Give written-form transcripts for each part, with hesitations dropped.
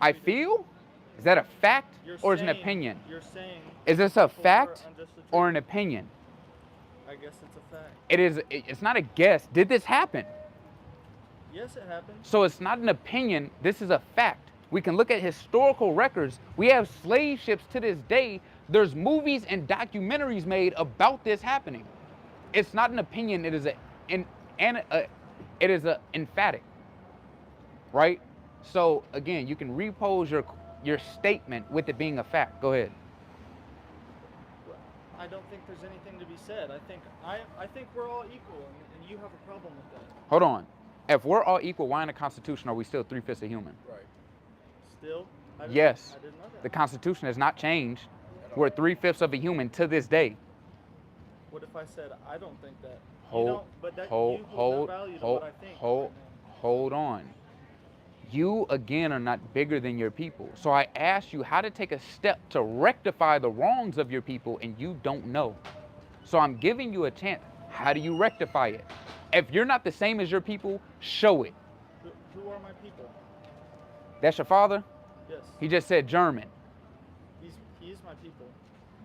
I feel? Is that a fact or is it an opinion? Is this a fact or an opinion? I guess it's a fact. It's not a guess. Did this happen? Yes, it happened. So it's not an opinion. This is a fact. We can look at historical records. We have slave ships to this day. There's movies and documentaries made about this happening. It's not an opinion. It is it is a emphatic, right? So again, you can repose your statement with it being a fact. Go ahead. I don't think there's anything to be said. I think we're all equal, and you have a problem with that. Hold on. If we're all equal, why in the Constitution are we still 3/5 of human? Right. Still? Yes. I didn't know that. The Constitution has not changed. We're 3/5 of a human to this day. What if I said I don't think that? Hold on. You again are not bigger than your people. So I asked you how to take a step to rectify the wrongs of your people, and you don't know. So I'm giving you a chance. How do you rectify it? If you're not the same as your people, show it. Who are my people? That's your father? Yes. He just said German. He is my people.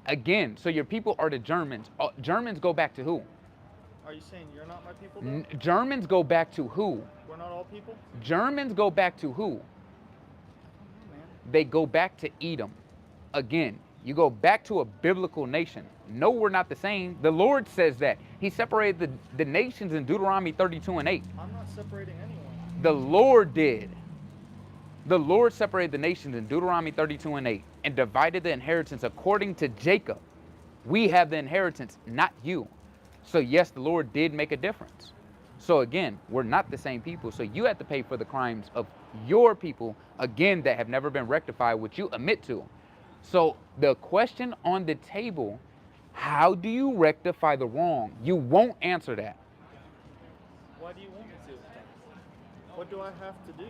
Again, so your people are the Germans. Germans go back to who? Are you saying you're not my people, though? Germans go back to who? We're not all people? Germans go back to who? Man. They go back to Edom. Again, you go back to a biblical nation. No, we're not the same. The Lord says that. He separated the nations in Deuteronomy 32 and 8. I'm not separating anyone. The Lord did. The Lord separated the nations in Deuteronomy 32 and 8 and divided the inheritance according to Jacob. We have the inheritance, not you. So yes, the Lord did make a difference. So again, we're not the same people. So you have to pay for the crimes of your people, again, that have never been rectified, which you admit to. So the question on the table, how do you rectify the wrong? You won't answer that. Why do you want me to? What do I have to do?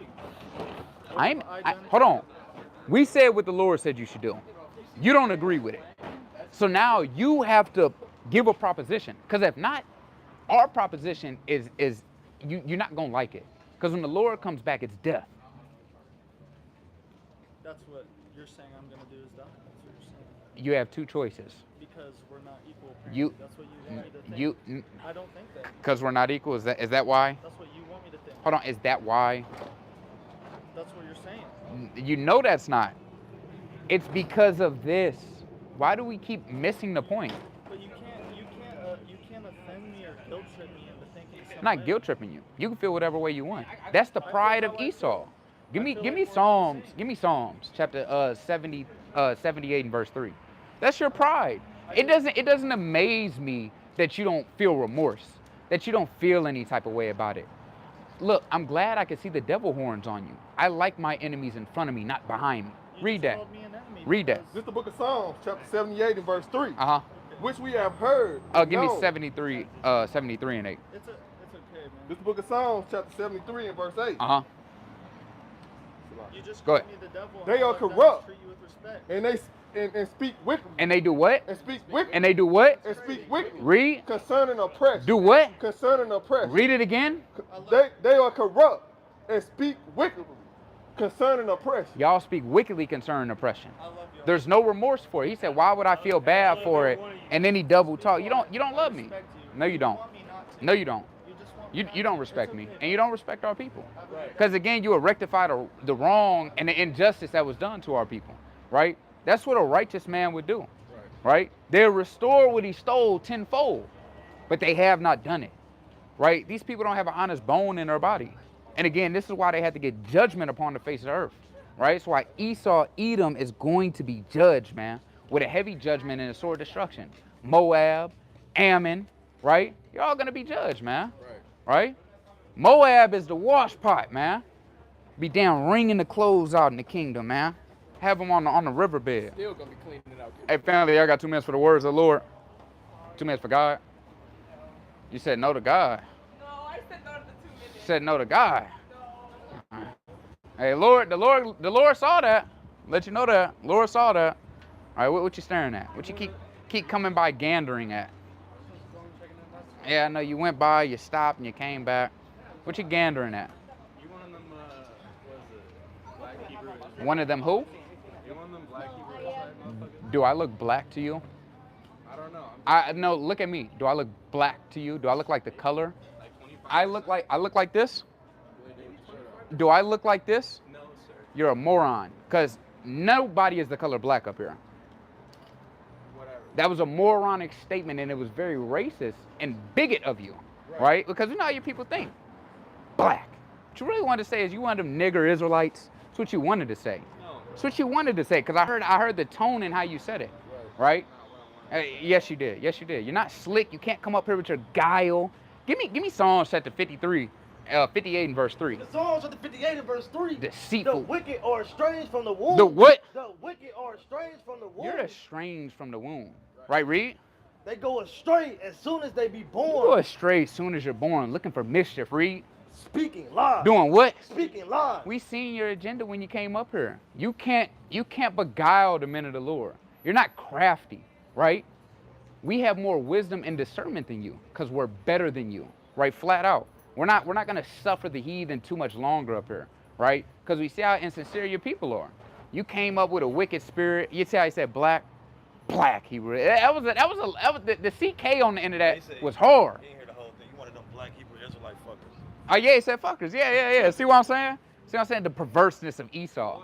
Hold on. We said what the Lord said you should do. You don't agree with it. So now you have to give a proposition. Because if not, our proposition is you're not going to like it. Because when the Lord comes back, it's death. That's what you're saying I'm going to do is die. That's what you're saying. You have two choices. Because we're not equal, apparently. That's what you want me to think. I don't think that. Because we're not equal? Is that why? That's what you want me to think. Hold on. Is that why? That's what you're saying. You know that's not. It's because of this. Why do we keep missing the point? But you can't offend me or guilt trip me into thinking something. I'm not guilt tripping you. You can feel whatever way you want. That's the pride of Esau. Give me Psalms. Give me Psalms chapter 78 and verse 3. That's your pride. It doesn't amaze me that you don't feel remorse, that you don't feel any type of way about it. Look, I'm glad I can see the devil horns on you. I like my enemies in front of me, not behind me. Read that. Read that. This is the book of Psalms, chapter 78 and verse 3. Uh-huh. Which we have heard. Give me 73 and 8. It's okay, man. This is the book of Psalms, chapter 73 and verse 8. Uh-huh. You just Go called me the devil. They are corrupt. And speak wickedly. And they do what? And speak wickedly. And they do what? And speak wickedly. Read. Concerning oppression. Do what? Concerning oppression. Read it again. They are corrupt and speak wickedly concerning oppression. Y'all speak wickedly concerning oppression. There's no remorse for it. He said, why would I feel bad for it? And then he double talk. You don't love me. No, you don't. No, you don't. You don't respect me. And you don't respect our people. Because again, you will rectify the wrong and the injustice that was done to our people. Right? That's what a righteous man would do. Right? They'll restore what he stole tenfold. But they have not done it. Right? These people don't have an honest bone in their body. And again, this is why they had to get judgment upon the face of the earth. Right? That's why Edom is going to be judged, man, with a heavy judgment and a sword of destruction. Moab, Ammon, right? You're all going to be judged, man. Right? Moab is the wash pot, man. Be down wringing the clothes out in the kingdom, man. Have them on the riverbed. Still going to be cleaning it out. Hey, family, I got 2 minutes for the words of the Lord. 2 minutes for God. You said no to God. No, I said no to the 2 minutes. You said no to God. No. Hey, the Lord saw that. Let you know that. Lord saw that. All right, what you staring at? What you keep coming by gandering at? Yeah, I know you went by, you stopped, and you came back. What you gandering at? You one of them, what is it, Black Hebrew One of them who? You one of them black Hebrew Israelite motherfuckers? Do I look black to you? I don't know. No, look at me. Do I look black to you? Do I look like the color? Like 25%? I look like this? Do I look like this? No, sir. You're a moron. Because nobody is the color black up here. Whatever. That was a moronic statement, and it was very racist and bigot of you, right? Because you know how your people think. Black. What you really wanted to say is you wanted them nigger Israelites. That's what you wanted to say. No. That's what you wanted to say, because I heard the tone in how you said it, right? Yes, you did. Yes, you did. You're not slick. You can't come up here with your guile. Give me Psalms chapter 58 and verse 3. The Psalms chapter 58 and verse 3. Deceitful. The wicked are estranged from the womb. The what? The wicked are estranged from the womb. You're estranged from the womb. Right, read? They go astray as soon as they be You born. go astray as soon as you're born, looking for mischief, read. Speaking lies. Doing what? Speaking lies. We seen your agenda when you came up here. You can't beguile the men of the Lord. You're not crafty, right? We have more wisdom and discernment than you because we're better than you, right? Flat out. We're not gonna suffer the heathen too much longer up here, right? Because we see how insincere your people are. You came up with a wicked spirit. You see how he said black Hebrew. The CK on the end of that was hard. You didn't hear the whole thing. You wanted them black Hebrew Israelite fuckers. Oh yeah, he said fuckers. Yeah. See what I'm saying? See what I'm saying? The perverseness of Esau.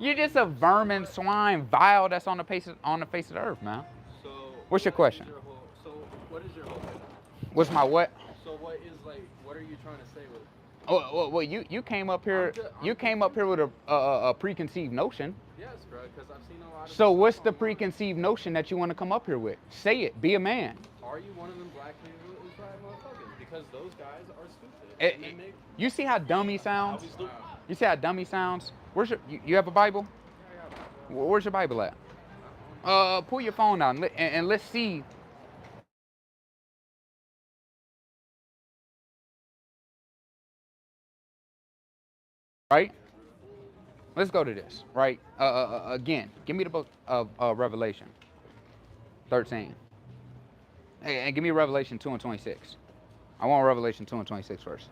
You're just a vermin, swine, vile that's on the face of the earth, man. So What's your question? What is your whole thing? What's my what? So what are you trying to say with it? Well, you came up here. You came up here with a preconceived notion. Yes, bro, because I've seen a lot of... So what's the preconceived notion that you want to come up here with? Say it. Be a man. Are you one of them black Hebrew Israelite motherfuckers? Because those guys are stupid. And they make... You see how dumb he sounds? I'll be stupid. You see how dumb he sounds? Where's you have a Bible? Where's your Bible at? Pull your phone out and let's see. Right? Let's go to this, right? Again, give me the book of Revelation 13. And give me Revelation 2 and 26. I want Revelation 2 and 26 first.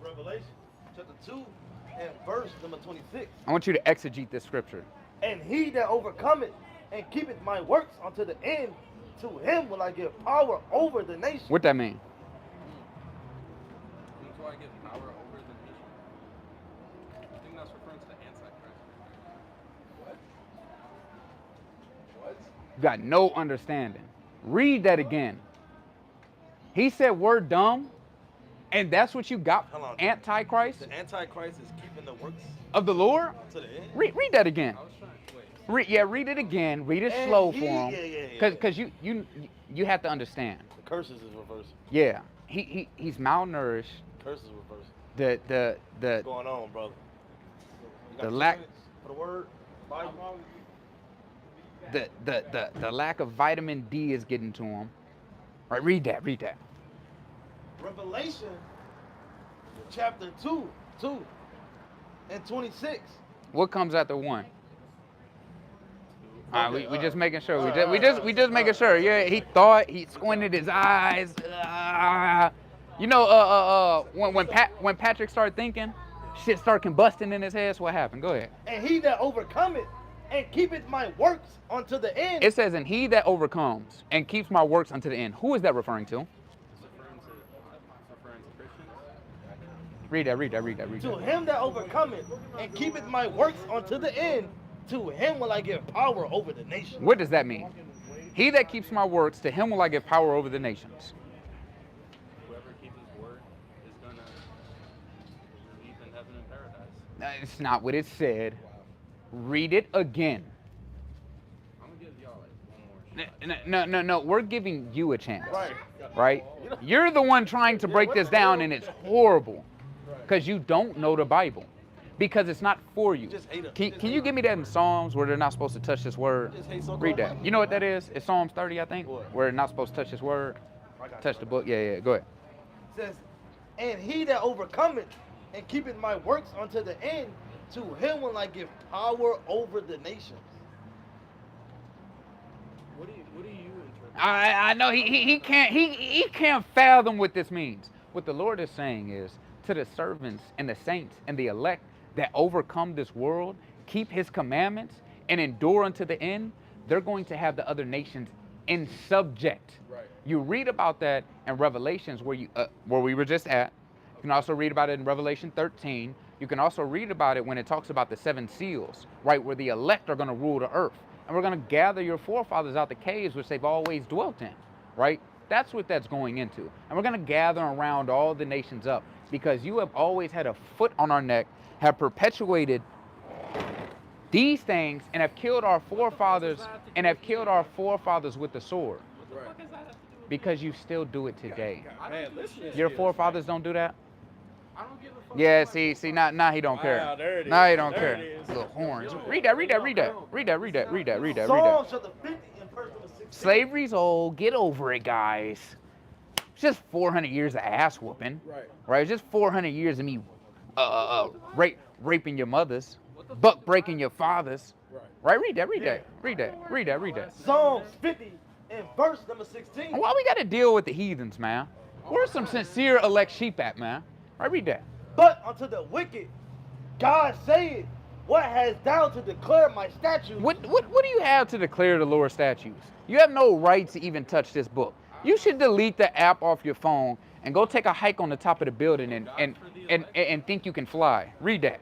Revelation chapter 2 and verse number 26. I want you to exegete this scripture. And he that overcometh and keepeth my works unto the end, to him will I give power over the nation. What that mean? Until I get power over the nation. I think that's referring to the Antichrist. What? You got no understanding. Read that again. He said we're dumb, and that's what you got, Hold on. Antichrist The Antichrist is keeping the works of the Lord? to the end. Read that again. I was trying to... Wait. Read it again. Read it And slow he- for him. yeah. Cause you have to understand. The curses is reversed. Yeah, he's malnourished. Curses is reversed. The What's going on, brother? You got The 2 lack- minutes for the word. Bible. the lack of vitamin D is getting to him. Right, read that. Revelation chapter 2 and 26. What comes after 1? We just making sure. We just making alright. sure. Yeah, he thought, he squinted his eyes. You know, when Patrick started thinking, shit started combusting in his head. So what happened? Go ahead. And he that overcometh and keepeth my works unto the end. It says, "And he that overcomes and keeps my works unto the end." Who is that referring to? It's referring to Christians. Read that. To him that overcometh and keepeth my works unto the end, to him will I give power over the nation. What does that mean? He that keeps my works, to him will I give power over the nations. Whoever keeps his word is gonna live in heaven and paradise. It's not what it said. Read it again. I'm gonna give y'all like one more shot. No. We're giving you a chance. Right. Right? You're the one trying to break this down, and it's horrible because you don't know the Bible. Because it's not for you. Just hate it. Can you give me that in Psalms where they're not supposed to touch this word? Just hate so-called Read that. Bible. You know what that is? It's Psalms 30, I think, What? where they're not supposed to touch this word. I got Touch you. the book. Yeah. Go ahead. It says, and he that overcometh and keepeth my works unto the end, to him will I give power over the nations. What do you interpret? I know he can't fathom what this means. What the Lord is saying is to the servants and the saints and the elect that overcome this world, keep his commandments and endure unto the end, they're going to have the other nations in subject. Right. You read about that in Revelations where we were just at. You can also read about it in Revelation 13. You can also read about it when it talks about the 7 seals, right, where the elect are going to rule the earth. And we're going to gather your forefathers out the caves which they've always dwelt in, right? That's what that's going into. And we're going to gather around all the nations up because you have always had a foot on our neck, have perpetuated these things, and have killed our forefathers with the sword. What the fuck does that have to do with Because you still do it today. Man, listen to Your this, forefathers don't do that? I don't give a fuck. Yeah, about see, my now he don't Wow, care. there it Now he is. don't There care. it is. Little horns. Yo, Read that. Psalm chapter 50 and verse number 16. Slavery's old. Get over it, guys. It's just 400 years of ass whooping. Right. It's just 400 years of me raping your mothers, buck breaking your fathers. Right. Right? Read that. Psalms 50 and verse number 16. Why we got to deal with the heathens, man? Where's some sincere elect sheep at, man? Right, read that. But unto the wicked, God saith, what hast thou to declare my statutes? What do you have to declare the Lord's statutes? You have no right to even touch this book. You should delete the app off your phone and go take a hike on the top of the building and think you can fly. Read that.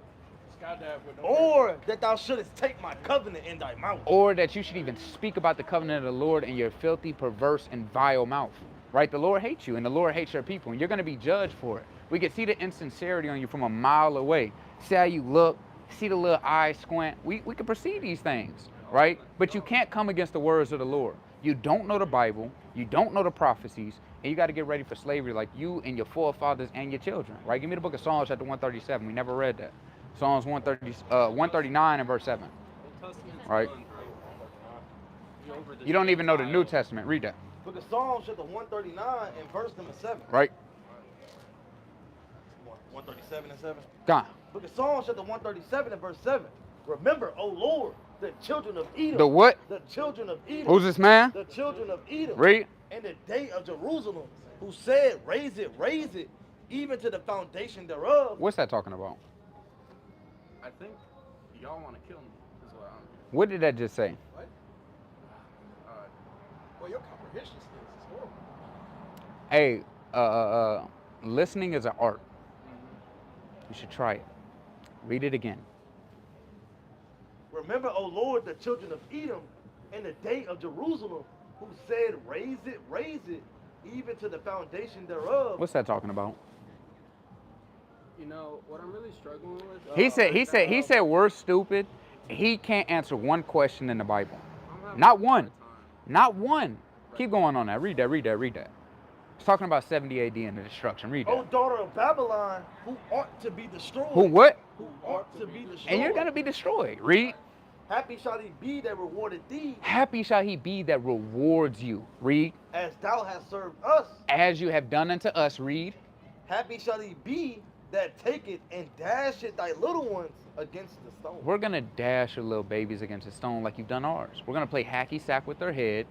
Or that thou shouldest take my covenant in thy mouth. Or that you should even speak about the covenant of the Lord in your filthy, perverse, and vile mouth. Right? The Lord hates you, and the Lord hates your people, and you're going to be judged for it. We can see the insincerity on you from a mile away. See how you look, see the little eye squint. We can perceive these things, right? But you can't come against the words of the Lord. You don't know the Bible, you don't know the prophecies, and you got to get ready for slavery like you and your forefathers and your children, right? Give me the book of Psalms chapter 137. We never read that. Psalms 139 and verse 7. Old Testament's Right. done, bro. You don't even know the New Testament. Read that. Book of Psalms chapter 139 and verse number 7. Right? 137 and 7. Gone. Book of Psalms chapter 137 and verse 7. Remember, O Lord, the children of Edom. The what? The children of Edom. Who's this man? The children of Edom. Read. And the day of Jerusalem, who said, raise it, even to the foundation thereof. What's that talking about? I think y'all want to kill me, is what I'm. What did that just say? Well, your comprehension skills is horrible. Hey, listening is an art. You should try it. Read it again. Remember, O Lord, the children of Edom, and the day of Jerusalem, who said, raise it, even to the foundation thereof. What's that talking about? You know what I'm really struggling with. He said we're stupid. He can't answer one question in the Bible. Not one. Not one. Keep going on that. Read that. It's talking about 70 AD and the destruction. Read O that. daughter of Babylon, who ought to be destroyed. Who what? Who ought to be destroyed. And you're gonna be destroyed. Read. Happy shall he be that rewarded thee, Happy shall he be that rewards you. Read. as thou hast served us. As you have done unto us. Read. Happy shall he be that taketh and dasheth thy little ones against the stone. We're gonna dash your little babies against a stone like you've done ours. We're gonna play hacky sack with their head.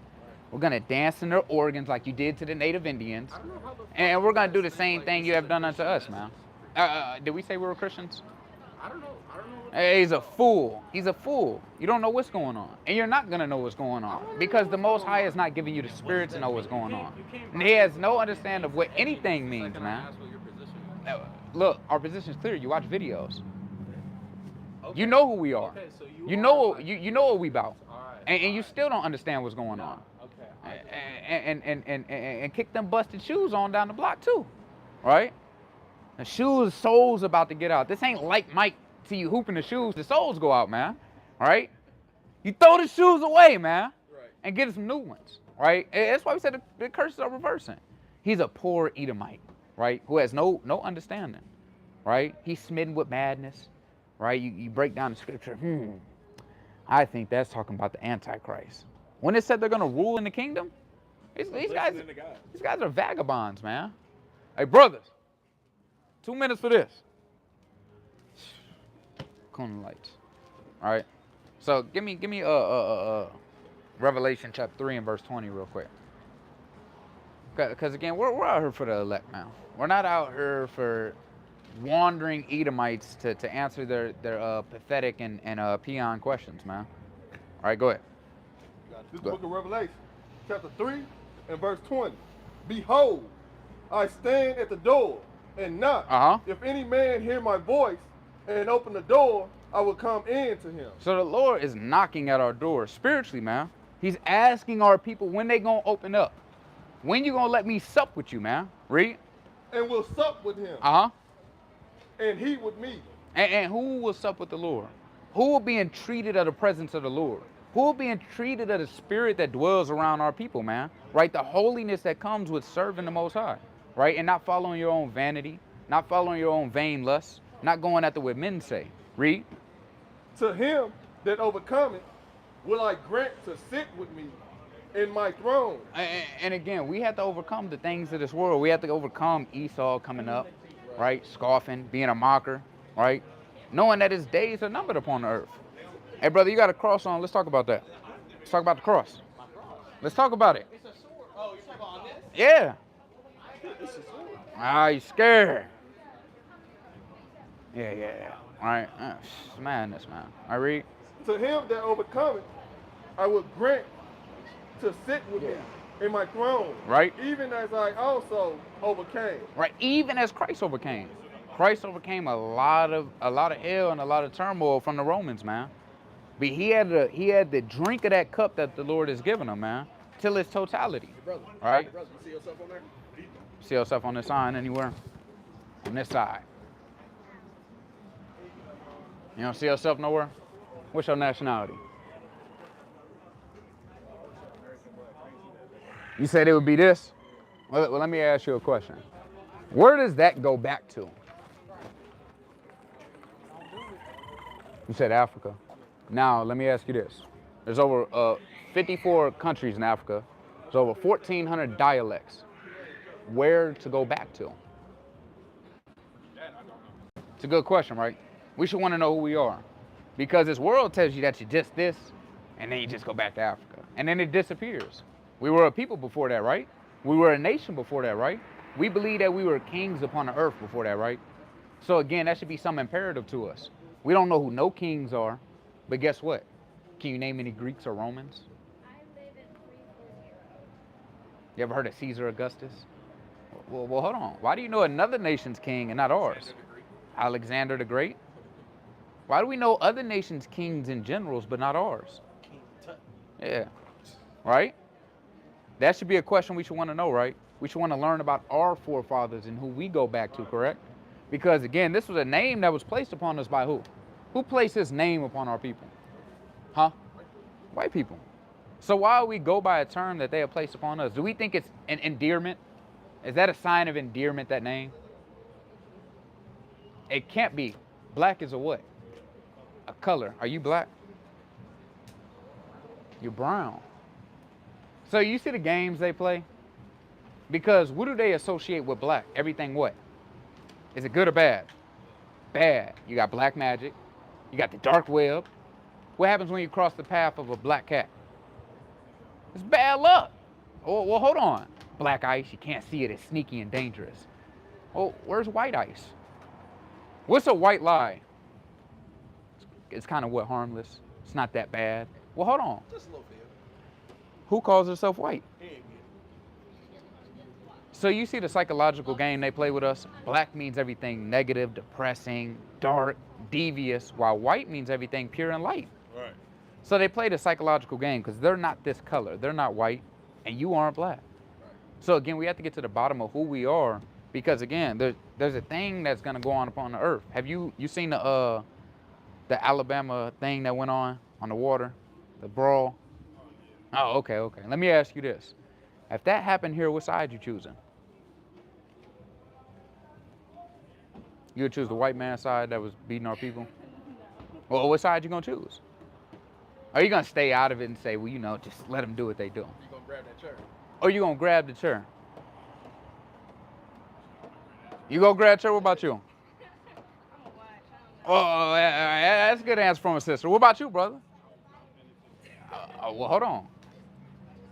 We're gonna dance in their organs like you did to the native Indians. I don't know how the fuck And we're gonna do the this same like thing this you is have a done unto us, Christian man. Did we say we were Christians? I don't know. What Hey, he's a fool. He's a fool. You don't know what's going on. And you're not going to know what's going on. Because the Most High is not giving you the spirit to know what's going on. And he has no understanding of what anything means, Can I man. ask what your position is? Look, our position is clear. You watch videos. Okay. You know who we are. Okay, so You are know like- you know what we about. All right. And you still don't understand what's going on. Okay. I get it. And kick them busted shoes on down the block too. Right? The shoes, soles about to get out. This ain't like Mike to you hooping the shoes. The soles go out, man. All right? You throw the shoes away, man. Right. And get some new ones. Right? And that's why we said the curses are reversing. He's a poor Edomite, right? Who has no understanding. Right? He's smitten with madness. Right? You break down the scripture. I think that's talking about the Antichrist. When it said they're gonna rule in the kingdom, these guys Listening to God. these guys are vagabonds, man. Hey, brothers, 2 minutes for this. Cone lights. All right. So give me Revelation chapter 3 and verse 20 real quick. Because again, we're out here for the elect now. We're not out here for wandering Edomites to answer their pathetic and peon questions, man. All right, go ahead. This is Go the book of Revelation, chapter 3 and verse 20. Behold, I stand at the door and knock. Uh-huh. If any man hear my voice and open the door, I will come in to him. So the Lord is knocking at our door spiritually, man. He's asking our people when they gonna open up. When you gonna let me sup with you, man? Read. And will sup with him, Uh-huh. and he with me. And who will sup with the Lord? Who will be entreated of the presence of the Lord? Who will be entreated of the spirit that dwells around our people, man? Right? The holiness that comes with serving the Most High, right? And not following your own vanity, not following your own vain lusts, not going after what men say. Read. To him that overcometh will I grant to sit with me in my throne. And again, we have to overcome the things of this world. We have to overcome Esau coming up, right? Scoffing, being a mocker, right? Knowing that his days are numbered upon the earth. Hey, brother, you got a cross on. Let's talk about that. Let's talk about the cross. Let's talk about it. Oh, you're talking about this? Yeah. Ah, you scared. Yeah. All right. It's madness, man. I read. To him that overcometh, I will grant to sit with me in my throne. Right. Even as I also overcame. Right. Even as Christ overcame. Christ overcame a lot of hell and a lot of turmoil from the Romans, man. But he had to drink of that cup that the Lord has given him, man, till its totality. Brother, Right? brother, you see yourself on there? See yourself on this sign anywhere? On this side. You don't see yourself nowhere? What's your nationality? You said it would be this? Well, let me ask you a question. Where does that go back to? You said Africa. Now, let me ask you this. There's over 54 countries in Africa. There's over 1,400 dialects. Where to go back to? It's a good question, right? We should want to know who we are. Because this world tells you that you're just this, and then you just go back to Africa. And then it disappears. We were a people before that, right? We were a nation before that, right? We believe that we were kings upon the earth before that, right? So again, that should be some imperative to us. We don't know who no kings are, but guess what? Can you name any Greeks or Romans? I live in 340. You ever heard of Caesar Augustus? Well, hold on. Why do you know another nation's king and not ours? Alexander the Great? Why do we know other nations' kings and generals, but not ours? Yeah, right? That should be a question we should want to know, right? We should want to learn about our forefathers and who we go back to, correct? Because again, this was a name that was placed upon us by who? Who placed this name upon our people? Huh? White people. So why we go by a term that they have placed upon us? Do we think it's an endearment? Is that a sign of endearment, that name? It can't be. Black is a what? A color. Are you black? You're brown. So you see the games they play? Because what do they associate with black? Everything what? Is it good or bad? Bad. You got black magic. You got the dark web. What happens when you cross the path of a black cat? It's bad luck. Oh, well, hold on. Black ice, you can't see it. It's sneaky and dangerous. Oh, where's white ice? What's a white lie? It's kind of what, harmless. It's not that bad. Well, hold on. Just a little bit. Who calls herself white? He ain't good. So you see the psychological game they play with us? Black means everything negative, depressing, dark, devious, while white means everything pure and light. Right. So they play the psychological game because they're not this color. They're not white, and you aren't black. So again, we have to get to the bottom of who we are because again, there's a thing that's gonna go on upon the earth. Have you seen the Alabama thing that went on the water, the brawl? Oh, okay. Let me ask you this: if that happened here, what side you choosing? You would choose the white man side that was beating our people? Well, what side you gonna choose? Are you gonna stay out of it and say, well, you know, just let them do what they do? You gonna grab that chair? Or you gonna grab the chair? You gonna grab the chair? What about you? I'm a watch. I don't know. Oh, that's a good answer from a sister. What about you, brother? Well, hold on.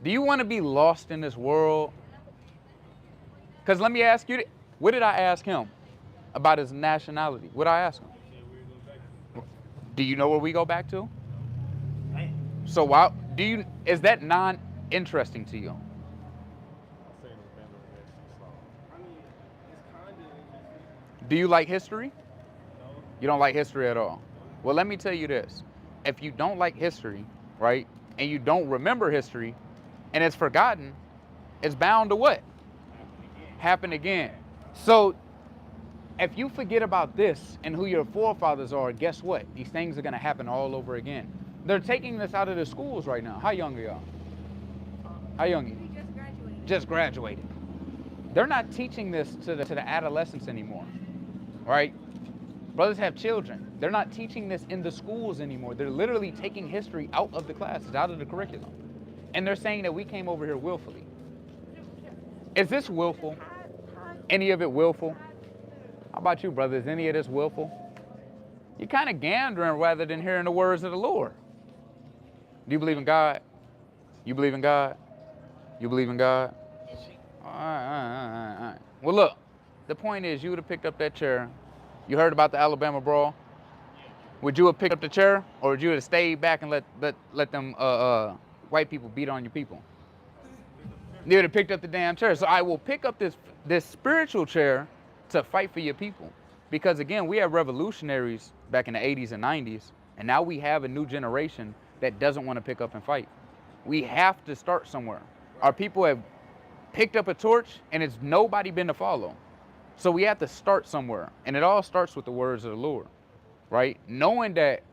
Do you want to be lost in this world? Because let me ask you, what did I ask him? about his nationality? What'd I ask him? Do you know where we go back to? So why is that non-interesting to you? I mean, it's kind of. Do you like history? You don't like history at all. Well, let me tell you this. If you don't like history, right, and you don't remember history, and it's forgotten, it's bound to what? Happen again. So if you forget about this and who your forefathers are, guess what? These things are going to happen all over again. They're taking this out of the schools right now. How young are y'all? How young are you? We just graduated. Just graduated. They're not teaching this to the adolescents anymore, right? Brothers have children. They're not teaching this in the schools anymore. They're literally taking history out of the classes, out of the curriculum. And they're saying that we came over here willfully. Is this willful? Any of it willful? How about you, brother? Is any of this willful? You're kind of gandering rather than hearing the words of the Lord. Do you believe in God? You believe in God? You believe in God? All right. Well, look, the point is you would have picked up that chair. You heard about the Alabama brawl? Would you have picked up the chair, or would you have stayed back and let them white people beat on your people? You would have picked up the damn chair. So I will pick up this spiritual chair to fight for your people. Because again, we have revolutionaries back in the 80s and 90s, and now we have a new generation that doesn't want to pick up and fight. We have to start somewhere. Our people have picked up a torch, and it's nobody been to follow. So we have to start somewhere, and it all starts with the words of the Lord, right? Knowing that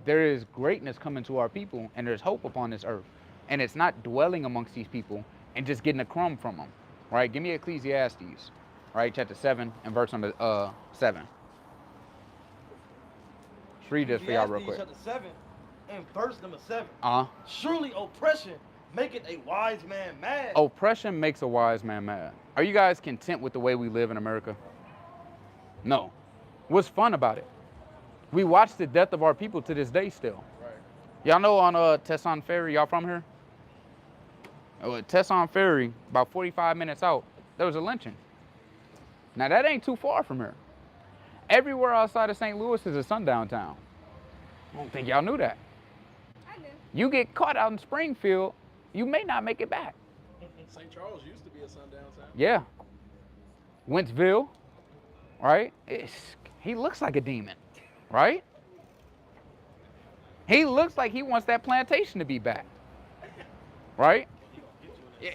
there is greatness coming to our people, and there's hope upon this earth, and it's not dwelling amongst these people and just getting a crumb from them, right? Give me Ecclesiastes, right? Chapter 7 and verse number 7. Let's read this for y'all real quick. Chapter 7 and verse number 7. Surely oppression maketh a wise man mad. Oppression makes a wise man mad. Are you guys content with the way we live in America? No. What's fun about it? We watch the death of our people to this day still. Right. Y'all know on Tesson Ferry, y'all from here? Tesson Ferry, about 45 minutes out, there was a lynching. Now that ain't too far from here. Everywhere outside of St. Louis is a sundown town. I don't think y'all knew that. I knew. You get caught out in Springfield, you may not make it back. St. Charles used to be a sundown town. Yeah. Wentzville, right? He looks like a demon, right? He looks like he wants that plantation to be back, right?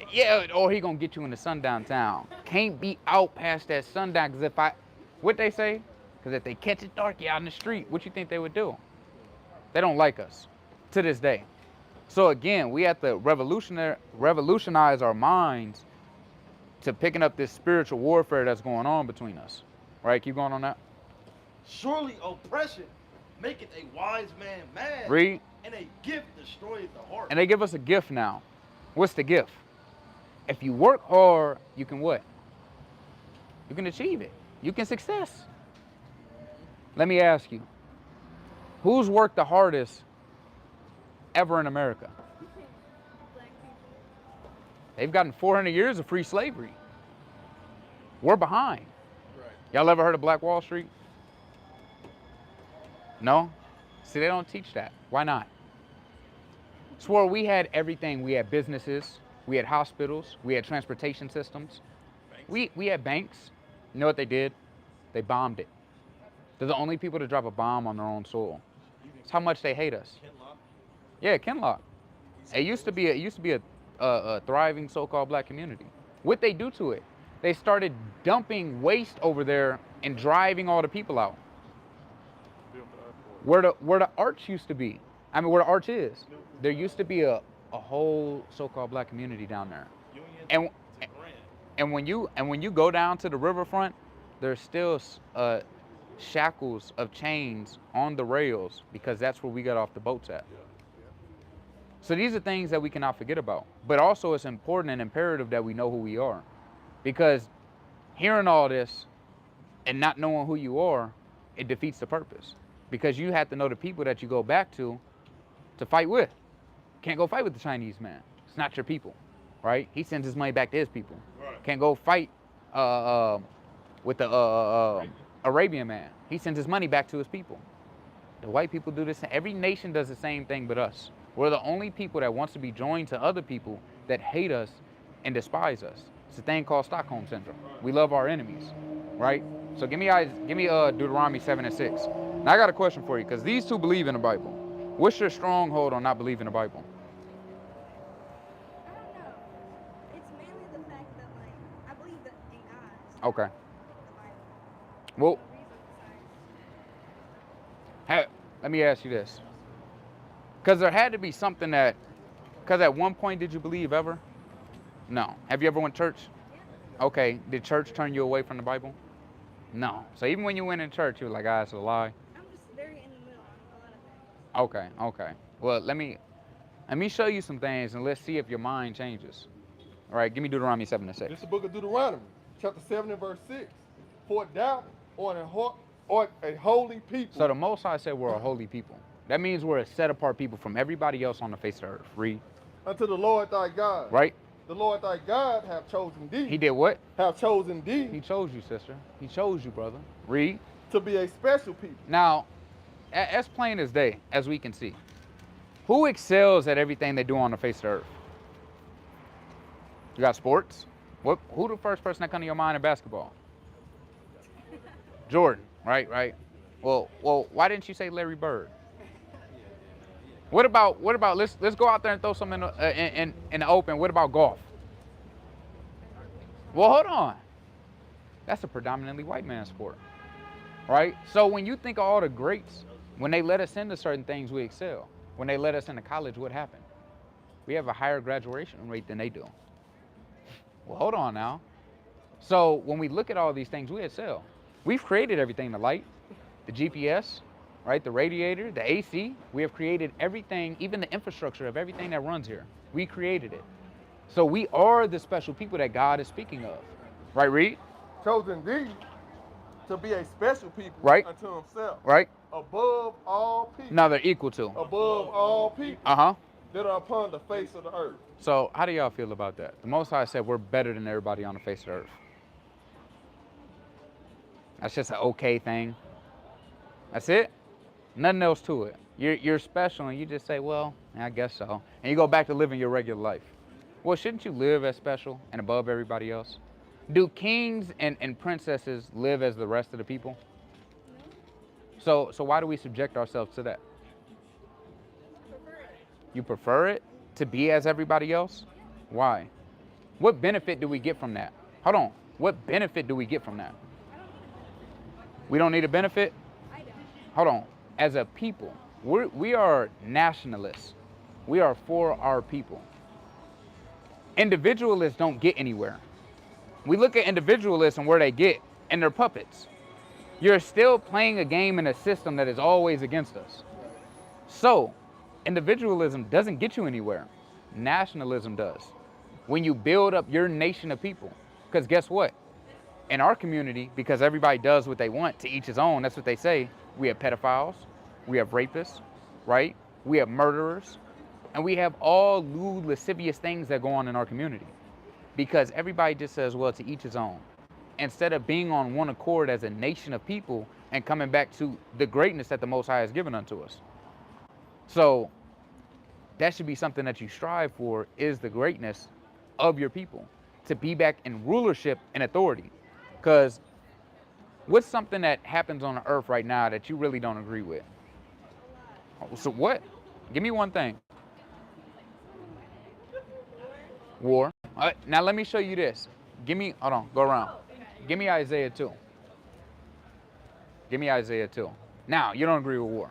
Yeah, or he gonna get you in the sundown town. Can't be out past that sundown, because what they say? Because if they catch it dark, you out in the street, what you think they would do? They don't like us to this day. So again, we have to revolutionize our minds to picking up this spiritual warfare that's going on between us. Right? Keep going on that. Surely oppression maketh a wise man mad. Read. And a gift destroyeth the heart. And they give us a gift now. What's the gift? If you work hard, you can what? You can achieve it. You can success. Let me ask you, who's worked the hardest ever in America? Black people. They've gotten 400 years of free slavery. We're behind. Right. Y'all ever heard of Black Wall Street? No? See, they don't teach that. Why not? It's where we had everything. We had businesses, we had hospitals, we had transportation systems. We had banks. You know what they did? They bombed it. They're the only people to drop a bomb on their own soil. It's how much they hate us. Yeah, Kinloch. It used to be a thriving so-called black community. What they do to it? They started dumping waste over there and driving all the people out. Where the arch used to be, where the arch is, there used to be a whole so-called black community down there. And when you go down to the riverfront, there's still shackles of chains on the rails, because that's where we got off the boats at. So these are things that we cannot forget about. But also it's important and imperative that we know who we are. Because hearing all this and not knowing who you are, it defeats the purpose. Because you have to know the people that you go back to fight with. Can't go fight with the Chinese man. It's not your people, right? He sends his money back to his people. Right. Can't go fight with the Arabian man. He sends his money back to his people. The white people do this. Every nation does the same thing but us. We're the only people that wants to be joined to other people that hate us and despise us. It's a thing called Stockholm Syndrome. We love our enemies, right? So give me Deuteronomy 7 and 6. Now I got a question for you, because these two believe in the Bible. What's your stronghold on not believing the Bible? I don't know. It's mainly the fact that, like, I believe that in God. Okay. The Bible. Well, No reason besides. let me ask you this. Because there had to be something that, because at one point, did you believe ever? No. Have you ever went to church? Yeah. Okay. Did church turn you away from the Bible? No. So even when you went in church, you were like, it's a lie. I'm just very in the middle on a lot of things. Okay. Well, let me show you some things, and let's see if your mind changes. All right, give me Deuteronomy 7 and 6. This is the book of Deuteronomy, chapter 7 and verse 6. For thou art a holy people. So the Most High said we're a holy people. That means we're a set apart people from everybody else on the face of the earth. Read. Unto the Lord thy God. Right? The Lord thy God have chosen thee. He did what? Have chosen He thee chose you, sister. He chose you, brother. Read. to be a special people. Now, as plain as day, as we can see, who excels at everything they do on the face of the earth? You got sports. Who the first person that come to your mind in basketball? Jordan, right? Well, why didn't you say Larry Bird? What about let's go out there and throw some in the open. What about golf? Well, hold on. That's a predominantly white man sport, right? So when you think of all the greats, when they let us into certain things, we excel. When they let us into college, what happened? We have a higher graduation rate than they do. Well, hold on now. So when we look at all these things, we excel. We've created everything, the light, the GPS, right? The radiator, the AC. We have created everything, even the infrastructure of everything that runs here. We created it. So we are the special people that God is speaking of. Right, Reed? Chosen thee to be a special people Right. unto himself. Right? Above all people. No, they're equal to. Above all people Uh-huh. that are upon the face of the earth. So how do y'all feel about that? The Most High said we're better than everybody on the face of the earth. That's just an okay thing. That's it. Nothing else to it. You're special, and you just say, well, I guess so. And you go back to living your regular life. Well, shouldn't you live as special and above everybody else? Do kings and princesses live as the rest of the people? So why do we subject ourselves to that? You prefer it to be as everybody else? Why? What benefit do we get from that? Hold on. What benefit do we get from that? We don't need a benefit? I don't. Hold on. As a people, we are nationalists. We are for our people. Individualists don't get anywhere. We look at individualists and where they get, and they're puppets. You're still playing a game in a system that is always against us. So, individualism doesn't get you anywhere. Nationalism does. When you build up your nation of people. Because guess what? In our community, because everybody does what they want, to each his own, that's what they say, we have pedophiles, we have rapists, right? We have murderers, and we have all lewd, lascivious things that go on in our community. Because everybody just says, well, to each his own. Instead of being on one accord as a nation of people and coming back to the greatness that the Most High has given unto us. So that should be something that you strive for, is the greatness of your people, to be back in rulership and authority. Because what's something that happens on the earth right now that you really don't agree with? So what? Give me one thing. War. Now let me show you this. Hold on, go around. Give me Isaiah 2. Give me Isaiah 2. Now, you don't agree with war.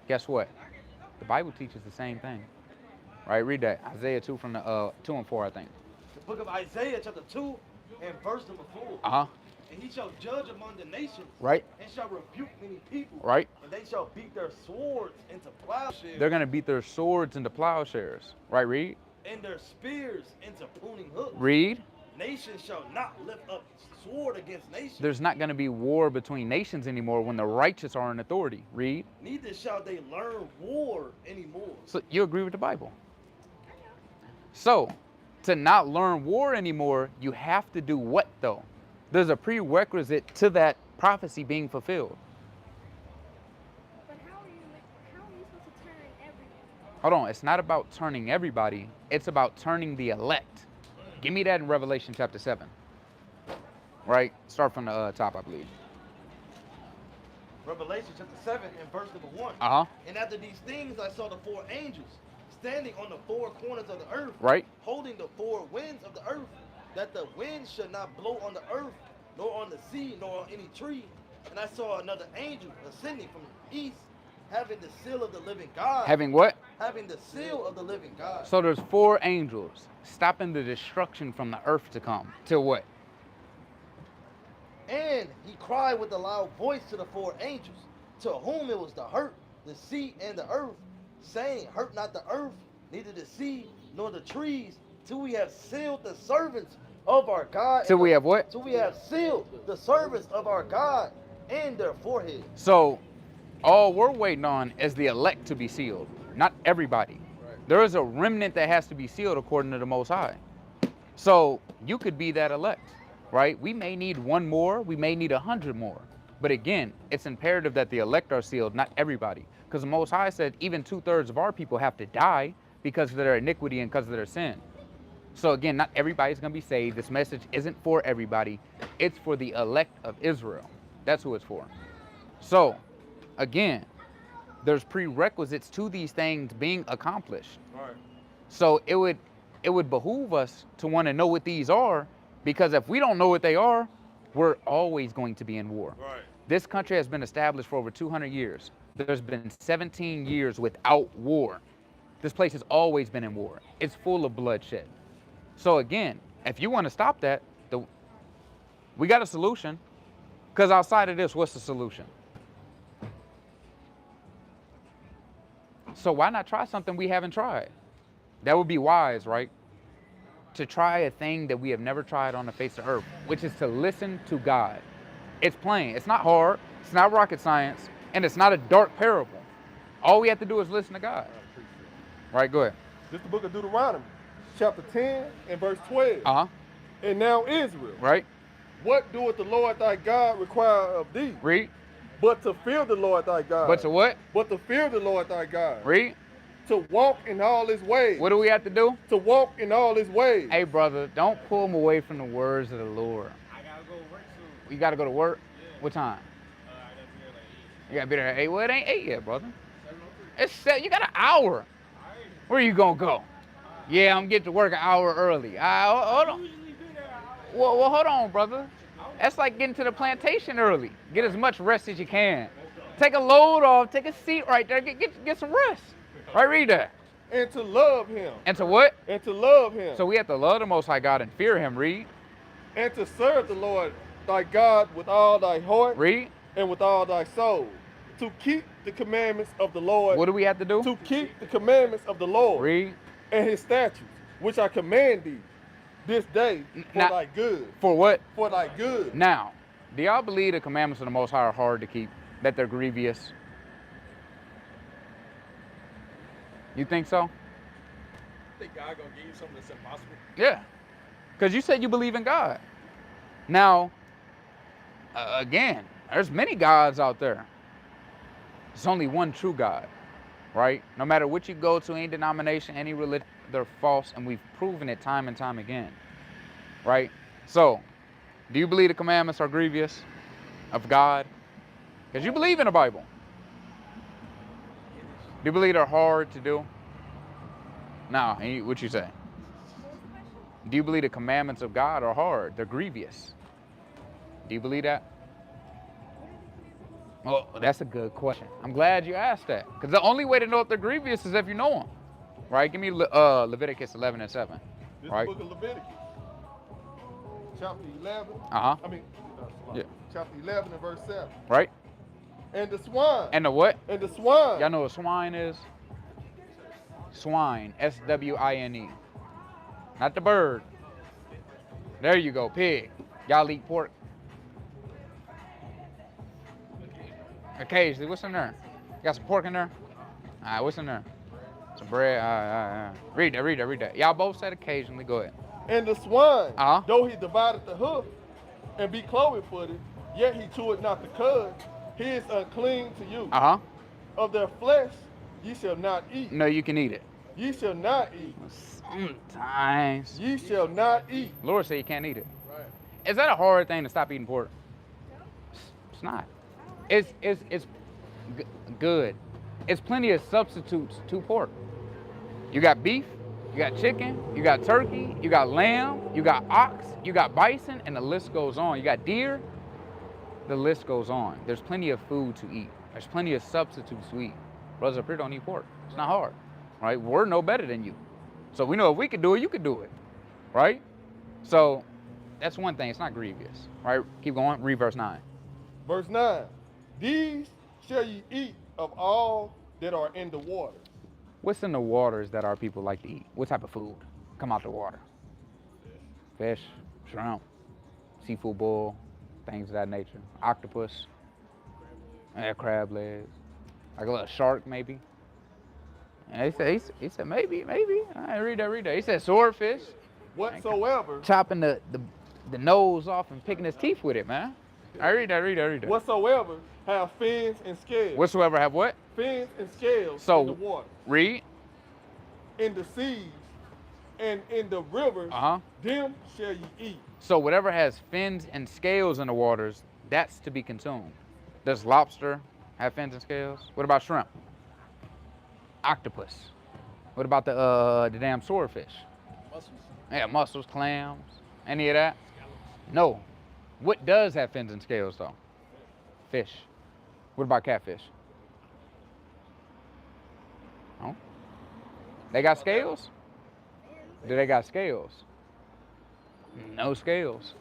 Guess what? The Bible teaches the same thing. Right, read that. Isaiah 2 from the 2 and 4, I think. The book of Isaiah, chapter 2, and verse number 4. Uh-huh. And he shall judge among the nations. Right. And shall rebuke many people. Right. And they shall beat their swords into plowshares. They're going to beat their swords into plowshares. Right, read. And their spears into pruning hooks. Read. Nation shall not lift up sword against nation. There's not going to be war between nations anymore when the righteous are in authority. Read. Neither shall they learn war anymore. So you agree with the Bible? So, to not learn war anymore, you have to do what though? There's a prerequisite to that prophecy being fulfilled. But how are you supposed to turn everyone? Hold on, it's not about turning everybody, it's about turning the elect. Give me that in Revelation chapter 7. Right? Start from the top, I believe. Revelation chapter 7 and verse number 1. Uh-huh. And after these things I saw the 4 angels standing on the 4 corners of the earth, Right. holding the 4 winds of the earth, that the wind should not blow on the earth, nor on the sea, nor on any tree. And I saw another angel ascending from the east, having the seal of the living God. Having what? Having the seal of the living God. So there's 4 angels stopping the destruction from the earth to come. Till what? And he cried with a loud voice to the 4 angels, to whom it was to hurt the sea and the earth, saying, hurt not the earth, neither the sea, nor the trees, till we have sealed the servants of our God. Till we have what? Till we have sealed the servants of our God in their forehead. So all we're waiting on is the elect to be sealed, not everybody. There is a remnant that has to be sealed according to the Most High. So you could be that elect, right? We may need 1 more, we may need 100 more. But again, it's imperative that the elect are sealed, not everybody. Because the Most High said even 2/3 of our people have to die because of their iniquity and because of their sin. So again, not everybody's going to be saved. This message isn't for everybody. It's for the elect of Israel. That's who it's for. So again, there's prerequisites to these things being accomplished. Right. So it would behoove us to want to know what these are, because if we don't know what they are, we're always going to be in war. Right. This country has been established for over 200 years. There's been 17 years without war. This place has always been in war. It's full of bloodshed. So again, if you want to stop that, we got a solution. Because outside of this, what's the solution? So why not try something we haven't tried? That would be wise, right? To try a thing that we have never tried on the face of earth, which is to listen to God. It's plain. It's not hard. It's not rocket science. And it's not a dark parable. All we have to do is listen to God. Right, go ahead. This is the book of Deuteronomy, chapter 10 and verse 12. Uh-huh. And now Israel, Right? what doeth the Lord thy God require of thee? Read. But to fear the Lord thy God. But to what? But to fear the Lord thy God. Read. To walk in all his ways. What do we have to do? To walk in all his ways. Hey, brother, don't pull them away from the words of the Lord. I gotta go work soon. You got to go to work? Yeah. What time? I gotta be here like 8. You got to be there at 8. Well, it ain't 8 yet, brother. 7:03. It's 7. You got an hour. Alright. Where you going to go? Yeah, I'm getting to work an hour early. Hold on. Usually do that. Well, hold on, brother. That's like getting to the plantation early. Get as much rest as you can. Take a load off. Take a seat right there. Get some rest. Right, read that. And to love him. And to what? And to love him. So we have to love the Most High God and fear him. Read. And to serve the Lord thy God with all thy heart. Read. And with all thy soul. To keep the commandments of the Lord. What do we have to do? To keep the commandments of the Lord. Read. And his statutes, which I command thee this day for Now- thy good. For what? For thy good. Now, do y'all believe the commandments of the Most High are hard to keep? That they're grievous? You think so? I think God gonna give you something that's impossible. Yeah. Because you said you believe in God. Now, again, there's many gods out there. There's only one true God, right? No matter what you go to, any denomination, any religion, they're false, and we've proven it time and time again, right? So, do you believe the commandments are grievous of God? Because you believe in the Bible. Do you believe they're hard to do? No, what you say? What was the question? Do you believe the commandments of God are hard? They're grievous. Do you believe that? Well, that's a good question. I'm glad you asked that. Because the only way to know if they're grievous is if you know them. Right? Give me Leviticus 11 and 7. This Right? book of Leviticus, chapter 11. Uh-huh. Yeah. Chapter 11 and verse 7. Right? And the swine. And the what? And the swine. Y'all know what swine is? Swine. S-W-I-N-E. Not the bird. There you go. Pig. Y'all eat pork? Occasionally. What's in there? Got some pork in there? All right, what's in there? Some bread. Read that. Y'all both said occasionally. Go ahead. And the swine, Uh-huh. though he divided the hoof and be cloven-footed, yet he cheweth not the cud, he is unclean to you. Uh-huh. Of their flesh ye shall not eat. No, you can eat it. Ye shall not eat. Sometimes. Ye shall not eat. Lord said you can't eat it. Right. Is that a hard thing to stop eating pork? It's not. It's good. It's plenty of substitutes to pork. You got beef, you got chicken, you got turkey, you got lamb, you got ox, you got bison, and the list goes on. You got deer, the list goes on. There's plenty of food to eat. There's plenty of substitutes to eat. Brothers up here don't eat pork. It's not hard, right? We're no better than you. So we know if we could do it, you could do it, right? So that's one thing. It's not grievous, right? Keep going. Read verse 9. Verse 9. These shall ye eat of all that are in the water. What's in the waters that our people like to eat? What type of food come out the water? Fish, shrimp, seafood boil, things of that nature. Octopus, crab legs, like a little shark maybe. And he said maybe. I read that. He said swordfish. Whatsoever. Chopping the nose off and picking his teeth with it, man. I read that. Whatsoever have fins and scales. Whatsoever have what? Fins and scales So, in the water. Read. In the seas and in the rivers, them shall ye eat. So whatever has fins and scales in the waters, that's to be consumed. Does lobster have fins and scales? What about shrimp? Octopus. What about the damn swordfish? Mussels. Yeah, mussels, clams, any of that? No. What does have fins and scales though? Fish. What about catfish? Oh. They got scales? Do they got scales? No scales.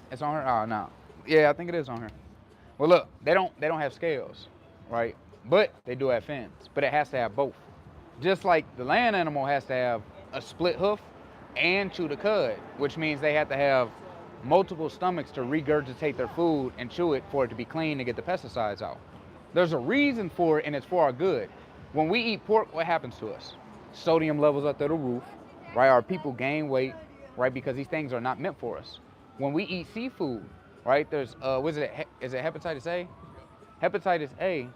It's on here? Oh no. Yeah, I think it is on here. Well look, they don't have scales, right? But they do have fins. But it has to have both. Just like the land animal has to have a split hoof and chew the cud, which means they have to have multiple stomachs to regurgitate their food and chew it for it to be clean to get the pesticides out. There's a reason for it, and it's for our good. When we eat pork, what happens to us? Sodium levels up through the roof, right? Our people gain weight, right? Because these things are not meant for us. When we eat seafood, right? There's, is it hepatitis A? Hepatitis A,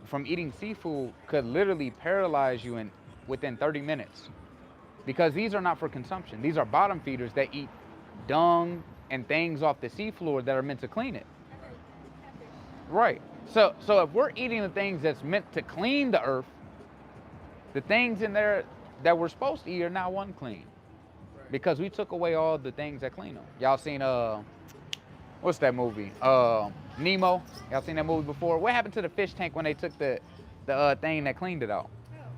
from eating seafood could literally paralyze you within 30 minutes. Because these are not for consumption. These are bottom feeders that eat dung and things off the seafloor that are meant to clean it. Right. So if we're eating the things that's meant to clean the earth, the things in there that we're supposed to eat are now unclean. Because we took away all the things that clean them. Y'all seen, what's that movie? Nemo. Y'all seen that movie before? What happened to the fish tank when they took the thing that cleaned it out?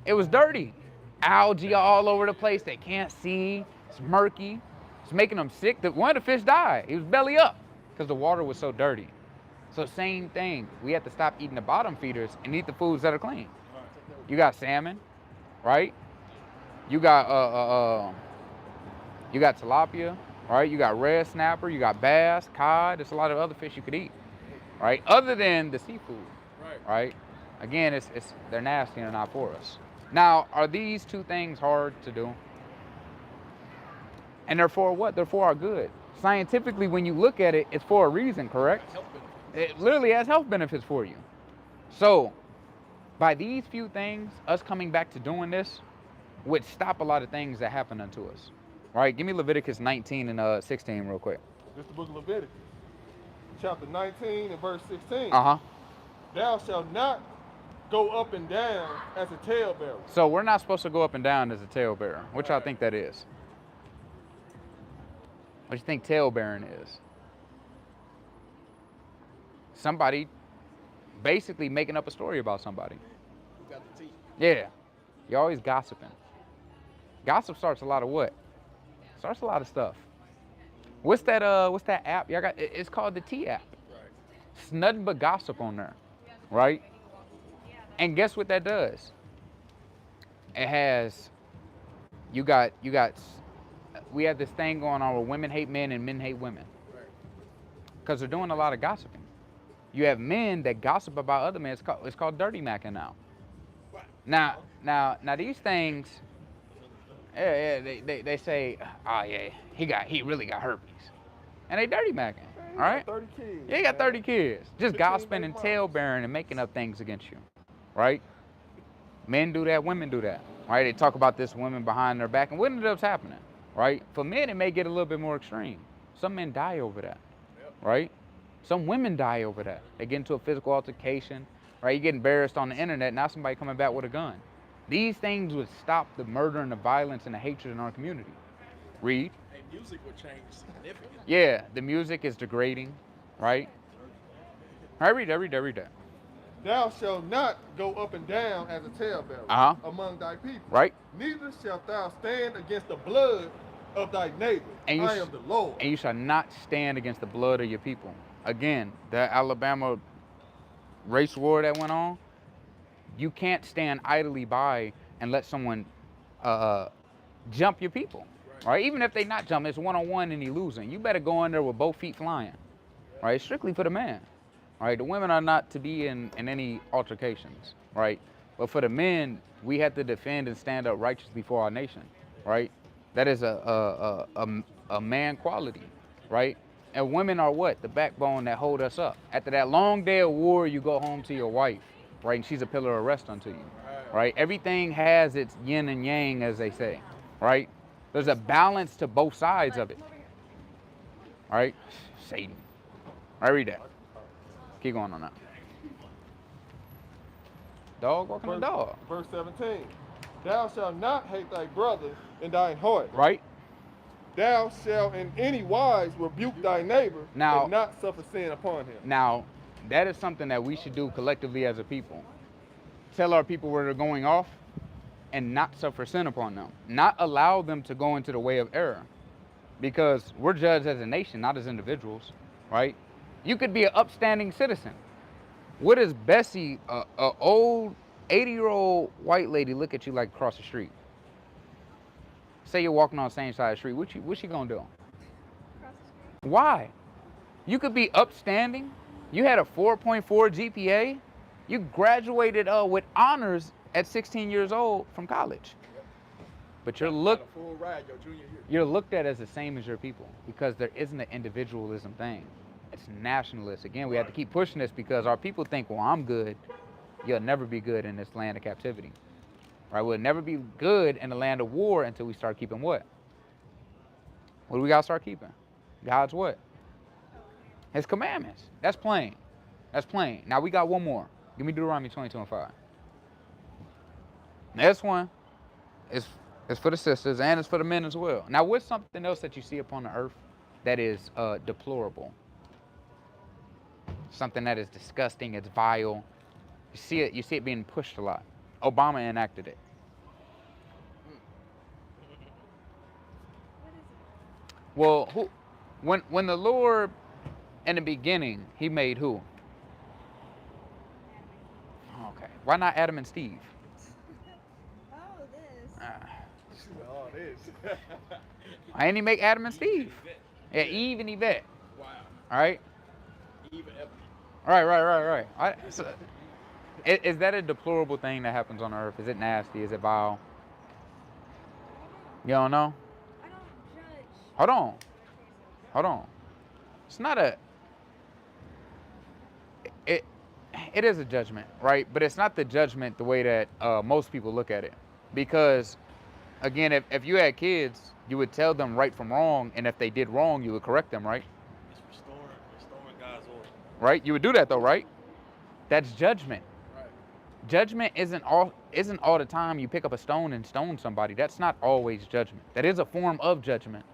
It was dirty. Algae all over the place. They can't see. It's murky. It's making them sick. One of the fish died. He was belly up because the water was so dirty. So same thing. We have to stop eating the bottom feeders and eat the foods that are clean. You got salmon, right? You got tilapia, right? You got red snapper. You got bass, cod. There's a lot of other fish you could eat, right? Other than the seafood, right? Again, they're nasty and not for us. Now, are these two things hard to do? And they're for what? They're for our good. Scientifically, when you look at it, it's for a reason, correct? It literally has health benefits for you. So, by these few things, us coming back to doing this would stop a lot of things that happen unto us. Right? Give me Leviticus 19 and 16 real quick. This is the book of Leviticus, chapter 19 and verse 16. Thou shalt not go up and down as a talebearer. So we're not supposed to go up and down as a talebearer. Which I think that is. What do you think talebearing is? Somebody basically making up a story about somebody. Who got the tea? Yeah. You're always gossiping. Gossip starts a lot of what? Starts a lot of stuff. What's that app? Y'all got, it's called the T app. Right. It's nothing but gossip on there. Right? And guess what that does? It has, we have this thing going on where women hate men and men hate women. Because they're doing a lot of gossiping. You have men that gossip about other men. It's called dirty macking now. Now these things, they say, oh yeah, he really got herpes. And they dirty macking. He All right? got 30 kids. Yeah, you got man. 30 kids. Just 15 gossiping and baby tail mamas. bearing and making up things against you, right? Men do that, women do that, right? They talk about this women behind their back, and what ends up happening, right? For men, it may get a little bit more extreme. Some men die over that, right? Some women die over that. They get into a physical altercation, right? You get embarrassed on the internet, now somebody coming back with a gun. These things would stop the murder and the violence and the hatred in our community. Read. Hey, music would change significantly. Yeah, the music is degrading, right? All right, read that. Thou shalt not go up and down as a talebearer among thy people. Right. Neither shalt thou stand against the blood of thy neighbor. I am the Lord. And you shall not stand against the blood of your people. Again, the Alabama race war that went on, you can't stand idly by and let someone jump your people, right? Even if they not jump, it's one-on-one and he losing. You better go in there with both feet flying, right? Strictly for the man, right? The women are not to be in any altercations, right? But for the men, we have to defend and stand up righteously for our nation, right? That is a man quality, right? And women are what? The backbone that hold us up. After that long day of war, you go home to your wife, right? And she's a pillar of rest unto you, right? Everything has its yin and yang, as they say, right? There's a balance to both sides of it, all right? Satan. I read that. Keep going on that. Dog walking the dog. Verse 17. Thou shalt not hate thy brother in thine heart. Right. Thou shalt in any wise rebuke thy neighbor Now, and not suffer sin upon him. Now, that is something that we should do collectively as a people. Tell our people where they're going off and not suffer sin upon them. Not allow them to go into the way of error. Because we're judged as a nation, not as individuals, right? You could be an upstanding citizen. What does Bessie, a old 80-year-old white lady, look at you like across the street? Say you're walking on the same side of the street, what's she gonna do? Why? You could be upstanding. You had a 4.4 GPA. You graduated with honors at 16 years old from college. But you're looked at as the same as your people because there isn't an individualism thing. It's nationalist. Again, we have to keep pushing this because our people think, well, I'm good. You'll never be good in this land of captivity. Right? We'll never be good in the land of war until we start keeping what? What do we got to start keeping? God's what? His commandments. That's plain. That's plain. Now we got one more. Give me Deuteronomy 22:5. This one is for the sisters and it's for the men as well. Now what's something else that you see upon the earth that is deplorable? Something that is disgusting, it's vile. You see it being pushed a lot. Obama enacted it. Well, when the Lord in the beginning, he made who? Okay. Why not Adam and Steve? Oh, this. Why didn't he make Adam and Steve? Yeah, Eve and Yvette. Wow. All right. Eve and Evan. Right. So, is that a deplorable thing that happens on earth? Is it nasty? Is it vile? You don't know? I don't judge. Hold on. It's not a... It is a judgment, right? But it's not the judgment the way that most people look at it. Because, again, if you had kids, you would tell them right from wrong, and if they did wrong, you would correct them, right? It's restoring God's order. Right? You would do that though, right? That's judgment. Right. Judgment isn't all the time you pick up a stone and stone somebody. That's not always judgment. That is a form of judgment,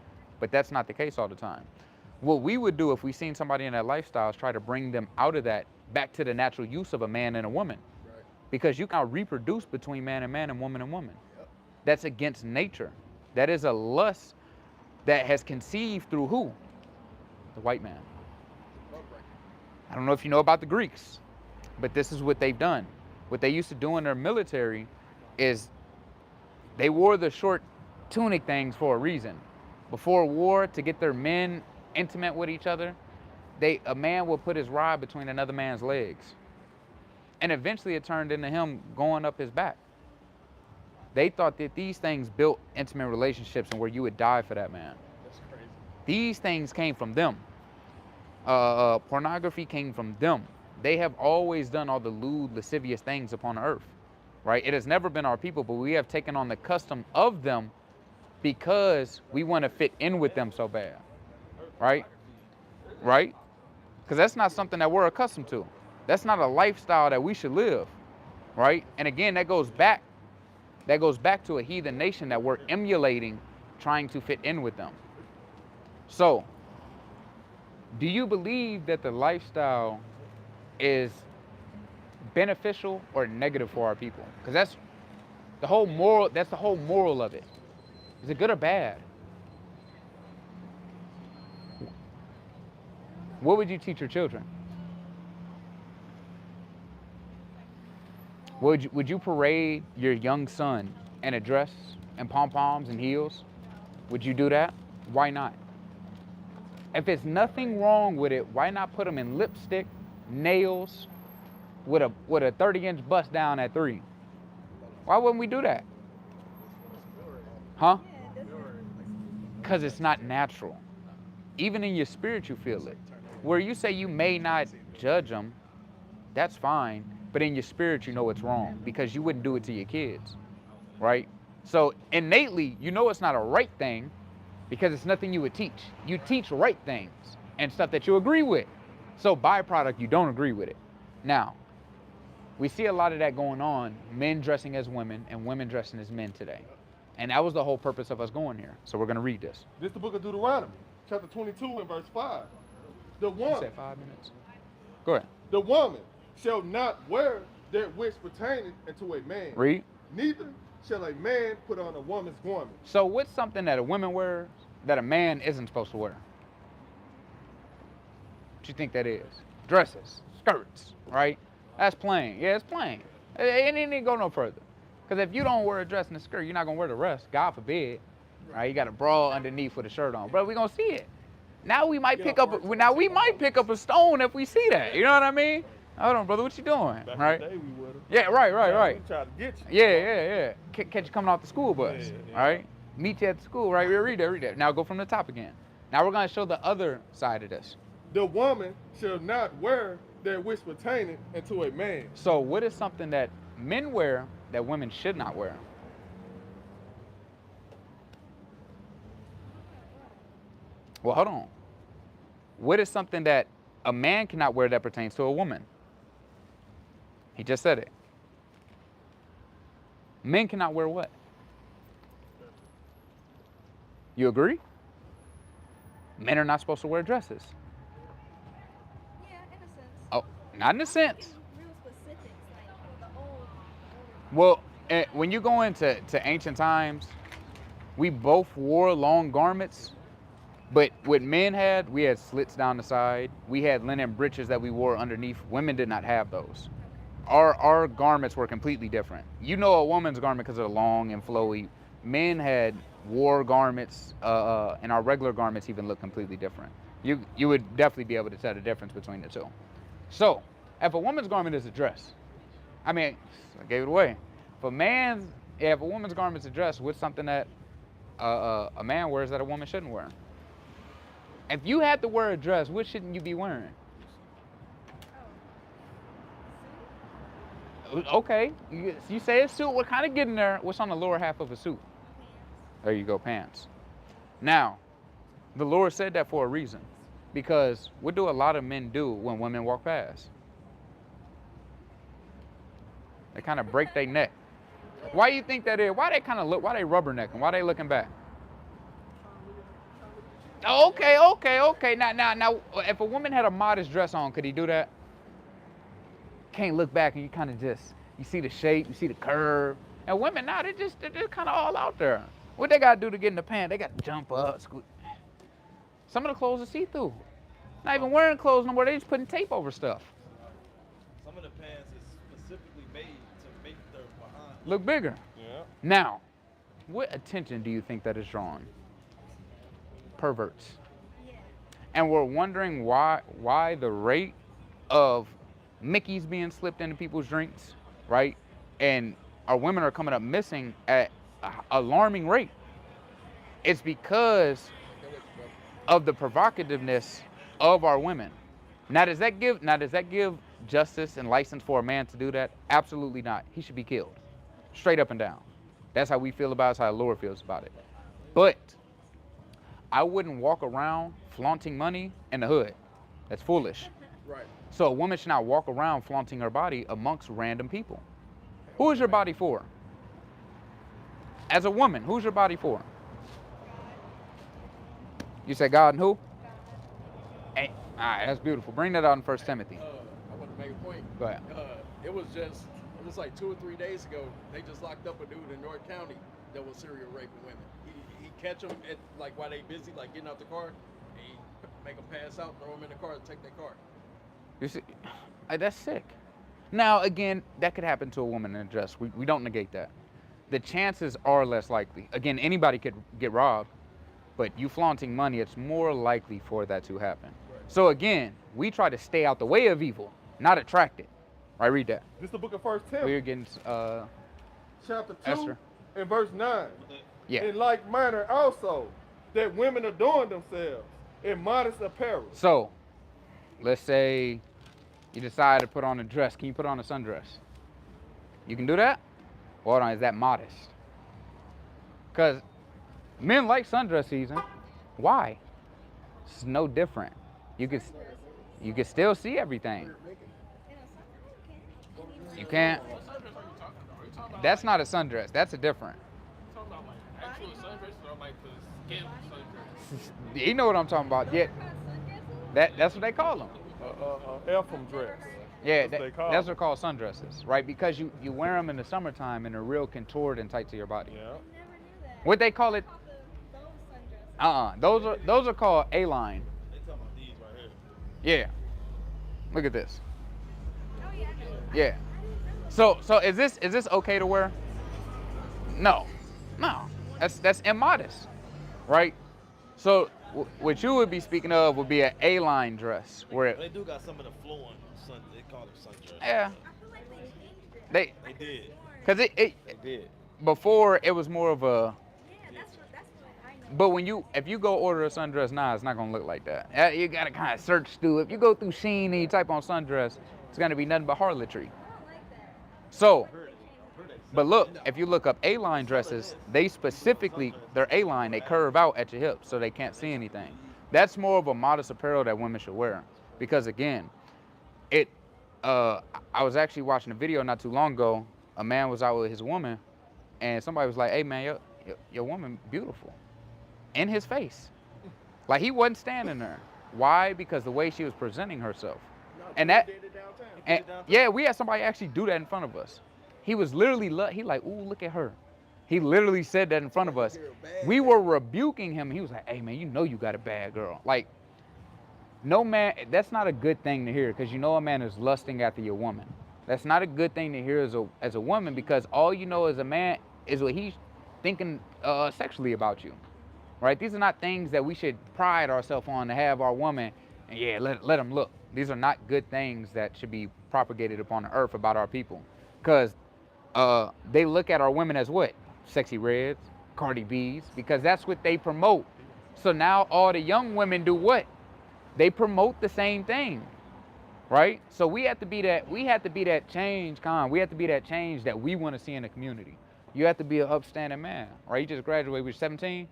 but that's not the case all the time. What we would do if we seen somebody in that lifestyle is try to bring them out of that back to the natural use of a man and a woman. Right. Because you can't reproduce between man and woman and woman. Yep. That's against nature. That is a lust that has conceived through who? The white man. I don't know if you know about the Greeks, but this is what they've done. What they used to do in their military is they wore the short tunic things for a reason. Before war, to get their men intimate with each other, a man would put his rod between another man's legs. And eventually it turned into him going up his back. They thought that these things built intimate relationships and where you would die for that man. That's crazy. These things came from them. Pornography came from them. They have always done all the lewd, lascivious things upon the earth, right? It has never been our people, but we have taken on the custom of them because we want to fit in with them so bad, right? Right? Because that's not something that we're accustomed to. That's not a lifestyle that we should live, right? And again, that goes back to a heathen nation that we're emulating, trying to fit in with them. So, do you believe that the lifestyle is beneficial or negative for our people? Because that's the whole moral of it. Is it good or bad? What would you teach your children? Would you parade your young son in a dress and pom-poms and heels? Would you do that? Why not? If there's nothing wrong with it, why not put them in lipstick, nails, with a 30-inch bust down at 3? Why wouldn't we do that? Huh? Because it's not natural. Even in your spirit, you feel it. Where you say you may not judge them, that's fine. But in your spirit, you know it's wrong because you wouldn't do it to your kids, right? So innately, you know it's not a right thing because it's nothing you would teach. You teach right things and stuff that you agree with. So byproduct, you don't agree with it. Now, we see a lot of that going on, men dressing as women and women dressing as men today. And that was the whole purpose of us going here. So we're going to read this. This is the book of Deuteronomy, chapter 22 and verse 5. The woman. You said 5 minutes? Go ahead. The woman shall not wear that which pertaineth unto a man. Read. Neither shall a man put on a woman's garment. So what's something that a woman wears that a man isn't supposed to wear? What you think that is? Dresses, skirts, right? That's plain. Yeah, it's plain. It ain't go no further. Because if you don't wear a dress and a skirt, you're not going to wear the rest. God forbid. Right? You got a bra underneath with a shirt on. Bro, we're going to see it. Now we might pick up a stone if we see that. You know what I mean? Hold on, brother. What you doing? Back right? in the day, we would've. Yeah, right. We tried to get you. Yeah. Catch you coming off the school bus. Yeah. All right? Meet you at the school, right? Read that. Now go from the top again. Now we're going to show the other side of this. The woman shall not wear that which pertaineth unto a man. So what is something that men wear that women should not wear? Well, hold on. What is something that a man cannot wear that pertains to a woman? He just said it. Men cannot wear what? You agree? Men are not supposed to wear dresses. Yeah, in a sense. Oh, not in a sense. Real specifics, like the old. Well, when you go into ancient times, we both wore long garments, but what men had, we had slits down the side. We had linen breeches that we wore underneath. Women did not have those. Our garments were completely different. You know a woman's garment because they're long and flowy. Men had war garments, and our regular garments even look completely different. You would definitely be able to tell the difference between the two. So, if a woman's garment is a dress, I mean, I gave it away. If a woman's garment is a dress, what's something that a man wears that a woman shouldn't wear? If you had to wear a dress, what shouldn't you be wearing? Okay, you say a suit, we're kind of getting there. What's on the lower half of a suit? There you go, pants. Now, the Lord said that for a reason. Because what do a lot of men do when women walk past? They kind of break their neck. Why do you think that is? Why they rubbernecking? Why they looking back? Okay. Now, if a woman had a modest dress on, could he do that? Can't look back and you kind of you see the shape, you see the curve. And women now, they're just kind of all out there. What they got to do to get in the pants? They got to jump up, scoot. Some of the clothes are see-through. Not even wearing clothes no more, they just putting tape over stuff. Some of the pants is specifically made to make their behind Look bigger. Yeah. Now, what attention do you think that is drawing? Perverts. Yeah. And we're wondering why the rate of Mickey's being slipped into people's drinks, right? And our women are coming up missing at an alarming rate. It's because of the provocativeness of our women. Now does that give justice and license for a man to do that? Absolutely not. He should be killed. Straight up and down. That's how we feel about it, that's how the Lord feels about it. But I wouldn't walk around flaunting money in the hood. That's foolish. Right. So a woman should not walk around flaunting her body amongst random people. Who is your body for? As a woman, who's your body for? You said God and who? Hey, all right, that's beautiful. Bring that out in 1 Timothy. I want to make a point. Go ahead. It was like 2 or 3 days ago. They just locked up a dude in North County that was serial raping women. He catch them at like while they busy, like getting out the car, and he make them pass out, throw them in the car, and take their car. You see, that's sick. Now again, that could happen to a woman in a dress. We don't negate that. The chances are less likely. Again, anybody could get robbed, but you flaunting money, it's more likely for that to happen. Right. So again, we try to stay out the way of evil, not attract it. Right, read that. This is the book of 1 Timothy. We're getting chapter 2 Esther. and verse 9. Yeah. In like manner also, that women adorn themselves in modest apparel. So, let's say you decide to put on a dress. Can you put on a sundress? You can do that? Well, hold on, is that modest? Because men like sundress season. Why? It's no different. You can still see everything. You can't. That's not a sundress. That's a different. You know what I'm talking about? Yeah. That's what they call them. Elfin dress. Yeah, that's what they're called sundresses, right? Because you wear them in the summertime and they're real contoured and tight to your body. Yeah. What they call it? Those are called A-line. They talking about these right here. Yeah. Look at this. Yeah. So is this okay to wear? No. That's immodest, right? So what you would be speaking of would be an A-line dress, where They do got some of the flowing sun. They call them sundress. yeah, They did. because They did. before it was more of a. Yeah, that's what I know. But if you go order a sundress now, it's not gonna look like that. You gotta kind of search through. If you go through Shein and you type on sundress, it's gonna be nothing but harlotry. I don't like that. So, but look, if you look up A-line dresses, they're A-line, they curve out at your hips so they can't see anything. That's more of a modest apparel that women should wear. Because again, I was actually watching a video not too long ago. A man was out with his woman, and somebody was like, hey man, your woman beautiful. In his face. Like he wasn't standing there. Why? Because the way she was presenting herself. Yeah, we had somebody actually do that in front of us. He was literally, he like, ooh, look at her. He literally said that in front of us. We were rebuking him. He was like, hey man, you know you got a bad girl. Like, no man, that's not a good thing to hear, because you know a man is lusting after your woman. That's not a good thing to hear as a woman, because all you know as a man is what he's thinking sexually about you. Right? These are not things that we should pride ourselves on, to have our woman, and yeah, let them look. These are not good things that should be propagated upon the earth about our people. Because they look at our women as what? Sexy Reds, Cardi B's, because that's what they promote. So now all the young women do what? They promote the same thing, right? So we have to be that change, We have to be that change that we want to see in the community. You have to be an upstanding man, right? You just graduated with 17,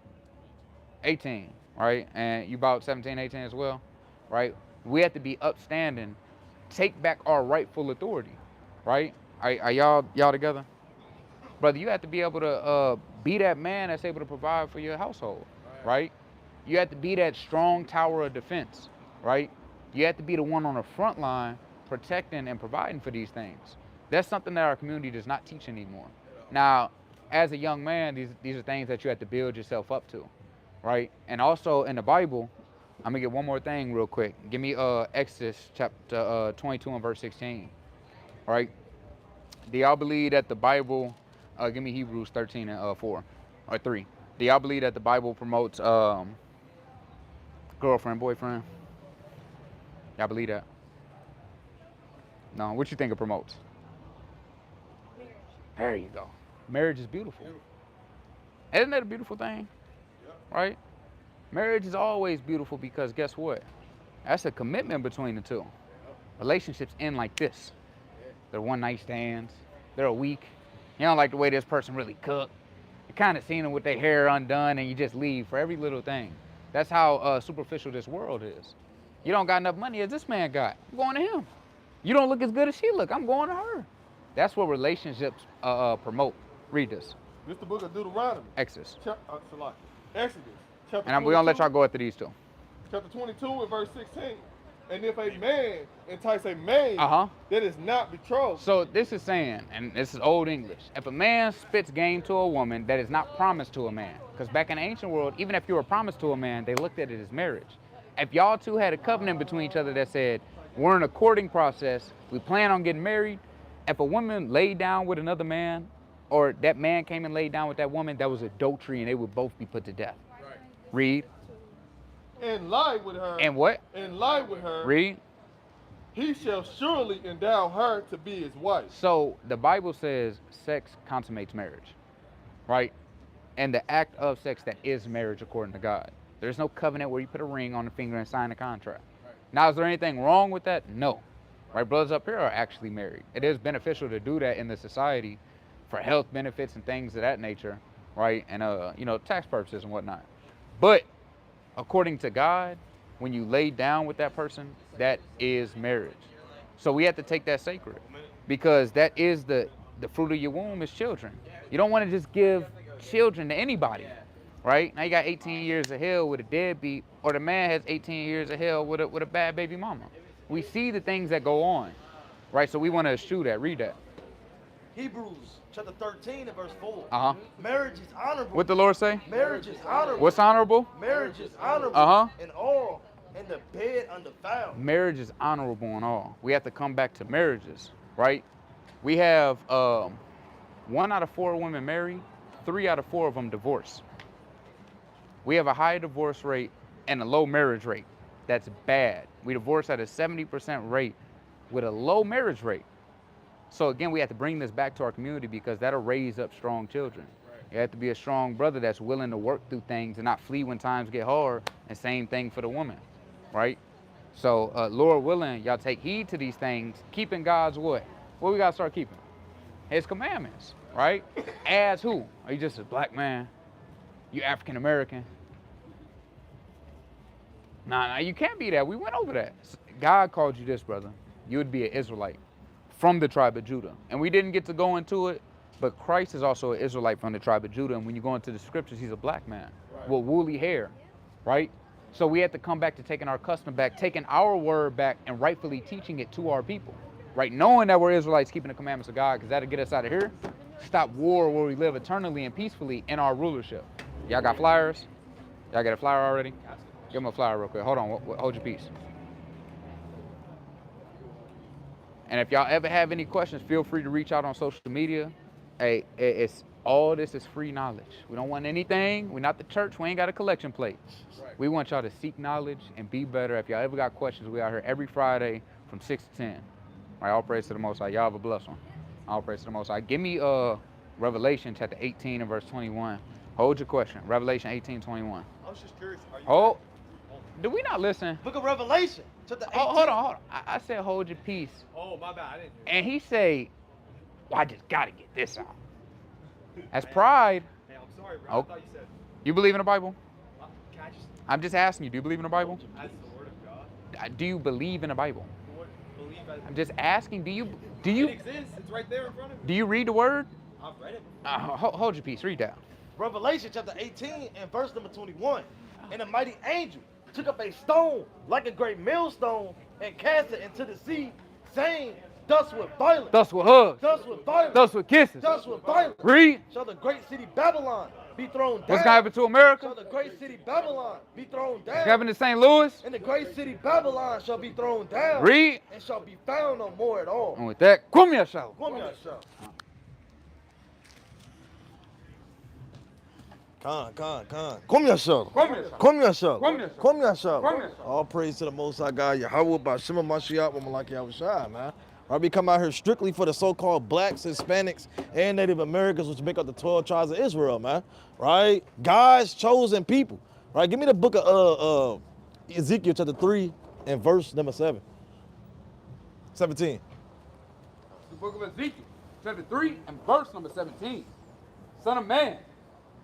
18, right? And you about 17, 18 as well, right? We have to be upstanding, take back our rightful authority, right? Are y'all together? Brother, you have to be able to be that man that's able to provide for your household, right? You have to be that strong tower of defense, right? You have to be the one on the front line protecting and providing for these things. That's something that our community does not teach anymore. Now, as a young man, these are things that you have to build yourself up to, right? And also in the Bible, I'm gonna get one more thing real quick. Give me Exodus chapter 22 and verse 16, right? Do y'all believe that the Bible, give me Hebrews 13 and 4 or 3. Do y'all believe that the Bible promotes girlfriend, boyfriend? Y'all believe that? No, what you think it promotes? Marriage. There you go. Marriage is beautiful. Isn't that a beautiful thing? Right? Marriage is always beautiful because guess what? That's a commitment between the two. Relationships end like this. They're one night stands. They're a week. You don't like the way this person really cook. You kind of seen them with their hair undone and you just leave for every little thing. That's how superficial this world is. You don't got enough money as this man got. I'm going to him. You don't look as good as she look. I'm going to her. That's what relationships promote. Read this. This is the book of Deuteronomy. Exodus. Exodus. Chapter And we're going to let y'all go after these two. Chapter 22 and verse 16. And if a man entice a maid that is not betrothed. So this is saying, and this is old English, if a man spits game to a woman that is not promised to a man, because back in the ancient world, even if you were promised to a man, they looked at it as marriage. If y'all two had a covenant between each other that said, we're in a courting process, we plan on getting married, if a woman laid down with another man, or that man came and laid down with that woman, that was adultery and they would both be put to death. Right. Read. And lie with her. And what? And lie with her. Read. He shall surely endow her to be his wife. So the Bible says sex consummates marriage, right? And the act of sex, that is marriage according to God. There's no covenant where you put a ring on the finger and sign a contract. Right. Now, is there anything wrong with that? No. Right? Brothers up here are actually married. It is beneficial to do that in the society for health benefits and things of that nature, right? And, tax purposes and whatnot. But according to God, when you lay down with that person, that is marriage. So we have to take that sacred, because that is the fruit of your womb is children. You don't want to just give children to anybody, right? Now you got 18 years of hell with a deadbeat, or the man has 18 years of hell with a bad baby mama. We see the things that go on, right? So we want to eschew that. Read that. Hebrews chapter 13 and verse 4. Marriage is honorable. What the Lord say? Marriage is honorable. What's honorable? Marriage is honorable. In all, and the bed undefiled. Marriage is honorable in all. We have to come back to marriages, right? We have 1 out of 4 women married, 3 out of 4 of them divorced. We have a high divorce rate and a low marriage rate. That's bad. We divorce at a 70% rate with a low marriage rate. So again, we have to bring this back to our community, because that'll raise up strong children. Right. You have to be a strong brother that's willing to work through things and not flee when times get hard, and same thing for the woman, right? So Lord willing, y'all take heed to these things, keeping God's what? What we gotta start keeping? His commandments, right? As who? Are you just a black man? You African American? Nah, you can't be that. We went over that. God called you this, brother. You would be an Israelite from the tribe of Judah. And we didn't get to go into it, but Christ is also an Israelite from the tribe of Judah. And when you go into the scriptures, he's a black man with woolly hair, right? So we have to come back to taking our custom back, taking our word back, and rightfully teaching it to our people, right? Knowing that we're Israelites, keeping the commandments of God, because that'll get us out of here. Stop war where we live eternally and peacefully in our rulership. Y'all got flyers? Y'all got a flyer already? Give them a flyer real quick. Hold on, hold your peace. And if y'all ever have any questions, feel free to reach out on social media. Hey, all this is free knowledge. We don't want anything. We're not the church. We ain't got a collection plate. Right. We want y'all to seek knowledge and be better. If y'all ever got questions, we out here every Friday from 6 to 10. All right, all praise to the Most High. Y'all have a blessed one. All praise to the Most High. Give me Revelation chapter 18 and verse 21. Hold your question. Revelation 18:21. I was just curious. Do we not listen? Book of Revelation. Hold on. I said hold your peace. Oh, my bad. I didn't hear and he say, well, I just got to get this out. That's pride. Hey, I'm sorry, bro. I thought you said. You believe in the Bible? Can I just... I'm just asking you, do you believe in the Bible? As the word of God. Do you believe in the Bible? Believe as... I'm just asking, do you? It exists. It's right there in front of me. Do you read the word? I've read it. Hold your peace. Read that. Revelation chapter 18 and verse number 21. And a mighty angel took up a stone like a great millstone and cast it into the sea, saying, thus with violence, thus with hugs, thus with violence, thus with kisses, thus with violence, read, shall the great city Babylon be thrown down. What's gonna happen to America? Shall the great city Babylon be thrown down. What's happening to St. Louis? And the great city Babylon shall be thrown down. Read, and shall be found no more at all. And with that, come here, shall. Come yourself. All praise to the Most High God, Yahweh, Bashima Mashiach, Malaki Yahushua, man. Right, we come out here strictly for the so-called blacks, Hispanics, and Native Americans, which make up the 12 tribes of Israel, man. Right? God's chosen people. Right? Give me the book of Ezekiel chapter 3 and verse number 17. The book of Ezekiel, chapter 3 and verse number 17. Son of man,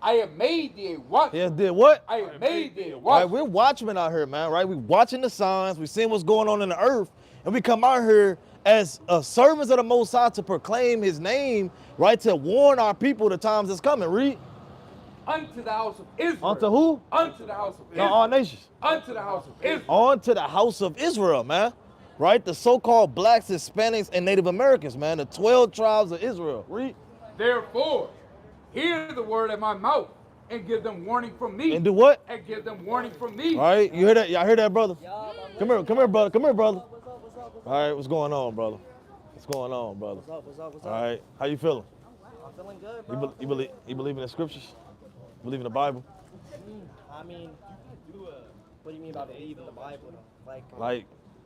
I have made thee a watchman. Yes, did what? I have made thee a Right, watchman. we're watchmen out here, man, right? We watching the signs, we seeing what's going on in the earth, and we come out here as servants of the Most High to proclaim his name, right? To warn our people the times that's coming. Read. Unto the house of Israel. Unto who? Unto the house of No, Israel. all nations. Unto the house of Israel. On to the house of Israel, man. Right? The so-called blacks, Hispanics, and Native Americans, man. The 12 tribes of Israel. Read. Therefore, hear the word of my mouth and give them warning from me. And do what? And give them warning from me. All right, you hear that? Y'all hear that, brother? Come here, brother. Come here, brother. All right, what's going on, brother? What's going on, brother? What's up? All right, how you feeling? I'm feeling good, bro. You believe in the scriptures? Believe in the Bible? I mean, what do you mean by believe in the Bible, though? Like,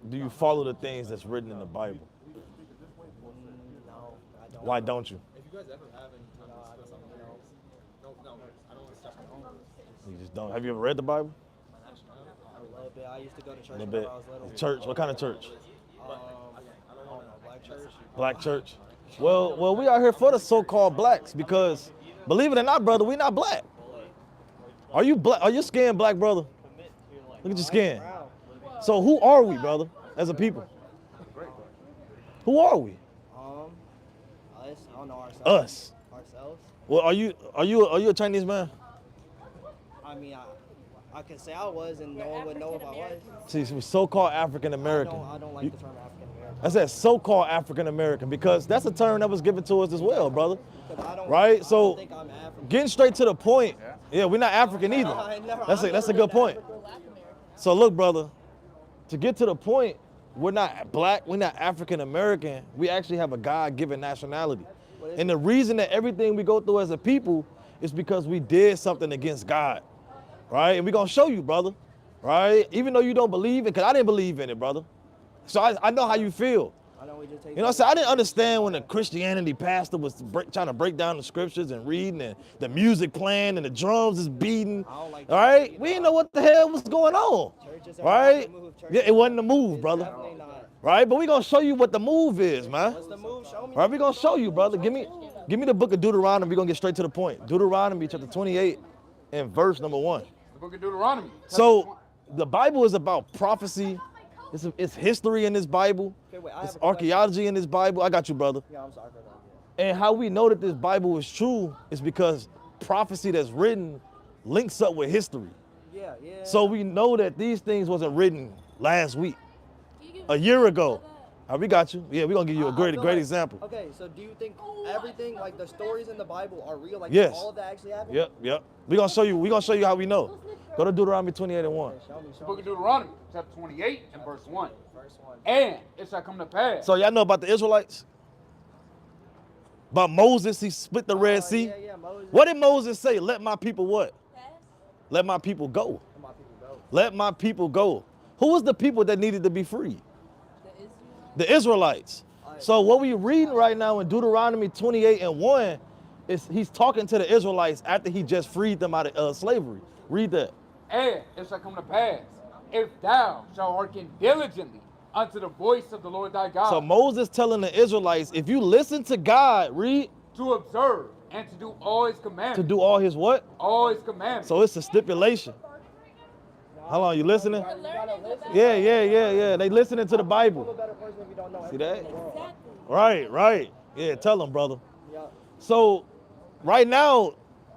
do you follow the things that's written in the Bible? No, I don't. Why don't you? If you guys ever have any time to discuss something else, no, I don't want to step on. You just don't. Have you ever read the Bible? A little bit. I used to go to church A little when bit. I was little. Church? What kind of church? I don't know, black church. Black church. Well, we are here for the so-called blacks because, believe it or not, brother, we not black. Are you black? Are your skin black, brother? Look at your skin. So who are we, brother, as a people? Who are we? Us. I don't know ourselves. Us. Ourselves. Well, are you a Chinese man? I mean, I could say I was, and no one would know if I was. See, so-called African American. I don't like the term African American. I said so-called African American because that's a term that was given to us as well, brother. Right? I don't So, think I'm African. getting straight to the point. Yeah, we're not African either. That's a good point. So look, brother, to get to the point, we're not black, we're not African American. We actually have a God-given nationality. And the reason that everything we go through as a people is because we did something against God. Right? And we're gonna show you, brother. Right? Even though you don't believe it, because I didn't believe in it, brother. So I know how you feel. I know we just take You know what I'm saying? I didn't understand when the Christianity pastor was trying to break down the scriptures and reading and the music playing and the drums is beating. All right? We didn't know what the hell was going on. Right? Yeah, it wasn't the move, brother. Right? But we're going to show you what the move is, man. What's the move? Show me. Right? We're going to show you, brother. Give me the book of Deuteronomy. We're going to get straight to the point. Deuteronomy chapter 28 and verse number 1. The book of Deuteronomy. So the Bible is about prophecy. It's history in this Bible. It's archaeology in this Bible. I got you, brother. Yeah, I'm sorry for that. And how we know that this Bible is true is because prophecy that's written links up with history. Yeah. So we know that these things wasn't written last week, a year ago. We got you. Yeah, we're gonna give you a great example. Okay, so do you think everything, like the stories in the Bible, are real? Like Yes. all of that actually happened? Yep. We're gonna show you how we know. Go to Deuteronomy 28 and 1. The book of Deuteronomy, chapter 28 and verse 1. And it shall come to pass. So y'all know about the Israelites? About Moses, he split the Red Sea. Yeah, Moses. What did Moses say? Let my people what? Let my people go. Let my people go. Who was the people that needed to be freed? The Israelites. So what we're reading right now in Deuteronomy 28 and 1 is he's talking to the Israelites after he just freed them out of slavery. Read that. And it shall come to pass, if thou shalt hearken diligently unto the voice of the Lord thy God. So Moses telling the Israelites, if you listen to God, read. To observe and to do all his commandments. To do all his what? All his commandments. So it's a stipulation. How long you listening? Yeah. They listening to the Bible. See that? Right. Yeah, tell them, brother. So right now,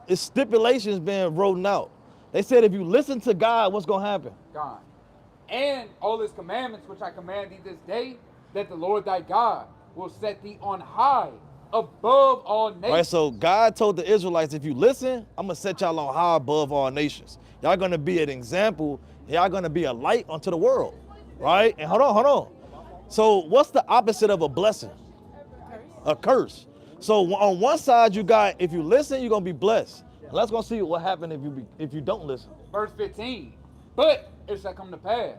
it's stipulations being written out. They said if you listen to God, what's going to happen? God. And all his commandments which I command thee this day, that the Lord thy God will set thee on high above all nations. Right, so God told the Israelites, if you listen, I'm going to set y'all on high above all nations. Y'all going to be an example. Y'all going to be a light unto the world. Right? And hold on. So what's the opposite of a blessing? A curse. So on one side you got, if you listen, you're going to be blessed. Let's go see what happens if you don't listen. Verse 15. But it shall come to pass,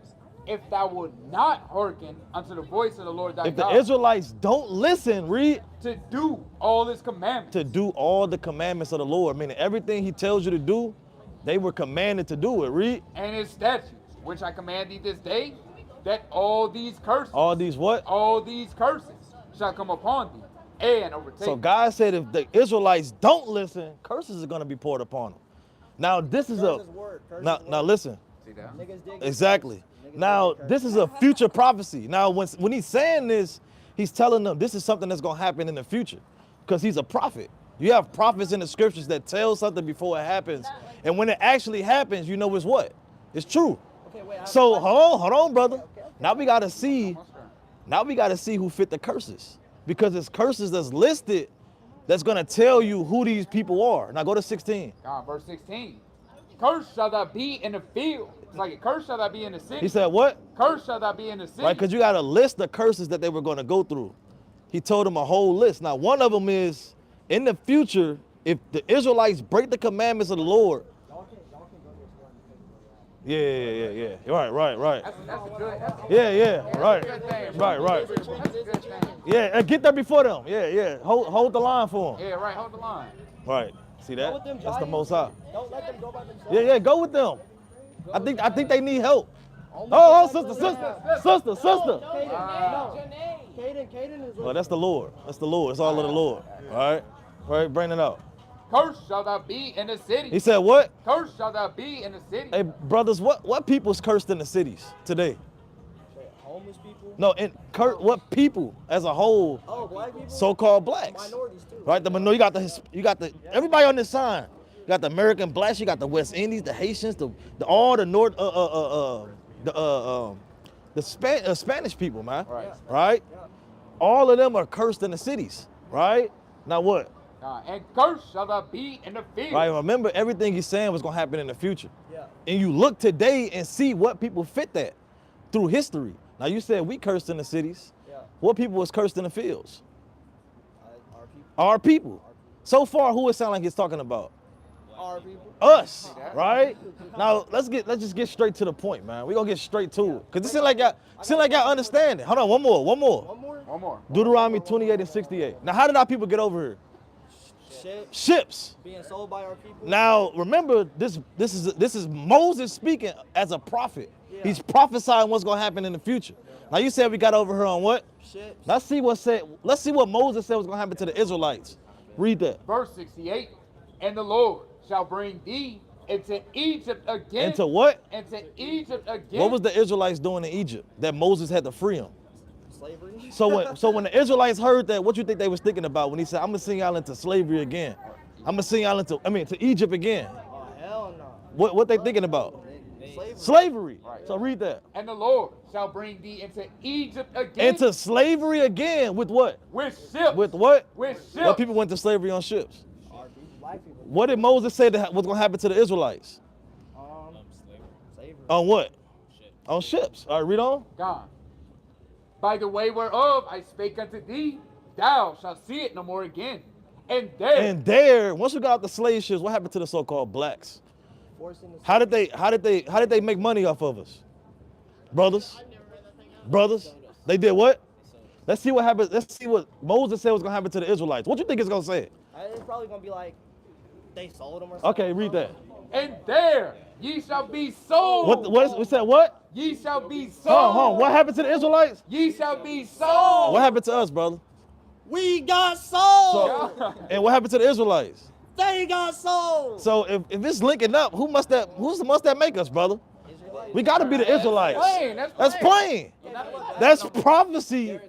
if thou wilt not hearken unto the voice of the Lord thy God. If the God, Israelites don't listen, read. To do all his commandments. To do all the commandments of the Lord. Meaning everything he tells you to do, they were commanded to do it. Read. And his statutes, which I command thee this day, that all these curses. All these what? All these curses shall come upon thee and overtake. So God said if the Israelites don't listen, curses are going to be poured upon them. Now this is now listen. See that? Exactly. Now this is a future prophecy. Now when he's saying this, he's telling them this is something that's going to happen in the future because he's a prophet. You have prophets in the scriptures that tell something before it happens. And when it actually happens, you know it's what? It's true. So hold on, brother. Now we got to see who fit the curses. Because it's curses that's listed that's going to tell you who these people are. Now go to 16. Verse 16. Cursed shall thou be in the field. It's like a curse shall thou be in the city. He said what? Cursed shall thou be in the city. Right, because you got to list the curses that they were going to go through. He told them a whole list. Now one of them is, in the future, if the Israelites break the commandments of the Lord. Yeah. Right. That's a good, Right. good thing. Right. That's a good thing. Yeah, and get there before them. Yeah. Hold the line for them. Yeah, right. Hold the line. Right. See that? with them, That's the Giants. most high. Don't let them go by themselves. Yeah, go with them. I think they need help. Oh, sister. Caden is. Well, that's the Lord. It's all of the Lord. All right, bring it out. Cursed shall thou be in the city. He said what? Cursed shall thou be in the city. Hey, brothers, what people's cursed in the cities today? Homeless people. No, what people as a whole? Oh, black people. So-called blacks. Minorities too. Right? You got the everybody on this sign. You got the American blacks. You got the West Indies, the Haitians, all the North, the Spanish people, man. Right? Yeah. All of them are cursed in the cities. Right? Now what? And cursed shall thou be in the field. Right? Remember, everything he's saying was gonna happen in the future. Yeah. And you look today and see what people fit that through history. Now you said we cursed in the cities. Yeah. What people was cursed in the fields? Our people. Our people. So far, who it sound like he's talking about? Our people. Us, right? Now let's just get straight to the point, man. We gonna get straight to it, cause it seem like y'all understand it. Hold on, one more. Deuteronomy 28:68. Now, how did our people get over here? Ships. Being sold by our people. Now remember, this is Moses speaking as a prophet. Yeah. He's prophesying what's gonna happen in the future. Now you said we got over here on what? Ships. Let's see what Moses said was gonna happen to the Israelites. Read that. Verse 68. And the Lord shall bring thee into Egypt again. Into what? Into Egypt again. What was the Israelites doing in Egypt that Moses had to free them? Slavery. So when the Israelites heard that, what you think they was thinking about when he said, "I'm gonna send y'all into slavery again. I'm gonna send y'all to Egypt again"? Oh hell no. What they thinking about? Slavery. Slavery. Right. So read that. And the Lord shall bring thee into Egypt again. Into slavery again with what? With ships. With what? With ships. What people went to slavery on ships? Our people. Black people. What did Moses say that was gonna happen to the Israelites? Slavery. On what? On ships. All right, read on. God. By the way whereof I spake unto thee, thou shalt see it no more again. And there, once we got out the slave ships, what happened to the so-called blacks? How did they make money off of us? Brothers? They did what? Let's see what happened. Let's see what Moses said was gonna happen to the Israelites. What you think it's gonna say? It's probably gonna be like they sold them or something. Okay, read that. And there ye shall be sold. We said what? Ye shall be sold. Hold on. What happened to the Israelites? Ye shall be sold. What happened to us, brother? We got sold. And what happened to the Israelites? They got sold. So if it's linking up, who must that make us, brother? We got to be the Israelites. That's plain. That's prophecy.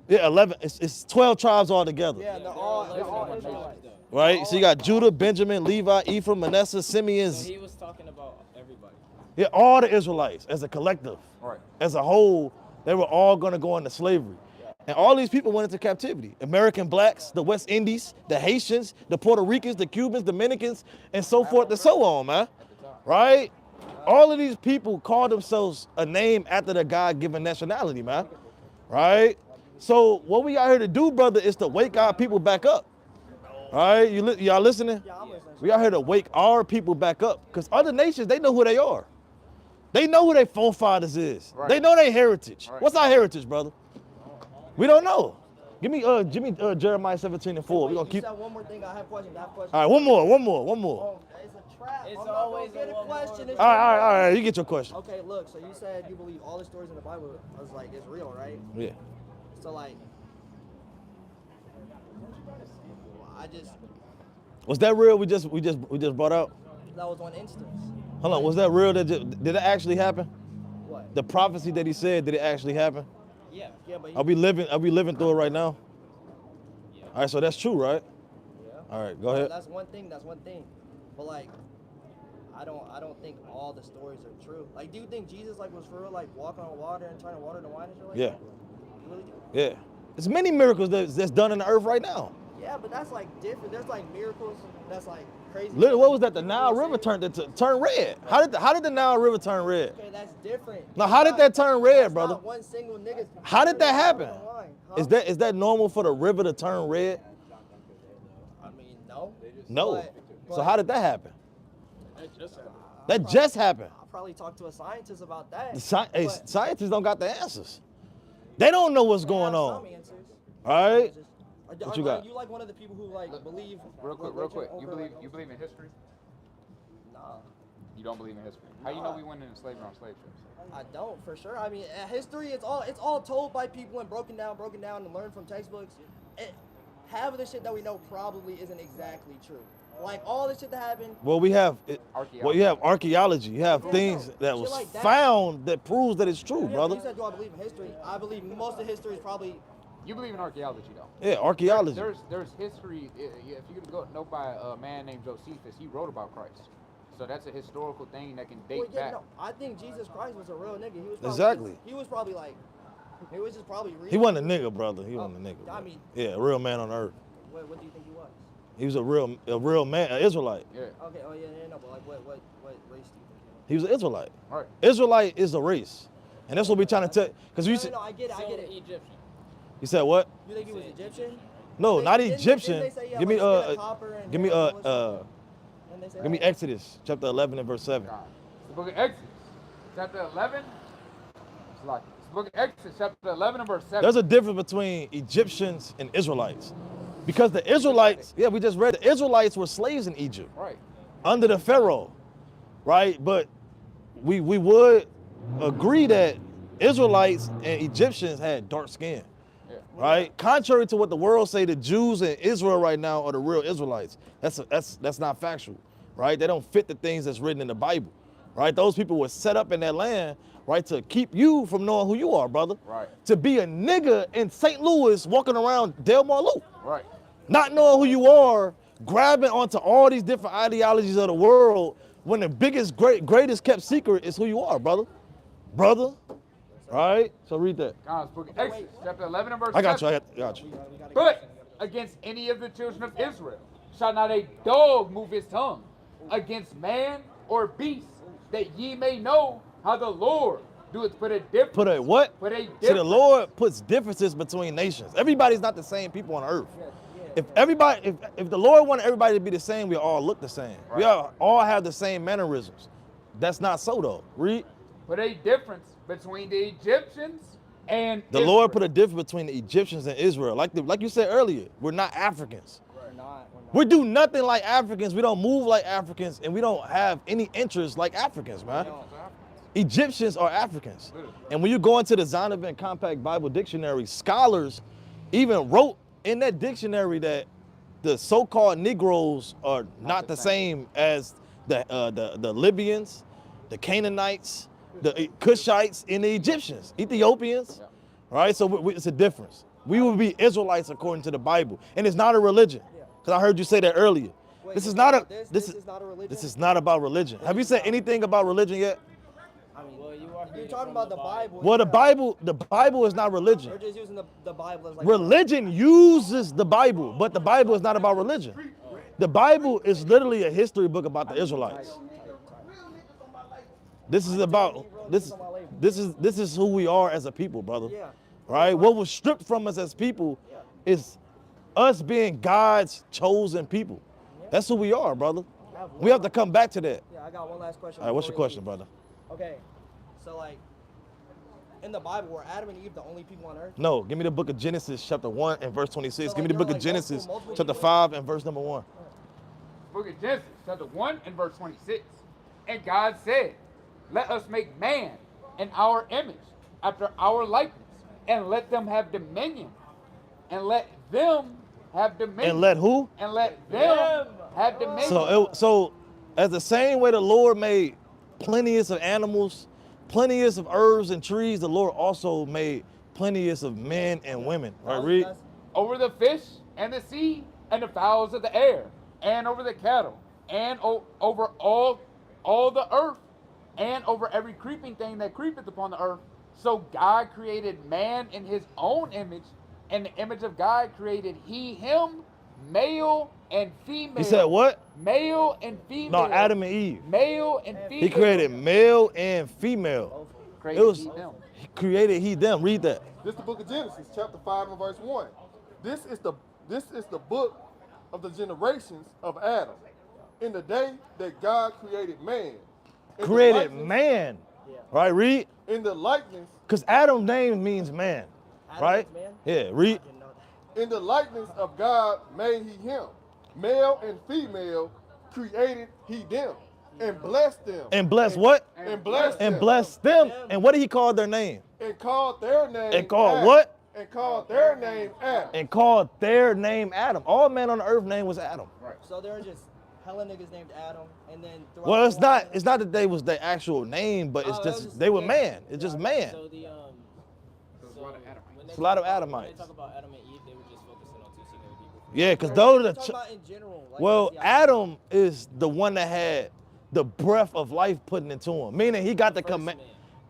Yeah, 11. It's 12 tribes all together. Yeah, they're all Israelites. Right? So you got Judah, Benjamin, Levi, Ephraim, Manasseh, Simeon. So he was talking about everybody. Yeah, all the Israelites as a collective. Right. As a whole, they were all going to go into slavery. And all these people went into captivity. American blacks, the West Indies, the Haitians, the Puerto Ricans, the Cubans, Dominicans, and so forth and so on, man. Right? All of these people call themselves a name after the God-given nationality, man. Right? So what we out here to do, brother, is to wake our people back up. All right? Y'all listening? Yeah, I'm listening. We out here to wake our people back up. Because other nations, they know who they are. They know who their forefathers is. Right. They know their heritage. Right. What's our heritage, brother? We don't know. Give me Jeremiah 17:4. We're gonna keep. You said one more thing. I have questions. All right, one more. It's a crap. It's I'm not always gonna get a a question. All right. You get your question. Okay, look. So you said you believe all the stories in the Bible. I was like, it's real, right? Yeah. So like, I just. Was that real? We just brought out. That was one instance. Hold on. Was that real? Did it actually happen? What? The prophecy that he said, did it actually happen? Yeah. Yeah, but. Are we living through it right now? Yeah. All right. So that's true, right? Yeah. All right. Go ahead. That's one thing. But like, I don't think all the stories are true. Like, do you think Jesus like was for real, like walking on water and turning water to wine and shit like that? You really do? Yeah. There's many miracles that's done in the earth right now. Yeah, but that's like different. There's like miracles that's like crazy. Literally, what was that? The Nile River turned red. How did the Nile River turn red? Okay, that's different. Now, how did that turn red, That's brother? not one single nigga. How did that happen? Huh? Is that normal for the river to turn red? I mean, no. No. But So how did that happen? That just happened. That just happened. I'll probably talk to a scientist about that. Hey, but scientists don't got the answers. They don't know what's they going have on. some answers. All right. What you got? Are you like one of the people who like believe? Real quick. You believe in history? Nah. You don't believe in history? How you know we went into slavery on slave ships? I don't, for sure. I mean, history, it's all told by people and broken down and learned from textbooks. Half of the shit that we know probably isn't exactly true. Like all the shit that happened. Well, you have archaeology. You have things that was like that. found that proves that it's true, brother. You said, do I believe in history? I believe most of history is probably. You believe in archaeology, though? Yeah, archaeology. There's history. If you go by a man named Josephus, he wrote about Christ. So that's a historical thing that can date back. No, I think Jesus Christ was a real nigga. He was Exactly. He was probably like. He was just probably real. He wasn't a nigga, brother. He wasn't a nigga. I mean. Yeah, a real man on earth. What do you think he was? He was a real man, an Israelite. Yeah. Okay. Oh yeah. No, but like, what race do you think he was an Israelite. Right. Israelite is a race, and that's what we're trying to tell. Because you said. No, I get it. Egyptian. You said what? You think he was Egyptian? No, not Egyptian. Didn't they say, Give me give give me Exodus chapter 11 and verse 7. It's the book of Exodus, chapter 11. It's the book of Exodus, chapter 11 and verse 7. There's a difference between Egyptians and Israelites. Because the Israelites, we just read, the Israelites were slaves in Egypt. Right. Under the Pharaoh, right? But we would agree that Israelites and Egyptians had dark skin. Yeah. Right? Contrary to what the world say, the Jews in Israel right now are the real Israelites. That's not factual, right? They don't fit the things that's written in the Bible, right? Those people were set up in that land, right, to keep you from knowing who you are, brother. Right. To be a nigga in St. Louis walking around Delmar Loop. Right. Not knowing who you are, grabbing onto all these different ideologies of the world when the greatest kept secret is who you are, brother. Right? So read that. God's book of Exodus, chapter 11 and verse 7. I got you. But against any of the children of Israel shall not a dog move his tongue against man or beast, that ye may know how the Lord doeth put a difference. Put a what? Put a difference. See, the Lord puts differences between nations. Everybody's not the same people on earth. If the Lord wanted everybody to be the same, we all look the same. Right. We all have the same mannerisms. That's not so though. Read. Put a difference between the Egyptians and The Israel. Lord put a difference between the Egyptians and Israel. Like you said earlier, we're not Africans. We're not. We do nothing like Africans. We don't move like Africans, and we don't have any interests like Africans, man. Egyptians are Africans. And when you go into the Zondervan Compact Bible Dictionary, scholars even wrote in that dictionary that the so-called Negroes are not the same as the Libyans, the Canaanites, the Cushites, and the Egyptians, Ethiopians, right? So it's a difference. We will be Israelites according to the Bible, and it's not a religion. Because I heard you say that earlier. Wait, this is not a this is not a religion. This is not about religion. Have you said anything about religion yet? I mean, you're talking about the Bible. Well, the Bible is not religion. You're just using the Bible as like Religion uses the Bible, but the Bible is not about religion. The Bible is literally a history book about the Israelites. This is about this is who we are as a people, brother. Yeah. Right? What was stripped from us as people is us being God's chosen people. That's who we are, brother. We have to come back to that. Yeah, I got one last question. All right, what's your before we question, leave. brother? Okay, so like, in the Bible, were Adam and Eve the only people on earth? No, give me the book of Genesis chapter 1 and verse 26. So, give me like, the book there of were, like, Genesis multiple chapter people? 5 and verse number 1. Book of Genesis, chapter 1 and verse 26. And God said, let us make man in our image, after our likeness, and let them have dominion. And let them have dominion. And let who? And let them have dominion. So as the same way the Lord made plenteous of animals, plenteous of herbs and trees, the Lord also made plenteous of men and women. Right, read. Over the fish and the sea and the fowls of the air, and over the cattle, and over all the earth, and over every creeping thing that creepeth upon the earth. So God created man in his own image, and the image of God created he him, male and female. He said what? Male and female. No, Adam and Eve. Male and female. He created male and female. He created he them. Read that. This is the book of Genesis, chapter 5 and verse 1. This is the book of the generations of Adam. In the day that God created man. Created man. Right, read. In the likeness. Because Adam's name means man. Right? Yeah, read. In the likeness of God made he him. Male and female created he them. And blessed them. And blessed what? And blessed them. And blessed them. And what did he call their name? And called their name. And called Adam. what? And called their name Adam. And called their name Adam. All men on the earth name was Adam. Right. So there were just hella niggas named Adam, and then well, it's not that they was their actual name, but it's just they were man. It's just man. So the It's a lot of Adamites. When they talk about Adam and Eve, they were just focusing on two singular people. Yeah, because those are the. Talk about in general. Like, well, Adam is the one that had the breath of life put into him, meaning he got the command.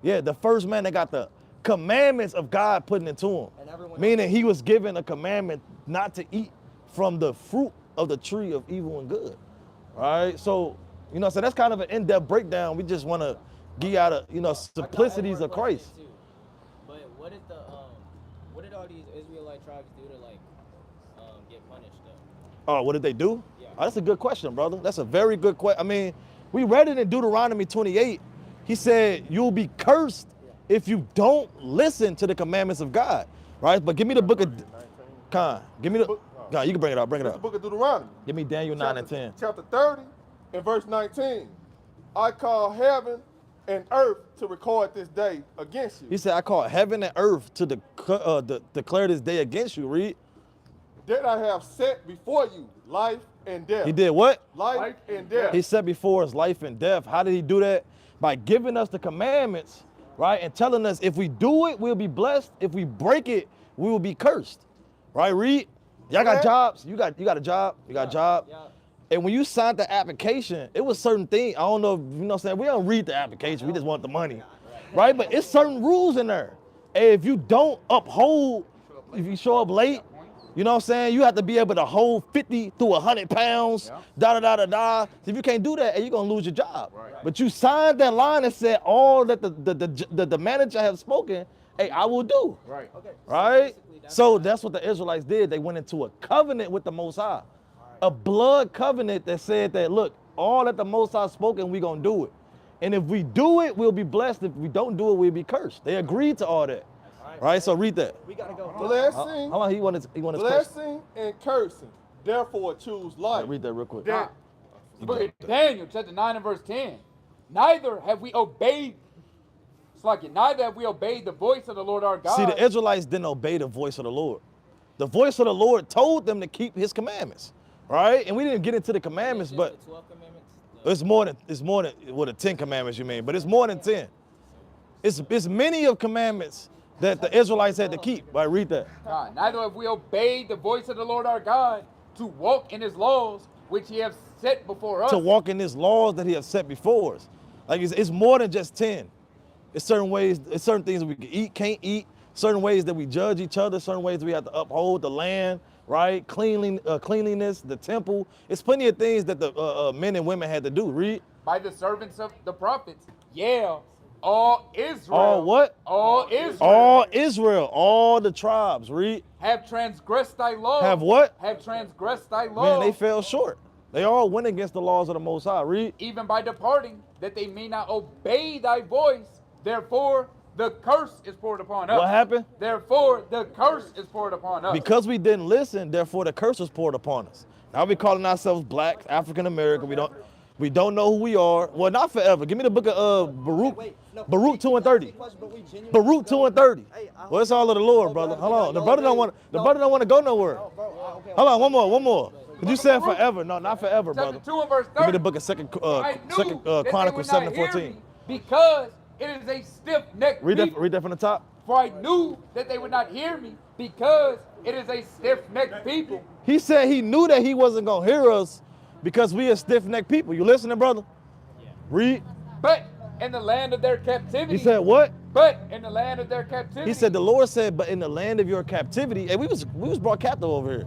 Yeah, the first man that got the commandments of God put into him, meaning he was given a commandment not to eat from the fruit of the tree of evil and good. All right, so so that's kind of an in-depth breakdown. We just want to give out a simplicities of Christ. But what did all these Israelite tribes do to get punished though? Oh, what did they do? Yeah. Oh, that's a good question, brother. That's a very good question. I mean, we read it in Deuteronomy 28. He said, you'll be cursed if you don't listen to the commandments of God, right? But give me the book of Khan. Give me the. God, you can bring it up. Bring it up. The book of Deuteronomy. Give me Daniel 9 and 10. Chapter 30 and verse 19. I call heaven and earth to record this day against you. He said, I call heaven and earth to declare this day against you. Read. That I have set before you life and death. He did what? Life and death. He set before us life and death. How did he do that? By giving us the commandments, right? And telling us if we do it, we'll be blessed. If we break it, we will be cursed. Right? Read. Y'all got jobs. You got a job. You got a job. Yeah. And when you signed the application, it was certain things. I don't know if you know what I'm saying. We don't read the application. We just want the money. Right? But it's certain rules in there. And if you don't uphold, if you show up late, you know what I'm saying? You have to be able to hold 50 to 100 pounds, da. If you can't do that, you're going to lose your job. Right. But you signed that line and said all that the manager has spoken, hey, I will do. Right. Okay. Right? So that's what the Israelites did. They went into a covenant with the Most High. A blood covenant that said that, look, all that the Most High spoken, we're going to do it. And if we do it, we'll be blessed. If we don't do it, we'll be cursed. They agreed to all that. Right? So read that. We got to go. Blessing. How long he wanted blessing and cursing. Therefore choose life. Read that real quick. Daniel chapter 9 and verse 10. Neither have we obeyed the voice of the Lord our God. See, the Israelites didn't obey the voice of the Lord. The voice of the Lord told them to keep his commandments, right? And we didn't get into the commandments, but the 12 commandments? it's more than the 10 commandments you mean, but it's more than 10. It's many of commandments that the Israelites had to keep. Right? Read that. Neither have we obeyed the voice of the Lord our God to walk in his laws, which he has set before us. To walk in his laws that he has set before us. Like it's more than just 10. It's certain ways, it's certain things that we can eat, can't eat, certain ways that we judge each other, certain ways that we have to uphold the land, right? Cleanliness, the temple. It's plenty of things that the men and women had to do. Read. By the servants of the prophets. Yeah. All Israel. All what? All Israel. All Israel. All the tribes. Read. Have transgressed thy law. Have what? Have transgressed thy law. Man, they fell short. They all went against the laws of the Most High. Read. Even by departing, that they may not obey thy voice. Therefore, the curse is poured upon us. What happened? Therefore, the curse is poured upon us. Because we didn't listen, therefore the curse was poured upon us. Now we calling ourselves black, African American. We don't know who we are. Well, not forever. Give me the book of Baruch. Baruch 2 and 30. Baruch 2 and 30. Well, it's all of the Lord, brother. Hold on. The brother don't want to go nowhere. Hold on, one more. Cause you said forever. No, not forever, brother. Chapter 2 and verse 30. Give me the book of Second Chronicles 7 and 14. Because it is a stiff-necked Read people. that from the top. For I knew that they would not hear me because it is a stiff-necked people. He said he knew that he wasn't going to hear us because we are stiff-necked people. You listening, brother? Yeah. Read. But in the land of their captivity. He said what? But in the land of their captivity. He said the Lord said, but in the land of your captivity. And we was brought captive over here.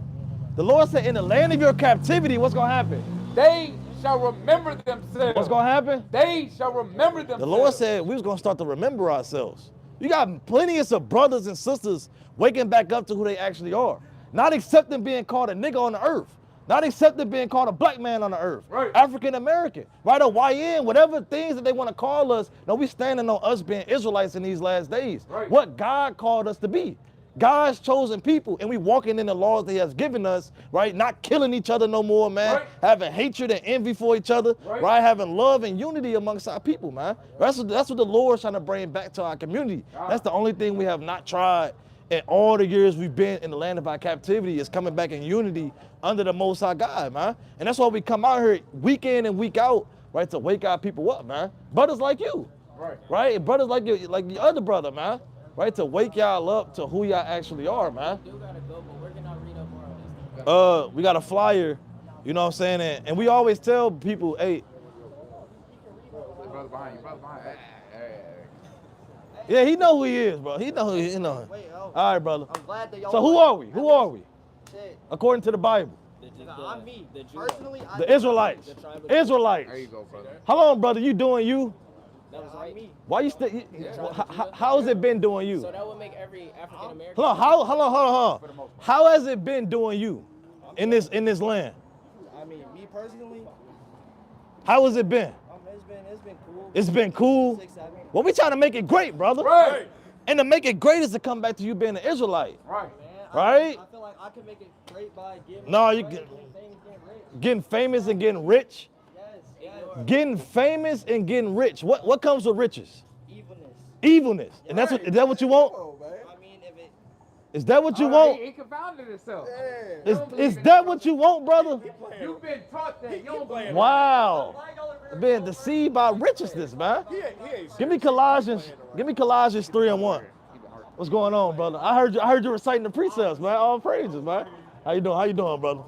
The Lord said in the land of your captivity, what's going to happen? They shall remember themselves. What's going to happen? They shall remember themselves. The Lord said we was going to start to remember ourselves. You got plenty of brothers and sisters waking back up to who they actually are. Not accepting being called a nigga on the earth. Not accepting being called a black man on the earth. Right. African American. Right? A YN, whatever things that they want to call us. No, we standing on us being Israelites in these last days. Right. What God called us to be. God's chosen people, and we walking in the laws that he has given us, right? Not killing each other no more, man. Right. Having hatred and envy for each other, right? Having love and unity amongst our people, man. That's what the Lord's trying to bring back to our community. That's the only thing we have not tried in all the years we've been in the land of our captivity is coming back in unity under the Most High God, man. And that's why we come out here week in and week out, right, to wake our people up, man. Brothers like you, right? Brothers like your other brother, man. Right, to wake y'all up to who y'all actually are, man. We do gotta go, but where can I read up more on this? We got a flyer, you know what I'm saying? And we always tell people, hey. Brother behind you. Yeah, he know who he is, bro. He know who he is. All right, brother. I'm glad that y'all. So who are we? Who are we? Shit. According to the Bible. I'm me. Personally, The Israelites. Israelites. There you go, brother. How long, brother, you doing you? That was right. Me. Why you still? How has it been doing you? So that would make every African American. Hold on. How has it been doing you in this land? I mean, me personally. How has it been? It's been cool. It's been cool. 6, 7. Well, we trying to make it great, brother. Right. And to make it great is to come back to you being an Israelite. Right. Right? I feel like I can make it great by getting. No, you getting famous and getting rich. Yes. Getting famous and getting rich. What comes with riches? Evilness. And is that what you want? I mean, if it. Is that what you want? He confounded himself. Is that what you want, brother? You've been taught that. You don't believe. Wow. Being deceived by richness, man. Give me Colossians 3 and 1. What's going on, brother? I heard you reciting the precepts, man. All praises, man. How you doing, brother?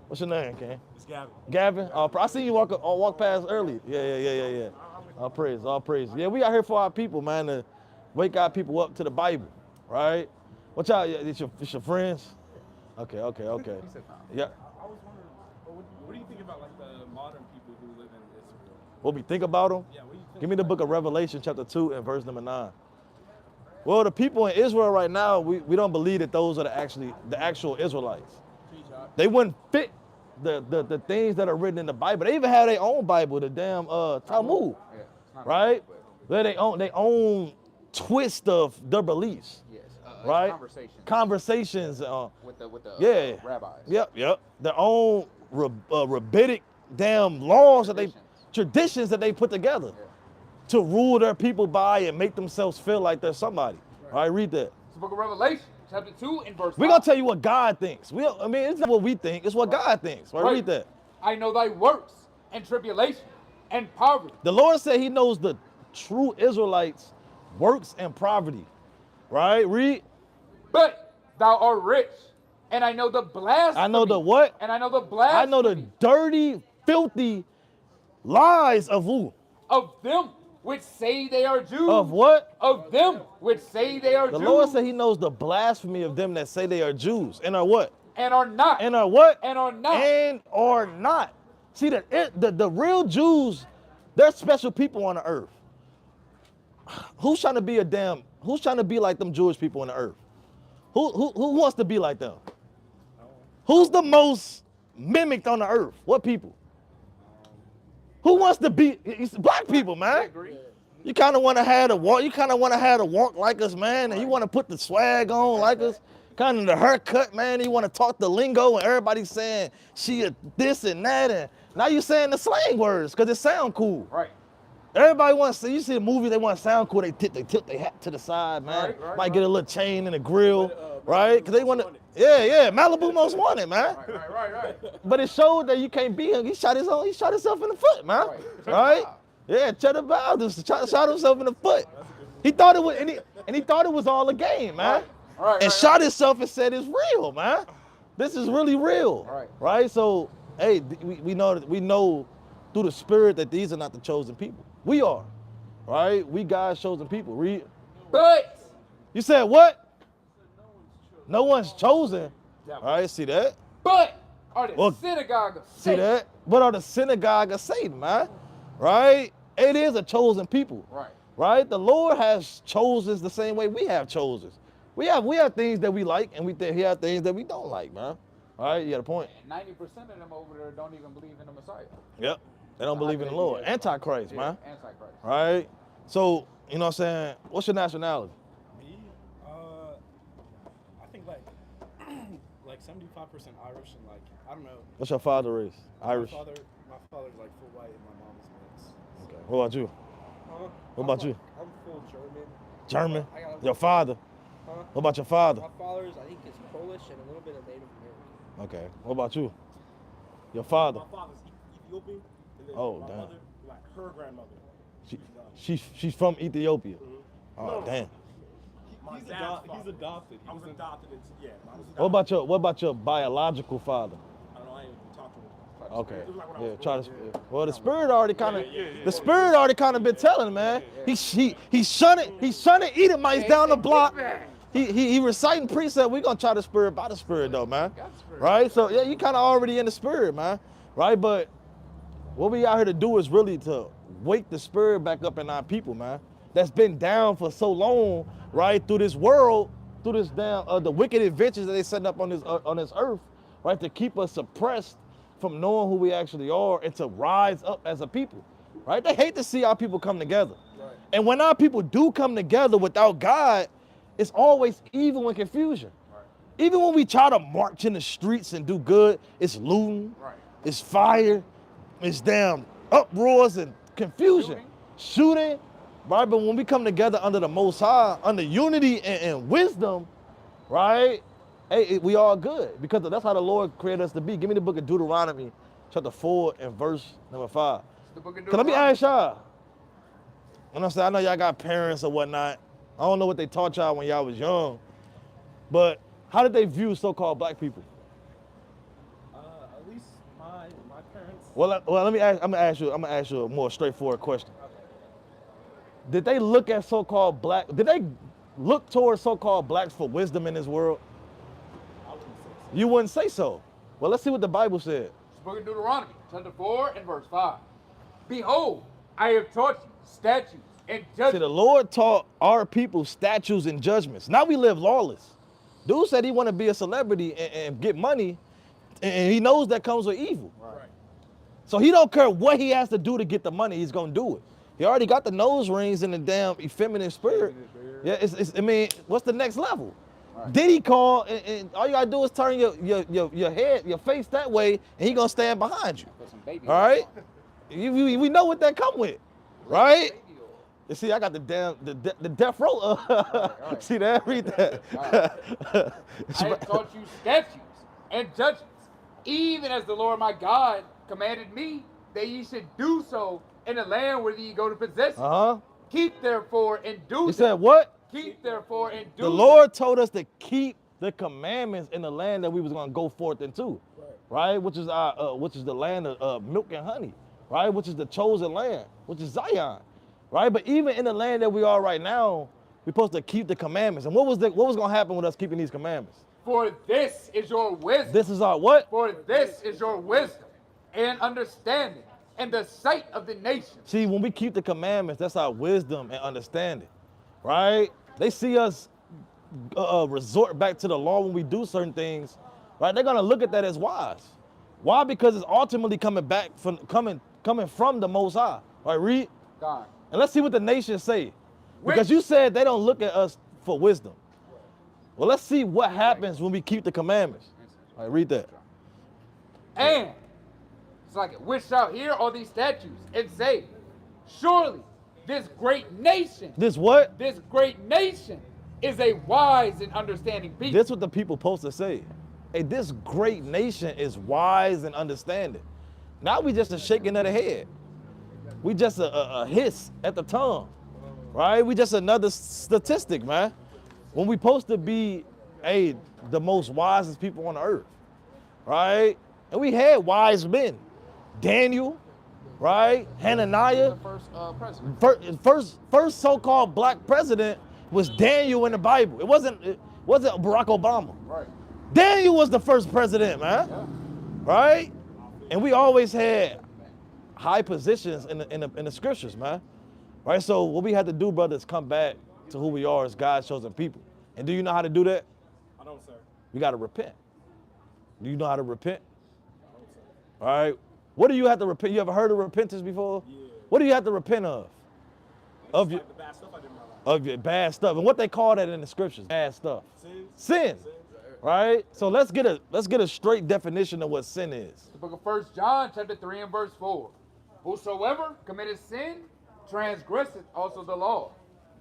What's your name, Ken? It's Gavin. Gavin? I seen you walk past early. Yeah. All praise. Yeah, we out here for our people, man, to wake our people up to the Bible, right? What y'all, it's your friends? Okay. Yeah. I was wondering, what do you think about like the modern people who live in Israel? What we think about them? Yeah, what do you think? Give me the book of Revelation, chapter 2 and verse number 9. Well, the people in Israel right now, we don't believe that those are the actual Israelites. They wouldn't fit the things that are written in the Bible. They even have their own Bible, the damn Talmud, right? They're their own twist of their beliefs, right? Conversations with the rabbis. Yep. Their own rabbinic damn laws that traditions that they put together to rule their people by and make themselves feel like they're somebody. All right, read that. It's the book of Revelation, chapter 2 and verse 5. We're going to tell you what God thinks. It's not what we think. It's what God thinks. Right? Read that. I know thy works and tribulation and poverty. The Lord said he knows the true Israelites' works and poverty. Right? Read. But thou art rich, and I know the blasphemy. I know the what? And I know the blasphemy. I know the dirty, filthy lies of who? Of them which say they are Jews. Of what? Of them which say they are Jews. The Lord said he knows the blasphemy of them that say they are Jews and are what? And are not. And are what? And are not. And are not. See, the real Jews, they're special people on the earth. Who's trying to be like them Jewish people on the earth? Who wants to be like them? Who's the most mimicked on the earth? What people? Who wants to be? It's black people, man. You kind of want to have a walk. You kind of want to have a walk like us, man, and you want to put the swag on like us. Kind of the haircut, man. You want to talk the lingo, and everybody's saying she a this and that, and now you saying the slang words because it sound cool. Right. Everybody wants to. You see a movie, they want to sound cool. They tilt their hat to the side, man. Might get a little chain and a grill, right? Because they want to. Yeah. Malibu Most Wanted, man. Right. But it showed that you can't beat him. He shot himself in the foot, man. Right? Yeah, Cheddar Bow just shot himself in the foot. He thought it was, and he thought it was all a game, man. And shot himself and said it's real, man. This is really real, right? So, hey, we know through the Spirit that these are not the chosen people. We are, right? We God's chosen people. Read. But You said what? No one's chosen. All right, see that? But are the synagogue of See Satan. that? What are the synagogue of Satan, man? Right? It is a chosen people. Right? The Lord has chosen the same way we have chosen. We have things that we like, and we have things that we don't like, man. All right, you got a point. 90% of them over there don't even believe in the Messiah. Yep. They don't believe in the Lord. Antichrist, man. Antichrist. Right? So, you know what I'm saying? What's your nationality? Me? I think like 75% Irish and like, I don't know. What's your father race? Irish? My father's like full white and my mom's mixed. Okay. What about you? What about you? I'm full German. German? Your father? What about your father? My father's, I think, is Polish and a little bit of Native American. Okay. What about you? Your father? My father's Ethiopian. And then Oh, my damn. mother, like her grandmother. She's from Ethiopia. Oh, No. damn. He's adopted. I was adopted into, yeah. I was What about your biological father? I don't know, I ain't even talked to him. Okay. It was like when I Yeah, was try born, to. Well, the Spirit already kind of. The Spirit already kind of been telling, man. He's shunning Edomites down the block. He reciting precept. We gonna try the Spirit by the Spirit though, man. Right? So yeah, you kind of already in the Spirit, man. Right? But what we out here to do is really to wake the Spirit back up in our people, man. That's been down for so long, right? Through this world, through this damn the wicked adventures that they setting up on this earth, right? To keep us suppressed from knowing who we actually are and to rise up as a people, right? They hate to see our people come together. Right. And when our people do come together without God, it's always evil and confusion. Right. Even when we try to march in the streets and do good, it's looting, it's fire, it's damn uproars and confusion, shooting, right? But when we come together under the Most High, under unity and wisdom, right? Hey, we all good because that's how the Lord created us to be. Give me the book of Deuteronomy, chapter 4 and verse number 5. Cause let me ask y'all. And I'm saying, I know y'all got parents or whatnot. I don't know what they taught y'all when y'all was young, but how did they view so-called black people? At least my parents. Well, let me ask. I'm gonna ask you a more straightforward question. Okay. Did they look at so-called black? Did they look towards so-called blacks for wisdom in this world? You wouldn't say so. Well, let's see what the Bible said. It's the book of Deuteronomy, chapter 4 and verse 5. Behold, I have taught you statutes and judgments. See, the Lord taught our people statutes and judgments. Now we live lawless. Dude said he want to be a celebrity and get money, and he knows that comes with evil. Right. So he don't care what he has to do to get the money, he's going to do it. He already got the nose rings and the damn effeminate spirit. Yeah, I mean, what's the next level? Right. Diddy call, and all you gotta do is turn your head, your face that way, and he gonna stand behind you. All right? We know what that come with, right? You see, I got the death row. Right. See that? Read that. I have taught you statutes and judgments, even as the Lord my God commanded me that ye should do so in the land where ye go to possess it. Keep therefore and do. He said what? Keep therefore and do. The Lord told us to keep the commandments in the land that we was gonna go forth into, right? Which is the land of milk and honey, right? Which is the chosen land, which is Zion, right? But even in the land that we are right now, we're supposed to keep the commandments. And what was gonna happen with us keeping these commandments? For this is your wisdom. This is our what? For this is your wisdom and understanding and the sight of the nations. See, when we keep the commandments, that's our wisdom and understanding, right? They see us resort back to the law when we do certain things, right? They're gonna look at that as wise. Why? Because it's ultimately coming from the Most High. Right? Read. God. And let's see what the nations say. Because you said they don't look at us for wisdom. Well, let's see what happens when we keep the commandments. All right, read that. And it's like, which shall hear all these statutes and say, surely this great nation. This what? This great nation is a wise and understanding people. This what the people supposed to say. Hey, this great nation is wise and understanding. Now we just a shaking of the head. We just a hiss at the tongue, right? We just another statistic, man. When we supposed to be, the most wisest people on the earth, right? And we had wise men. Daniel, right? Hananiah. The first president. First so-called black president was Daniel in the Bible. It wasn't Barack Obama. Right. Daniel was the first president, man. Yeah. Right? And we always had high positions in the scriptures, man. Right? So what we had to do, brother, is come back to who we are as God's chosen people. And do you know how to do that? I don't, sir. We got to repent. Do you know how to repent? All right. What do you have to repent? You ever heard of repentance before? Yeah. What do you have to repent of? Of your, the bad stuff I did in my life. of your bad stuff. And what they call that in the scriptures? Bad stuff. Sin. Sin. Right? So let's get a straight definition of what sin is. The book of 1 John, chapter 3 and verse 4. Whosoever committeth sin, transgresseth also the law.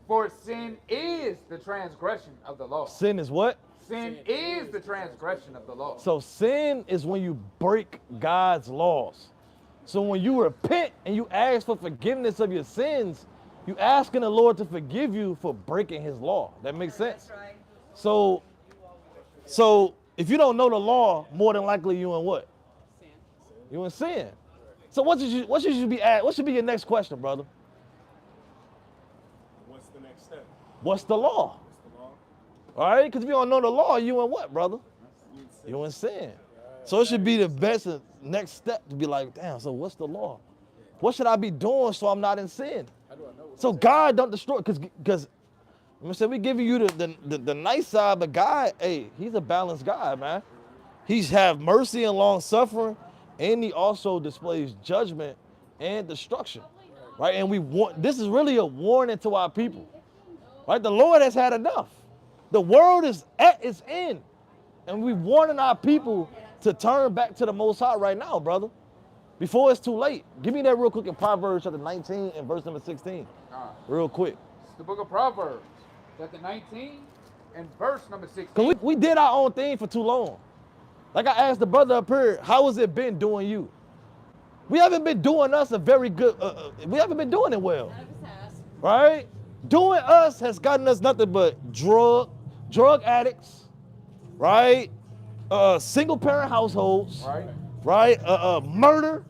For sin is the transgression of the law. Sin is what? Sin is the transgression of the law. So sin is when you break God's laws. So when you repent and you ask for forgiveness of your sins, you asking the Lord to forgive you for breaking his law. That makes sense? So if you don't know the law, more than likely you in what? Sin. You in sin. So what should you be at? What should be your next question, brother? What's the next step? What's the law? What's the law? All right, because if you don't know the law, you in what, brother? You in sin. So it should be the best next step to be like, damn, so what's the law? What should I be doing so I'm not in sin? So God don't destroy, because I'm saying we give you the nice side, but God, he's a balanced God, man. He's have mercy and long suffering, and he also displays judgment and destruction, right? And this is really a warning to our people, right? The Lord has had enough. The world is at its end, and we warning our people to turn back to the Most High right now, brother, before it's too late. Give me that real quick in Proverbs chapter 19 and verse number 16, real quick. It's the book of Proverbs, chapter 19 and verse number 16. Because we did our own thing for too long. Like I asked the brother up here, how has it been doing you? We haven't been doing us a very good, we haven't been doing it well. Right? Doing us has gotten us nothing but drug addicts, right? Single parent households, right? Murder,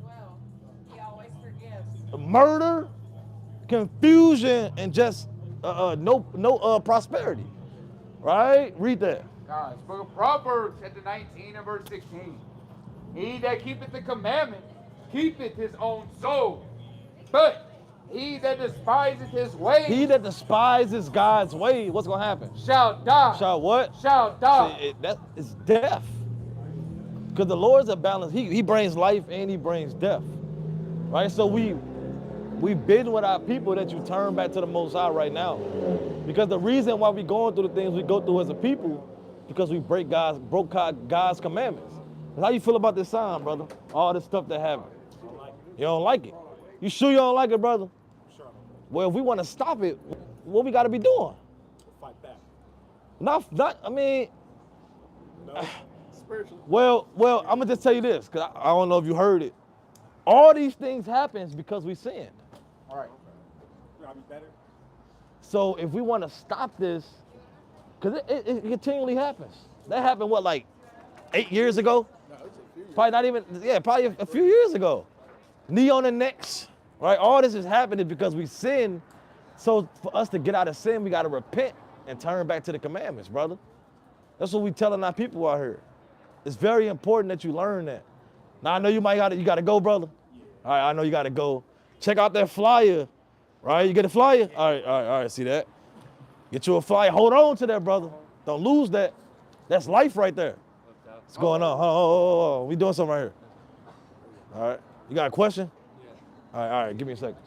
murder, confusion, and just no prosperity, right? Read that. It's book of Proverbs, chapter 19 and verse 16. He that keepeth the commandment keepeth his own soul, but he that despiseth his way, he that despises God's way, what's gonna happen? Shall die. Shall what? Shall die. See, that is death. Because the Lord's a balance. He brings life and he brings death, right? So we bid with our people that you turn back to the Most High right now, because the reason why we going through the things we go through as a people, because we broke God's commandments. How you feel about this sign, brother? All this stuff that happened. You don't like it? You sure you don't like it, brother? Sure. Well, if we want to stop it, what we got to be doing? Fight back. Not. I mean. No. Spiritually. Well, I'm gonna just tell you this, because I don't know if you heard it. All these things happens because we sinned. All right. Gotta be better. So if we want to stop this, because it continually happens. That happened, what, like 8 years ago? No, it's a few years. Probably not even, probably a few years ago. Knee on the necks, right? All this is happening because we sinned. So for us to get out of sin, we got to repent and turn back to the commandments, brother. That's what we telling our people out here. It's very important that you learn that. Now, I know you got to go, brother. Yeah. All right, I know you got to go. Check out that flyer, right? You get a flyer? All right, see that? Get you a flyer. Hold on to that, brother. Don't lose that. That's life right there. What's going on? Oh, we doing something right here. All right. You got a question? Yeah. All right, give me a second.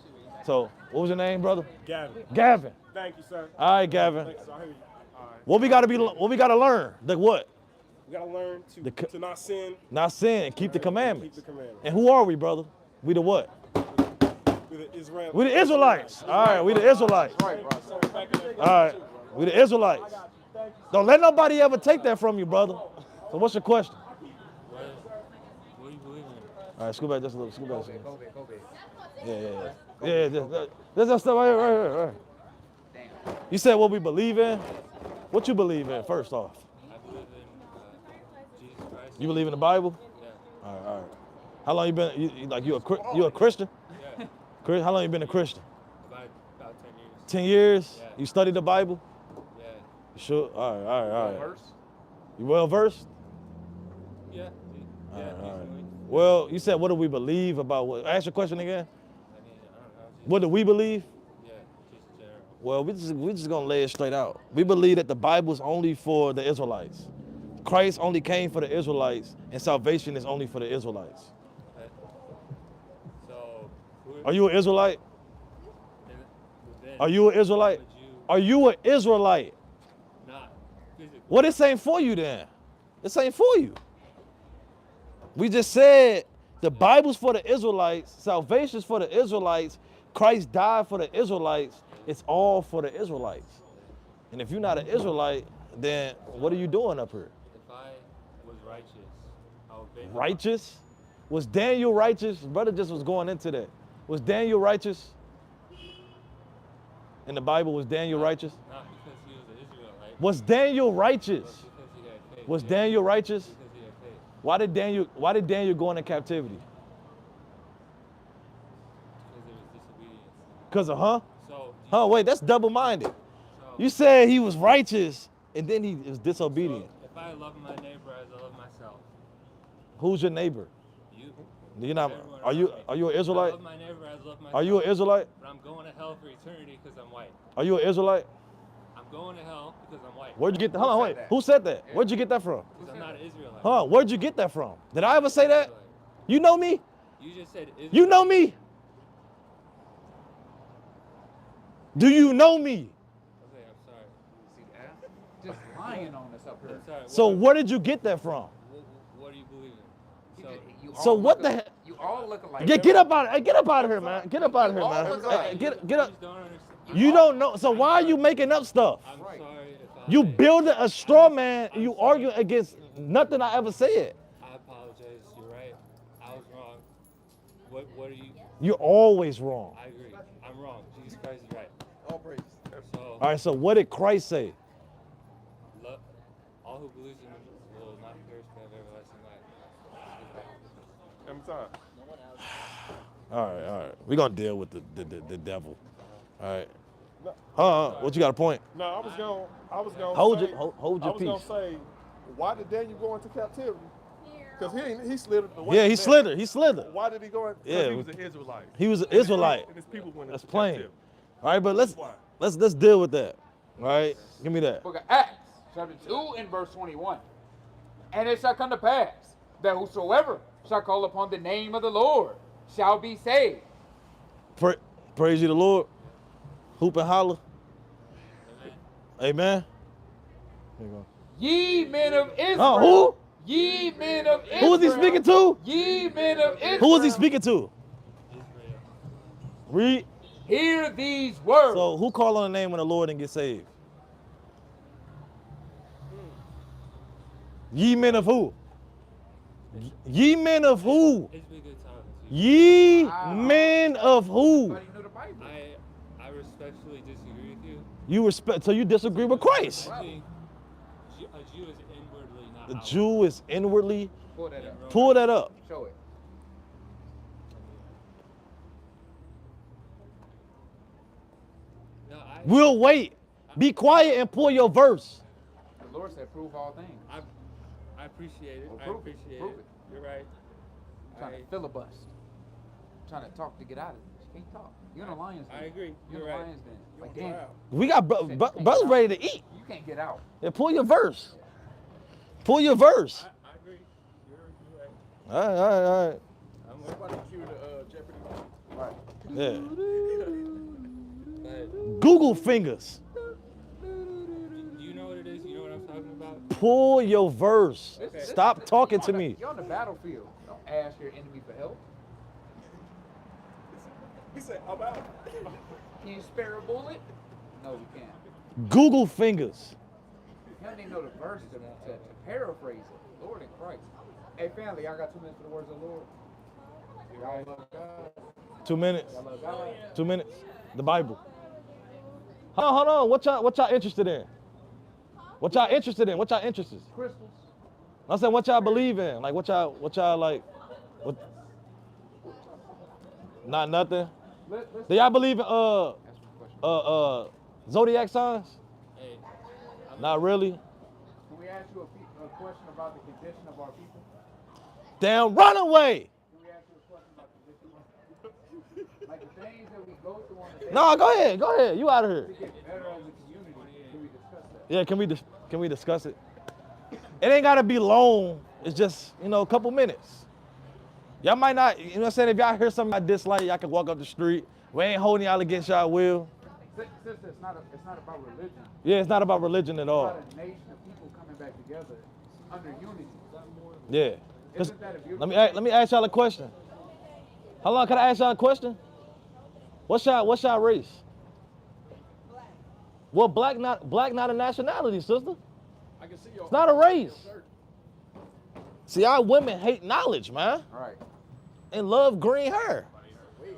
So, what was your name, brother? Gavin. Gavin. Thank you, sir. All right, Gavin. Thanks, sir. I hear you. All right. What we gotta be? What we gotta learn? The what? We gotta learn to not sin. Not sin and keep the Right, commandments. keep the commandments. And who are we, brother? We the what? We the Israelites. We the Israelites. All right, we the Israelites. Right, bro. All right, we the Israelites. Don't let nobody ever take that from you, brother. So what's your question? What do you believe in? All right, scoot back just a little. Scoot back. Go big. Yeah. There's that stuff right. Damn. You said what we believe in. What you believe in, first off? I believe in Jesus Christ. You believe in the Bible? Yeah. All right. How long you been? You a Christian? Yeah. How long you been a Christian? About 10 years. 10 years? Yeah. You studied the Bible? Yeah. You sure? All right. Verse? You well versed? Yeah. All right. Decently. Well, you said what do we believe about what? Ask your question again. I mean, I don't know. What do we believe? Yeah, just general. Well, we just gonna lay it straight out. We believe that the Bible is only for the Israelites. Christ only came for the Israelites, and salvation is only for the Israelites. Okay. So, Are you an Israelite? then Are you an Israelite? would you Are you an Israelite? not physically? Well, this ain't for you then. This ain't for you. We just said the Bible's for the Israelites, salvation's for the Israelites, Christ died for the Israelites, it's all for the Israelites. And if you're not an Israelite, then what are you doing up here? If I was righteous, I would obey. Righteous? Was Daniel righteous? Brother just was going into that. Was Daniel righteous? In the Bible, was Daniel righteous? Not because he was an Israelite. Was Daniel righteous? But because he had faith. Was Daniel righteous? Because he had faith. Why did Daniel go into captivity? Because it was disobedience. Because of huh? So, Huh, wait, that's double-minded. so You said he was righteous and then he was disobedient. So if I love my neighbor as I love myself, Who's your neighbor? you. You're not, everyone are you around me. an Israelite? I love my neighbor as I love myself. Are you an Israelite? But I'm going to hell for eternity because I'm white. Are you an Israelite? I'm going to hell because I'm white. Where'd you get that? Hold on, wait. Who said that? Where'd you get that from? Because I'm not an Israelite. Huh? Where'd you get that from? Did I ever say that? You know me? You just said Israelite. You know me? Do you know me? Okay, I'm sorry. See that? Just lying on us up here. I'm sorry. So where did you get that from? What do you believe in? So, You So all what look the al- heck? You all look alike. Get up out of here, man. Get up out of here, all man. look Hey, alike. get I up. just don't understand. You don't know. So why are you making up stuff? I'm sorry if I. You building a straw man. You arguing against nothing I ever said. I apologize. You're right. I was wrong. What are you? You're always wrong. I agree. I'm wrong. Jesus Christ is right. All praise. So, All right. So what did Christ say? love, all who believes in him will not perish but have everlasting life. Every time. All right. We're gonna deal with the devil. All right. What you got a point? No, I was going. Hold say, your- hold your I was gonna peace. say, why did Daniel go into captivity? Because he slithered away. Yeah, from he that. slithered. He slithered. Why did he go in? Yeah, he was an Israelite. He was an And his Israelite. people- And his people went That's into plain. captivity. All right, but let's deal with that. All right, give me that. Book of Acts, chapter 2 and verse 21. And it shall come to pass that whosoever shall call upon the name of the Lord shall be saved. Praise you, the Lord. Hoop and holler. Amen. There you go. Ye men of Israel. Oh, Ye men of Israel. Who is he speaking to? Ye men of Israel. Who is he speaking to? Read. Hear these words. So who call on the name of the Lord and get saved? Ye men of who? Ye men of who? It's been good talking to you. Ye men of who? I respectfully disagree with you. You respect, so you disagree with Christ. I think a Jew is inwardly not The outwardly. Jew is inwardly. Pull that up. Pull that up. Show it. No, We'll wait. Be quiet and pull your verse. The Lord said, prove all things. I appreciate it. Well, I prove it. appreciate Prove it. it. You're right. I'm trying to filibust. I'm trying to talk to get out of this. You can't talk. You're in a lion's den. I agree. You're You're in a right. lion's den. Like, damn. We got brothers ready to eat. You can't get out. Yeah, pull your verse. Pull your verse. I agree. You're right. All right. I'm What about the cue to Jeopardy? Right. Yeah. But Google fingers. do you know what it is pull your verse. Stop talking to me. You're on the battlefield. Don't ask your enemy for help. He said, I'm out. Can you spare a bullet? No, we can't. Google fingers. You don't even know the verse to paraphrase it. Lord in Christ. Hey, family, y'all got 2 minutes for the words of the Lord. Y'all love God. 2 minutes. Y'all love God. 2 minutes. The Bible. Hold on. What y'all interested in? What y'all interested in? What y'all interested in? Crystals. I'm saying what y'all believe in. Like what y'all like? What? Not nothing. Do y'all believe in zodiac signs? Hey, Not really. Can we ask you a question about the condition of our people? Damn, run away. Can we ask you a question about the condition of our people? Like the things that we go through on the day. No, go ahead. You out of here. To get better as a community, can we discuss that? Yeah, can we discuss it? It ain't gotta be long. It's just, a couple minutes. Y'all might not, you know what I'm saying? If y'all hear something I dislike, y'all can walk up the street. We ain't holding y'all against y'all will. Sister, it's not about religion. Yeah, it's not about religion at all. It's about a nation of people coming back together under unity. Yeah. Isn't that a beautiful Let me ask y'all a question. How long can I ask y'all a question? What's y'all race? Well, black not a nationality, sister. I can see your. It's not a race. See, our women hate knowledge, man. Right. And love green hair.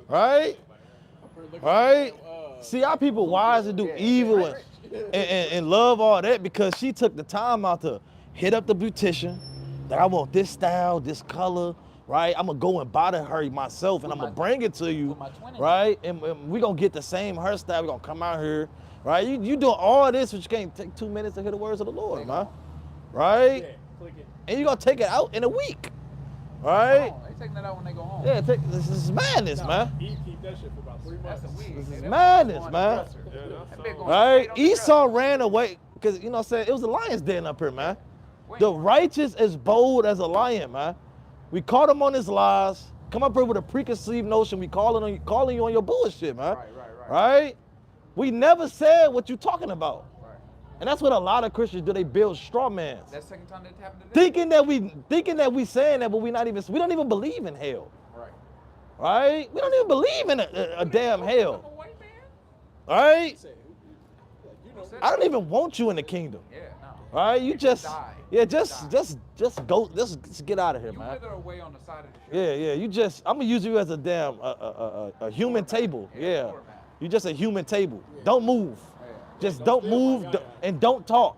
Right? Right? See, our people wise to do evil and love all that because she took the time out to hit up the beautician. That I want this style, this color, right? I'm gonna go and buy her myself and I'm gonna bring it to you, right? And we gonna get the same hairstyle. We gonna come out here, right? You doing all this, but you can't take 2 minutes to hear the words of the Lord, man. Right? Yeah, click it. And you gonna take it out in a week, right? Oh, they taking that out when they go home. Yeah, this is madness, man. He keep that shit for about 3 months. That's a week. This is madness, man. Right? Esau ran away because you know what I'm saying it was a lion's den up here, man. The righteous is bold as a lion, man. We caught him on his lies. Come up here with a preconceived notion. We calling you on your bullshit, man. Right? We never said what you talking about. And that's what a lot of Christians do. They build straw mans. That's the second time that happened today. Thinking that we saying that, but we don't even believe in hell. Right. Right? We don't even believe in a damn hell. Right? I don't even want you in the kingdom. Yeah, no. Right? You just die. just go. Just get out of here, You man. wither away on the side of the street. Yeah. You just. I'm gonna use you as a damn a human table. Yeah. You just a human table. Don't move. Just don't move and don't talk.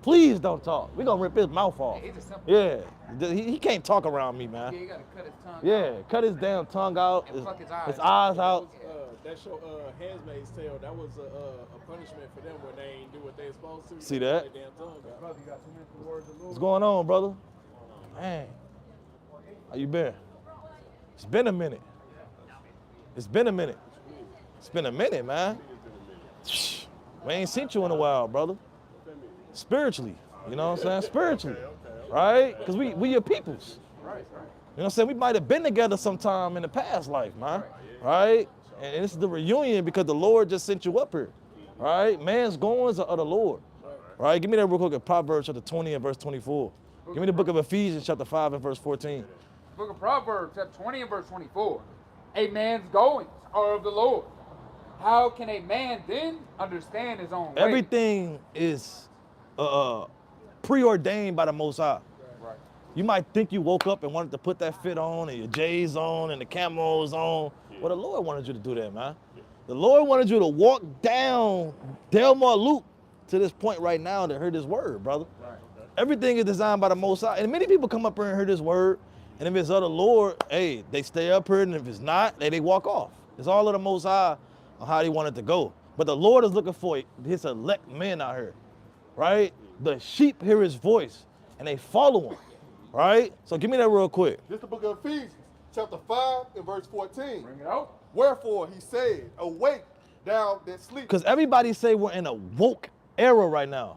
Please don't talk. We're gonna rip his mouth off. Yeah. He can't talk around me, man. Yeah, you gotta cut his tongue Yeah, out. cut his damn tongue out. And pluck His eyes out. That show, Handmaid's Tale, that was a punishment for them when they ain't do what they supposed to. See that? Their damn tongue out. Brother, you got 2 minutes for the words of the Lord. What's going on, brother? Man, how you been? It's been a minute. It's been a minute. It's been a minute, man. We ain't seen you in a while, brother. Spiritually, you know what I'm saying? Spiritually, right? Because we your peoples. Right. You know what I'm saying? We might have been together sometime in the past life, man. Right? And this is the reunion because the Lord just sent you up here. Right? Man's goings are of the Lord. Right? Give me that real quick at Proverbs chapter 20 and verse 24. Give me the book of Ephesians chapter 5 and verse 14. Book of Proverbs chapter 20 and verse 24. A man's goings are of the Lord. How can a man then understand his own way? Everything is preordained by the Most High. Right. You might think you woke up and wanted to put that fit on and your J's on and the camos on. Well, the Lord wanted you to do that, man. The Lord wanted you to walk down Delmar Loop to this point right now to hear this word, brother. Right. Everything is designed by the Most High. And many people come up here and hear this word, and if it's of the Lord, hey, they stay up here, and if it's not, they walk off. It's all of the Most High on how they want it to go. But the Lord is looking for his elect men out here, right? The sheep hear his voice, and they follow him, right? So give me that real quick. This is the book of Ephesians, chapter 5 and verse 14. Bring it out. Wherefore he said, awake, thou that sleep. Because everybody say we're in a woke era right now.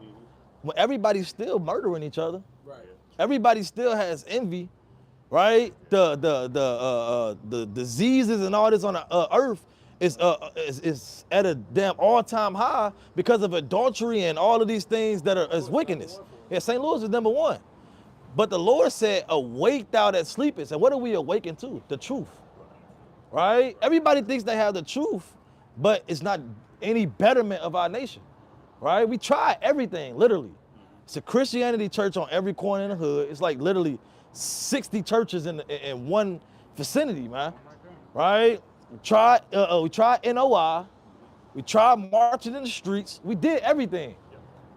When everybody's still murdering each other. Right. Everybody still has envy, right? The diseases and all this on the earth is at a damn all-time high because of adultery and all of these things that is wickedness. Yeah, St. Louis is number 1. But the Lord said, awake thou that sleepest. And what are we awakened to? The truth, right? Everybody thinks they have the truth, but it's not any betterment of our nation, right? We try everything, literally. It's a Christianity church on every corner in the hood. It's like literally 60 churches in one vicinity, man, right? We tried NOI. We tried marching in the streets. We did everything.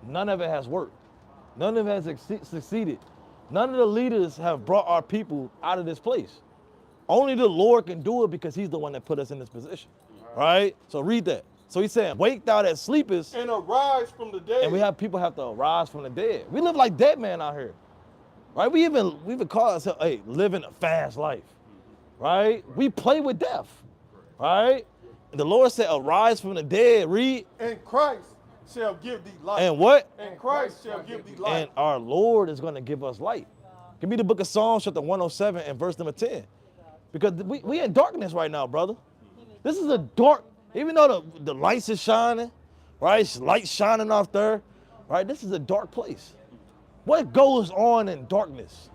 None of it has worked. None of it has succeeded. None of the leaders have brought our people out of this place. Only the Lord can do it because he's the one that put us in this position, right? So read that. So he's saying, wake thou that sleepest. And arise from the dead. And we have people have to arise from the dead. We live like dead men out here, right? We even call ourselves, hey, living a fast life, right? We play with death, right? And the Lord said, arise from the dead, read. And Christ shall give thee light. And what? And Christ shall give thee light. And our Lord is going to give us light. Give me the book of Psalms, chapter 107 and verse number 10. Because we in darkness right now, brother. This is a dark, even though the lights is shining, right? It's light shining off there, right? This is a dark place. What goes on in darkness?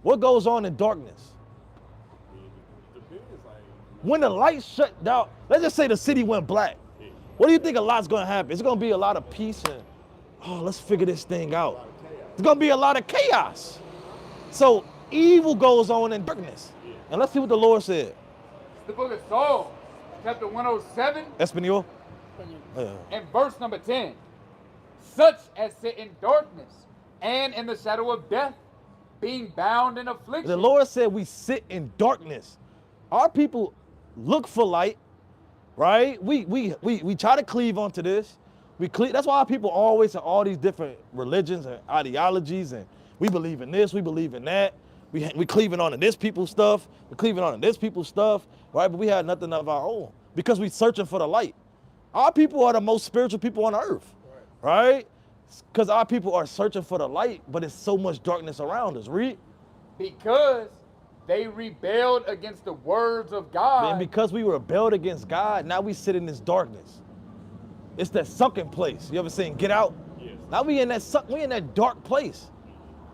What goes on in darkness? When the lights shut down, let's just say the city went black. What do you think a lot's gonna happen? It's gonna be a lot of peace and, oh, let's figure this thing out. It's gonna be a lot of chaos. So evil goes on in darkness. And let's see what the Lord said. It's the book of Psalms, chapter 107. Espanol. And verse number 10. Such as sit in darkness and in the shadow of death, being bound in affliction. The Lord said we sit in darkness. Our people look for light, right? We try to cleave onto this. That's why our people always have all these different religions and ideologies, and we believe in this, we believe in that. We cleaving on to this people's stuff, we're cleaving on to this people's stuff, right? But we have nothing of our own because we're searching for the light. Our people are the most spiritual people on earth, right? Because our people are searching for the light, but it's so much darkness around us, read. Because they rebelled against the words of God. And because we rebelled against God, now we sit in this darkness. It's that sunken place. You ever seen Get Out? Yes. Now we in that dark place,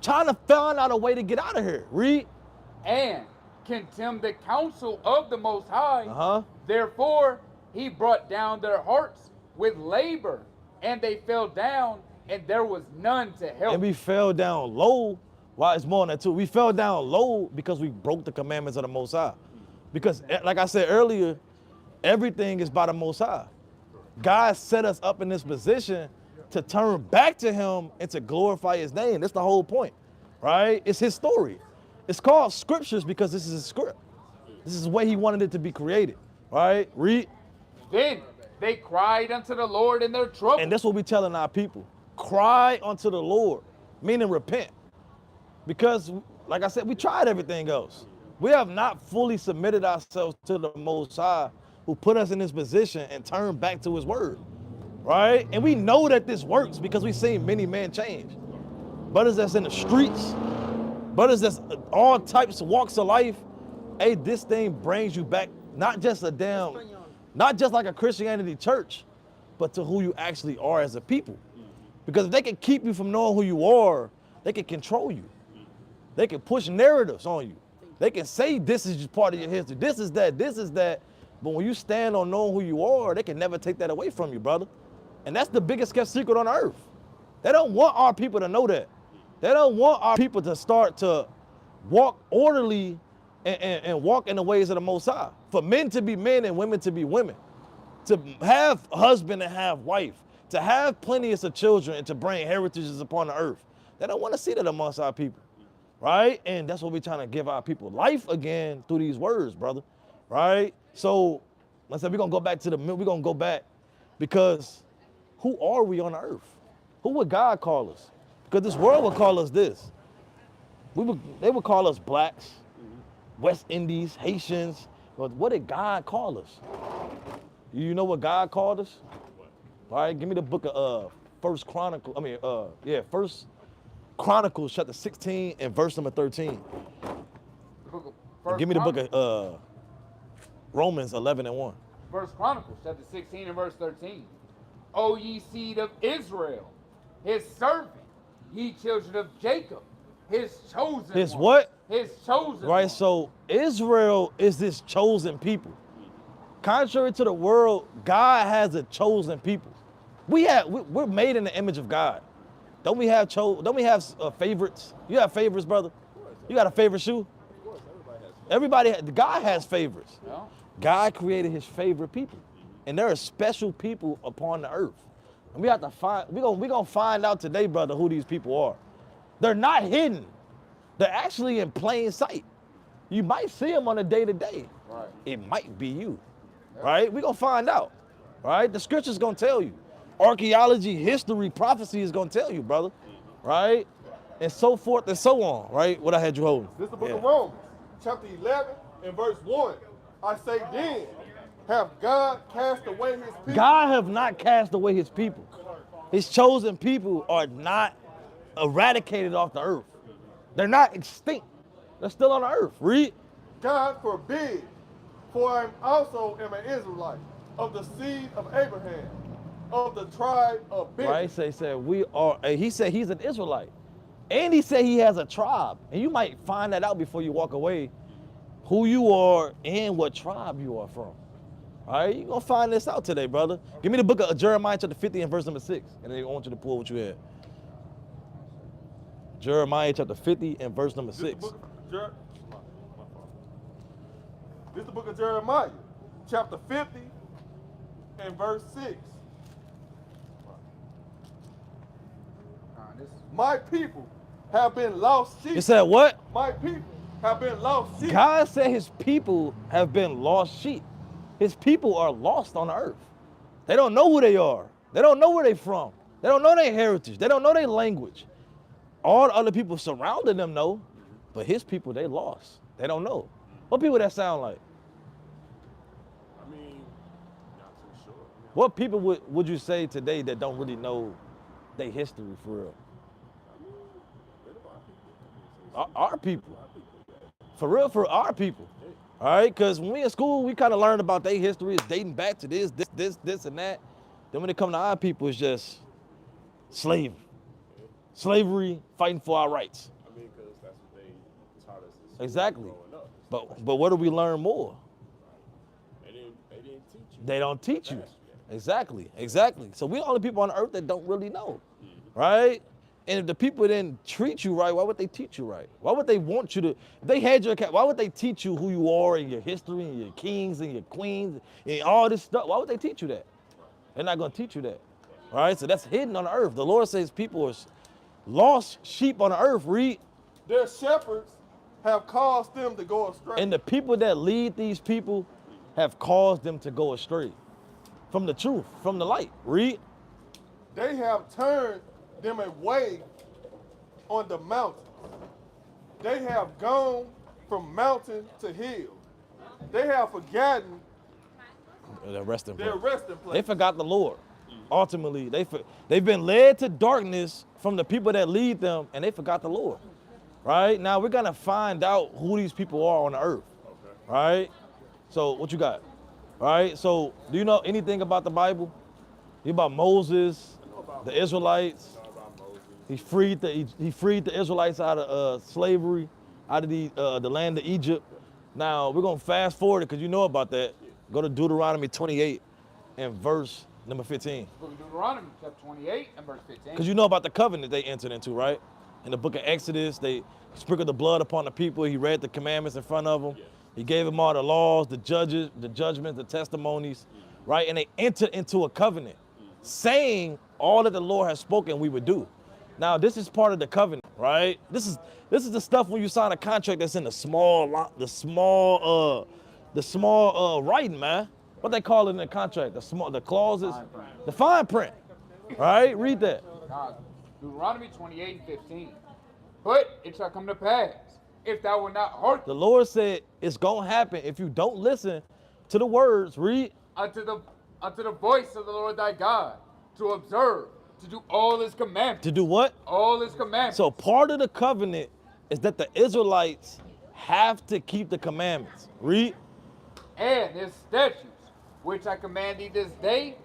trying to find out a way to get out of here. Read. And contemn the counsel of the Most High. Therefore, he brought down their hearts with labor, and they fell down, and there was none to help. And we fell down low. Why? It's more than that too. We fell down low because we broke the commandments of the Most High. Because, like I said earlier, everything is by the Most High. God set us up in this position to turn back to him and to glorify his name. That's the whole point, right? It's his story. It's called scriptures because this is his script. This is the way he wanted it to be created, right? Read. Then they cried unto the Lord in their trouble. And that's what we're telling our people. Cry unto the Lord, meaning repent. Because, like I said, we tried everything else. We have not fully submitted ourselves to the Most High, who put us in this position and turned back to his word, right? And we know that this works because we've seen many men change. Brothers that's in the streets, brothers that's all types of walks of life. Hey, this thing brings you back, not just like a Christianity church, but to who you actually are as a people. Because if they can keep you from knowing who you are, they can control you. They can push narratives on you. They can say this is just part of your history. This is that, this is that. But when you stand on knowing who you are, they can never take that away from you, brother. And that's the biggest kept secret on earth. They don't want our people to know that. They don't want our people to start to walk orderly and walk in the ways of the Most High. For men to be men and women to be women. To have husband and have wife. To have plenty of children and to bring heritages upon the earth. They don't want to see that amongst our people, right? And that's what we're trying to give our people life again through these words, brother, right? So, like I said, we're going to go back because who are we on the earth? Who would God call us? Because this world would call us this. They would call us blacks, West Indies, Haitians. But what did God call us? You know what God called us? All right, give me the book of First Chronicles chapter 16 and verse number 13. Give me the book of Romans 11 and 1. First Chronicles chapter 16 and verse 13. O ye seed of Israel, his servant, ye children of Jacob, his chosen His one. what? His chosen Right, one. so Israel is this chosen people. Contrary to the world, God has a chosen people. We're made in the image of God. Don't we have favorites? You have favorites, brother? You got a favorite shoe? God has favorites. Yeah. God created his favorite people. And there are special people upon the earth. And we gonna find out today, brother, who these people are. They're not hidden. They're actually in plain sight. You might see them on a day-to-day. Right. It might be you, right? We're gonna find out, right? The scripture's gonna tell you. Archaeology, history, prophecy is gonna tell you, brother, right? And so forth and so on, right? What I had you holding. This is the book of Romans, chapter 11 and verse 1. I say then, have God cast away his people? God have not cast away his people. His chosen people are not eradicated off the earth. They're not extinct. They're still on the earth. Read. God forbid, for I also am an Israelite, of the seed of Abraham, of the tribe of Benjamin. Right, he said he's an Israelite. And he said he has a tribe. And you might find that out before you walk away, who you are and what tribe you are from. All right, you're going to find this out today, brother. Give me the book of Jeremiah chapter 50 and verse number 6. And then I want you to pull what you had. Jeremiah chapter 50 and verse number 6. This is the book of Jeremiah, chapter 50 and verse 6. My people have been lost sheep. You said what? My people have been lost sheep. God said his people have been lost sheep. His people are lost on the earth. They don't know who they are. They don't know where they're from. They don't know their heritage. They don't know their language. All the other people surrounding them know, but his people, they lost. They don't know. What people that sound like? I mean, not too sure. What people would you say today that don't really know their history for real? Our people. For real, for our people. All right, because when we in school, we kind of learned about their history. It's dating back to this, and that. Then when it comes to our people, it's just slavery. Slavery, fighting for our rights. I mean, because that's what they taught us in school Exactly. growing up. But where do we learn more? They didn't teach you. They don't teach you. Exactly. So we the only people on earth that don't really know, right? And if the people didn't treat you right, why would they teach you right? Why would they want you to, if they had your, why would they teach you who you are and your history and your kings and your queens and all this stuff? Why would they teach you that? They're not going to teach you that, all right? So that's hidden on the earth. The Lord says people are lost sheep on the earth, read. Their shepherds have caused them to go astray. And the people that lead these people have caused them to go astray from the truth, from the light, read. They have turned them away on the mountain. They have gone from mountain to hill. They have forgotten Their resting place. They forgot the Lord. Ultimately, they've been led to darkness from the people that lead them, and they forgot the Lord. Right? Now, we're going to find out who these people are on the earth. Okay. Right? So, what you got? Right? So, do you know anything about the Bible? You about Moses, the Israelites? He freed the Israelites out of slavery, out of the land of Egypt. Now, we're going to fast forward it because you know about that. Go to Deuteronomy 28 and verse number 15. Book of Deuteronomy, chapter 28 and verse 15. Because you know about the covenant they entered into, right? In the book of Exodus, they sprinkled the blood upon the people. He read the commandments in front of them. He gave them all the laws, the judgments, the testimonies, right? And they entered into a covenant, saying all that the Lord has spoken we would do. Now, this is part of the covenant, right? This is the stuff when you sign a contract that's in the small writing, man. What they call it in the contract? The clauses, the fine print, right? Read that. Deuteronomy 28 and 15. But it shall come to pass, if thou wilt not hearken. The Lord said it's gonna happen if you don't listen to the words. Read. Unto the voice of the Lord thy God, to observe, to do all his commandments. To do what? All his commandments. So part of the covenant is that the Israelites have to keep the commandments. Read. And his statutes, which I command thee this day,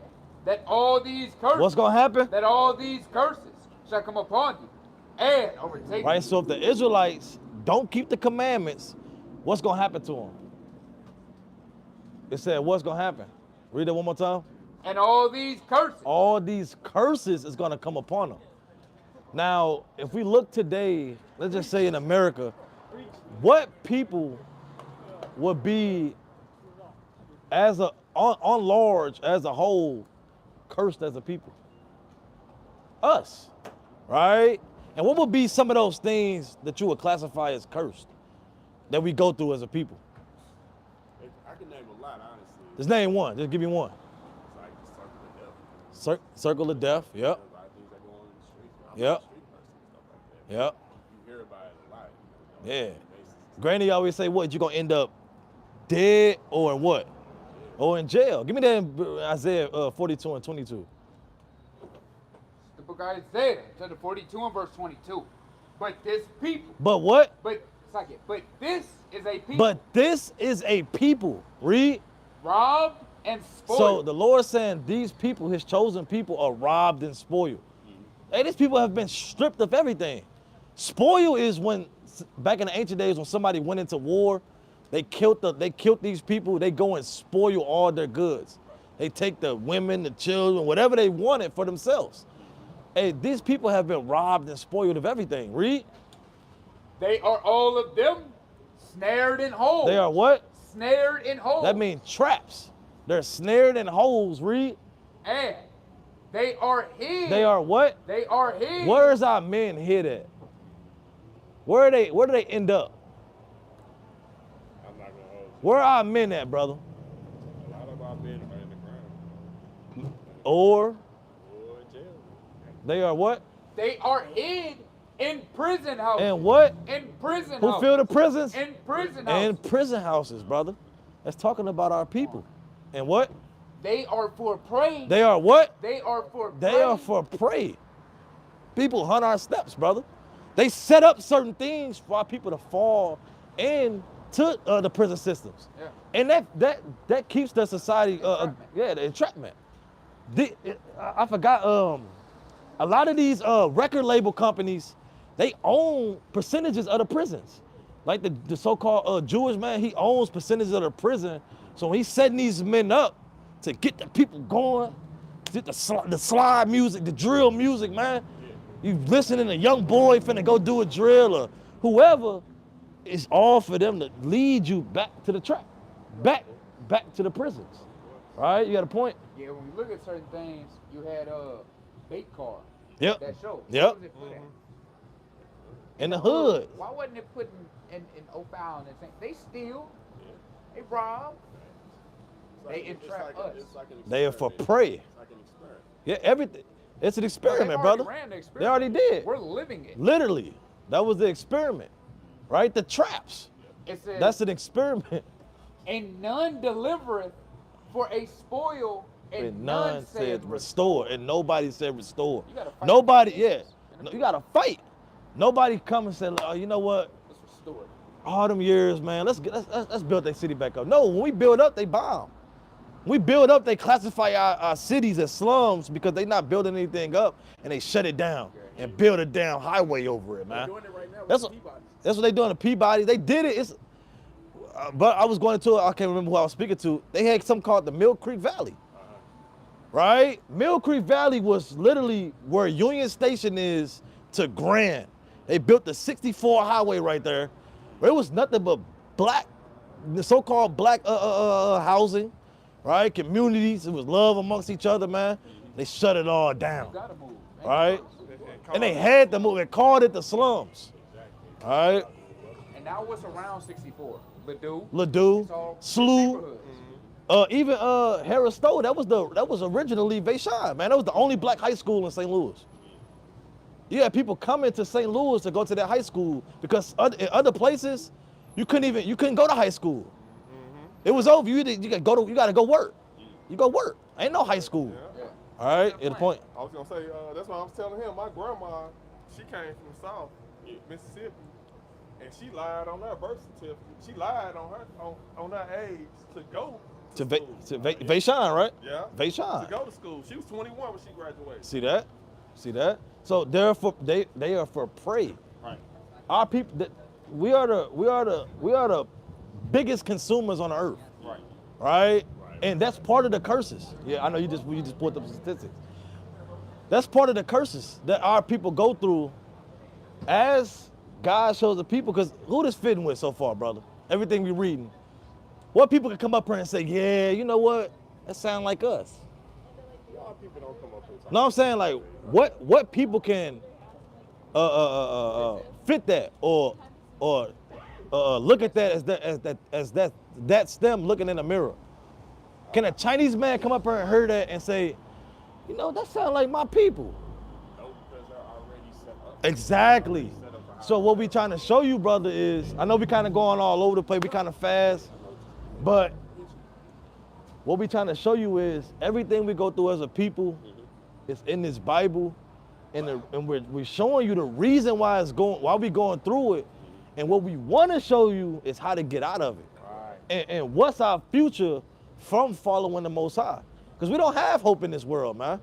that all these curses. What's gonna happen? That all these curses shall come upon you and overtake Right? you. So if the Israelites don't keep the commandments, what's going to happen to them? It said, what's going to happen? Read it one more time. And all these curses. All these curses is going to come upon them. Now, if we look today, let's just say in America, what people would be as a on large as a whole cursed as a people? Us, right? And what would be some of those things that you would classify as cursed that we go through as a people? I can name a lot, honestly. Just name one. Just give me one. It's like the circle of death. Circle of death. Yep. There's a lot of things that go on in the streets. I'm Yep. a street person and stuff like that. Yep. You hear about it a lot. Yeah. Granny always say, what, you gonna end up dead or in what? Or in jail. Give me that in Isaiah 42 and 22. The book of Isaiah, chapter 42 and verse 22. But this people. But what? But this is a people. But this is a people. Read. Robbed and spoiled. So the Lord saying these people, his chosen people, are robbed and spoiled. Hey, these people have been stripped of everything. Spoil is when, back in the ancient days, when somebody went into war, they killed these people, they go and spoil all their goods. They take the women, the children, whatever they wanted for themselves. Hey, these people have been robbed and spoiled of everything. Read. They are all of them snared in holes. They are what? Snared in holes. That means traps. They're snared in holes. Read. And they are hid. They are what? They are hid. Where is our men hid at? Where do they end up? I'm not gonna hold you. Where are our men at, brother? A lot of our men are in the ground. Or Or in jail. they are what? They are hid in prison houses. And what? In prison Who houses. fill the prisons? In prison houses. In prison houses, brother. That's talking about our people. And what? They are for prey. They are what? They are for prey. They are for prey. People hunt our steps, brother. They set up certain things for our people to fall into the prison systems. Yeah. And that keeps the society, the entrapment. I forgot, a lot of these record label companies, they own percentages of the prisons. Like the so-called Jewish man, he owns percentages of the prison. So when he's setting these men up to get the people going, get the slide music, the drill music, man. You listening to a young boy finna go do a drill or whoever, it's all for them to lead you back to the trap, back to the prisons. Right? You got a point? Yeah, when you look at certain things, you had bait car. Yep. That show. Yep. What was it put at? In the hood. Why wasn't it put in O'Fallon and things? They steal. They rob. They entrap us. They are for prey. Yeah, everything. It's an experiment, brother. They already did. We're living it. Literally. That was the experiment. Right? The traps. It says, that's an experiment. And none delivereth for a spoil, and none said restore. And nobody said restore. You gotta fight. Nobody, yeah. No, you gotta fight. Nobody come and say, oh, you know what? Let's restore it. All them years, man, let's build their city back up. No, when we build up, they bomb. We build up, they classify our cities as slums because they not building anything up and they shut it down and build a damn highway over it, man. They're doing it right now That's with what, Peabody. that's what they doing in Peabody. They did it. But I was going to, I can't remember who I was speaking to. They had something called the Mill Creek Valley. Right? Mill Creek Valley was literally where Union Station is to Grand. They built the 64 highway right there. Where it was nothing but black, the so-called black housing, right? Communities. It was love amongst each other, man. They shut it all down. You gotta move. Right? And they had to move. They called it the slums. All right? And now what's around 64? Ladue, Slough, even Harris Stowe. That was originally Vashon, man. That was the only black high school in St. Louis. You had people coming to St. Louis to go to that high school because in other places you couldn't go to high school. It was over. You gotta go work. You go work. Ain't no high school. Yeah. All right, at the point. I was gonna say that's what I was telling him. My grandma, she came from the South, Mississippi, and she lied on her birth certificate. She lied on her age to go To Vashon, right? Yeah. Vashon. To go to school. She was 21 when she graduated. See that? See that? So they are for prey. Right. Our people, we are the biggest consumers on the earth. Right. Right? And that's part of the curses. Yeah, I know you just pulled up statistics. That's part of the curses that our people go through as God shows the people. Because who this fitting with so far, brother? Everything we reading. What people can come up here and say, yeah, you know what? That sound like us. A lot of people don't come up with. No, I'm saying like what people can fit that or look at that as that's them looking in the mirror. Can a Chinese man come up here and hear that and say, you know, that sound like my people? No, because they're already set up. Exactly. So what we trying to show you, brother, is I know we kind of going all over the place, we kind of fast, but what we trying to show you is everything we go through as a people is in this Bible, and we're showing you the reason why we going through it, and what we want to show you is how to get out of it, and what's our future from following the Most High, because we don't have hope in this world, man.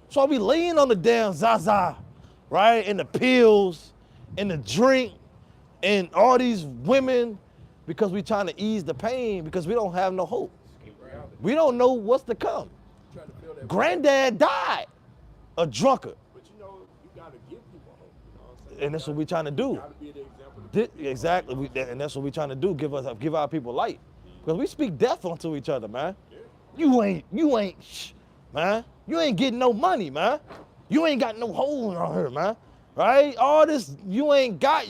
So we laying on the damn Zaza, right, and the pills, and the drink, and all these women, because we trying to ease the pain, because we don't have no hope. We don't know what's to come. Granddad died a drunkard. But you know, you gotta give people hope. You know what I'm saying? And that's what we're trying to do. You gotta be the example. Exactly, and that's what we're trying to do. Give our people light, because we speak death onto each other, man. Yeah. You ain't, man. You ain't getting no money, man. You ain't got no hole on her, man. Right? All this you ain't got,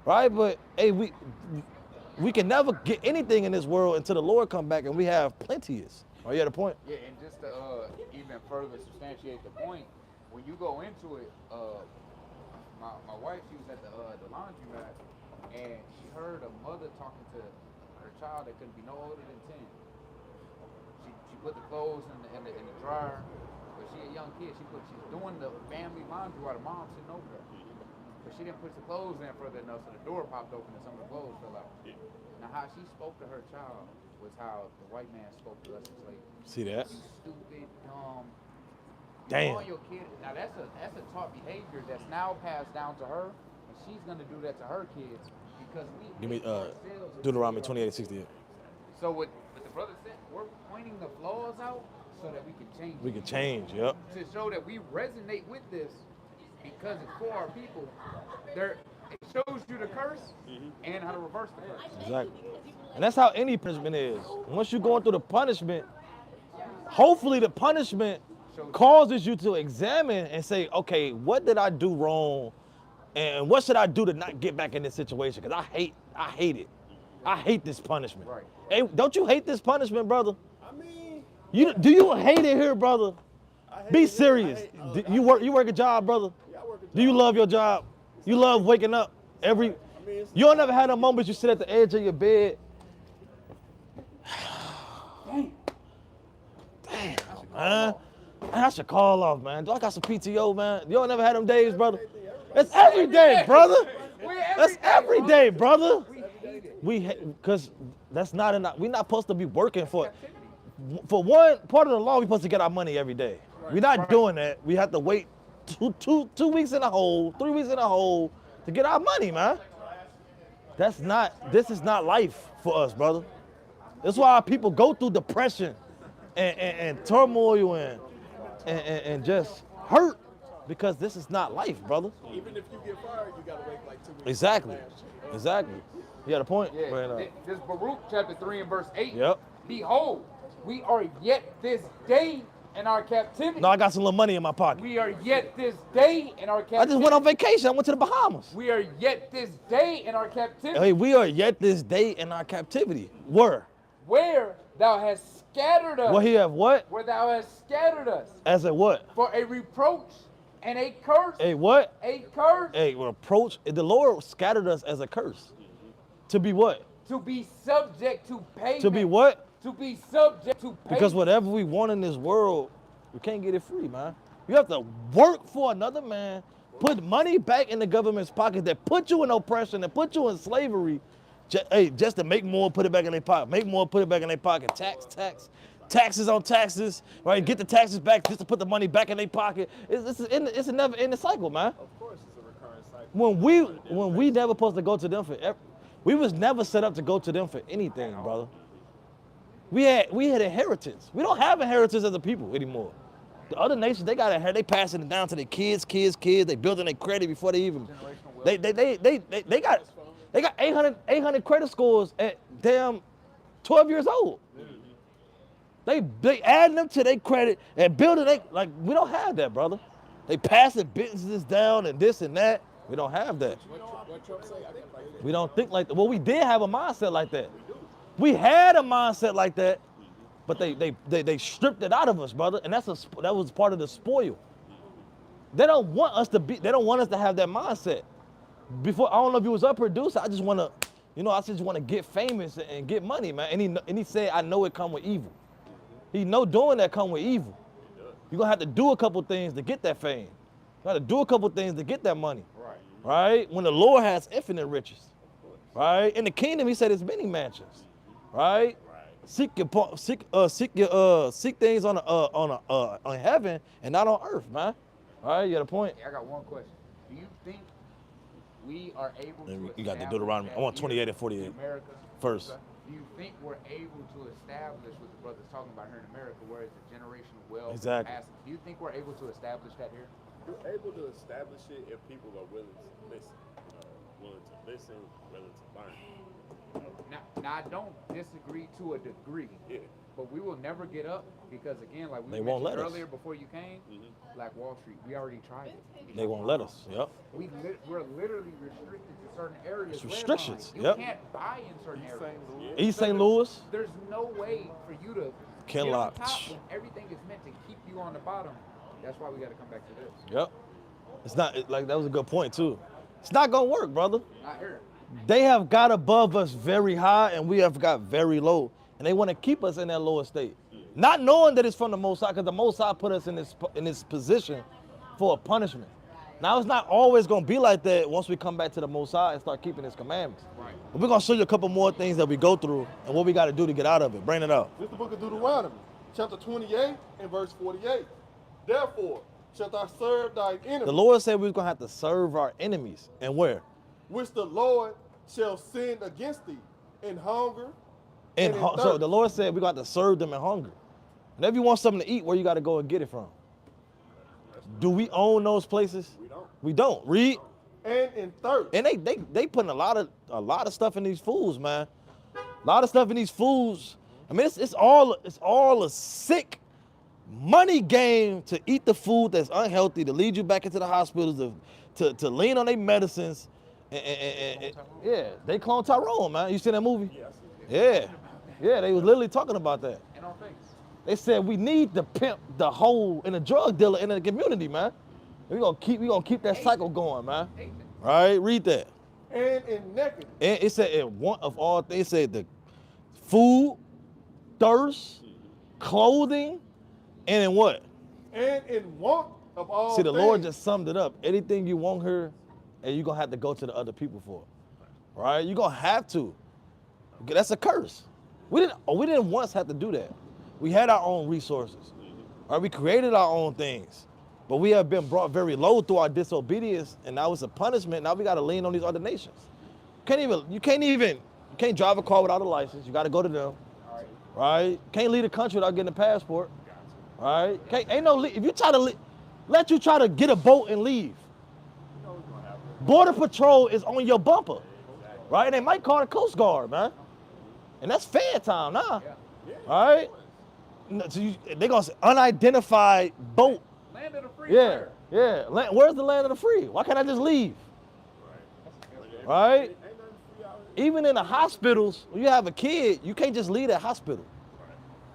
right? But hey, we can never get anything in this world until the Lord come back and we have plenteous. Oh, you had a point? Yeah, and just to even further substantiate the point, when you go into it, my wife, she was at the laundromat, and she heard a mother talking to her child that couldn't be no older than 10. She put the clothes in the dryer, but she a young kid. She's doing the family laundry while the mom's sitting over there. But she didn't push the clothes in further enough, so the door popped open and some of the clothes fell out. Now, how she spoke to her child was how the white man spoke to us as slaves. See that? You stupid, dumb. Damn. You your kid. Now that's a taught behavior that's now passed down to her, and she's gonna do that to her kids because we. Give me Deuteronomy 28:68. So what the brother said, we're pointing the flaws out so that we can change. We can change, yep. To show that we resonate with this because it's for our people. It shows you the curse and how to reverse the curse. Exactly. And that's how any punishment is. Once you're going through the punishment, hopefully the punishment causes you to examine and say, okay, what did I do wrong? And what should I do to not get back in this situation? Because I hate it. I hate this punishment. Right. Hey, don't you hate this punishment, brother? I mean, Do you hate it here, brother? Be serious. You work a job, brother? Yeah, I work a job. Do you love your job? You love waking up you don't never had a moment you sit at the edge of your bed. Damn, man. I should call off, man. Do I got some PTO, man? You don't never had them days, brother? It's every day, brother. That's every day, brother. Because that's not enough. We're not supposed to be working for one part of the law. We're supposed to get our money every day. We're not doing that. We have to wait two weeks in a hole, 3 weeks in a hole to get our money, man. This is not life for us, brother. That's why our people go through depression and turmoil and just hurt, because this is not life, brother. Even if you get fired, you gotta wait like 2 weeks. Exactly. You got a point? Yeah. Right, This Baruch chapter 3 and verse 8. Yep. Behold, we are yet this day in our captivity. No, I got some little money in my pocket. We are yet this day in our captivity. I just went on vacation. I went to the Bahamas. We are yet this day in our captivity. Hey, we are yet this day in our captivity. Where thou hast scattered us. Where he have what? Where thou hast scattered us. As a what? For a reproach and a curse. A what? A curse. A reproach. The Lord scattered us as a curse. To be what? To be subject to payment. To be what? To be subject to payment. Because whatever we want in this world, we can't get it free, man. You have to work for another man, put money back in the government's pocket that put you in oppression, that put you in slavery, just to make more, put it back in their pocket. Make more, put it back in their pocket. Tax, taxes on taxes, right? Get the taxes back just to put the money back in their pocket. It's a never-ending cycle, man. Of course, it's a recurring cycle. When we never supposed to go to them we was never set up to go to them for anything, brother. We had inheritance. We don't have inheritance as a people anymore. The other nations, they got they passing it down to their kids. They building their credit before they even. They got 800 credit scores at damn 12 years old. They adding them to their credit and building we don't have that, brother. They passing businesses down and this and that. We don't have that. What Trump say? I think like that. We don't think like that. Well, we did have a mindset like that. We had a mindset like that, but they stripped it out of us, brother. And that was part of the spoil. They don't want us to have that mindset. Before, I don't know if you was a producer, I just want to get famous and get money, man. And he said, I know it come with evil. He know doing that come with evil. You're gonna have to do a couple things to get that fame. You gotta do a couple things to get that money. Right? When the Lord has infinite riches. Right? In the kingdom, he said there's many mansions. Right? Seek things on heaven and not on earth, man. All right, you got a point? I got one question. Do you think we are able to you got the Deuteronomy. I want 28 and 48 America first. Do you think we're able to establish what the brother's talking about here in America, where it's a generational wealth? Exactly. Do you think we're able to establish that here? You're able to establish it if people are willing to listen. Willing to listen, willing to learn. Now I don't disagree to a degree. Yeah. But we will never get up because, again, like we They won't mentioned let us. earlier before you came, like Wall Street, we already tried it. They won't let us. Yep. We're literally restricted to certain areas. It's restrictions. You Yep. can't buy in certain areas. East St. Louis. There's no way for you to Ken get on Lock. top when everything is meant to keep you on the bottom. That's why we got to come back to this. Yep. It's not like that was a good point too. It's not gonna work, brother. Not here. They have got above us very high and we have got very low. And they want to keep us in that lower state. Not knowing that it's from the Most High, because the Most High put us in this position for a punishment. Now, it's not always going to be like that once we come back to the Most High and start keeping his commandments. Right. But we're going to show you a couple more things that we go through and what we got to do to get out of it. Bring it up. This is the book of Deuteronomy, chapter 28 and verse 48. Therefore, shalt thou serve thy enemies. The Lord said we was going to have to serve our enemies. And where? Which the Lord shall send against thee in hunger. So the Lord said we're going to have to serve them in hunger. Whenever you want something to eat, where you got to go and get it from? Do we own those places? We don't. We don't. Read. And in thirst. And they putting a lot of stuff in these foods, man. A lot of stuff in these foods. I mean, it's all a sick money game to eat the food that's unhealthy, to lead you back into the hospitals, to lean on their medicines. And yeah, they clone Tyrone, man. You seen that movie? Yes. Yeah, they was literally talking about that. And on things. They said we need to pimp the hole and the drug dealer in the community, man. We gonna keep that cycle going, man. Right? Read that. And in nakedness. And it said in one of all things, it said the food, thirst, clothing, and in what? And in want of all See, the things. Lord just summed it up. Anything you want here, and you're gonna have to go to the other people for it. Right? You're gonna have to. That's a curse. We didn't once have to do that. We had our own resources. Right? We created our own things. But we have been brought very low through our disobedience, and now it's a punishment. Now we gotta lean on these other nations. You can't drive a car without a license. You gotta go to them. Right? Can't leave the country without getting a passport. Right? If you try to let you try to get a boat and leave. Border Patrol is on your bumper. Right? And they might call the Coast Guard, man. And that's fair time now. All right? They're going to say unidentified boat. Land of the free. Yeah. Where's the land of the free? Why can't I just leave? Right? Even in the hospitals, when you have a kid, you can't just leave that hospital.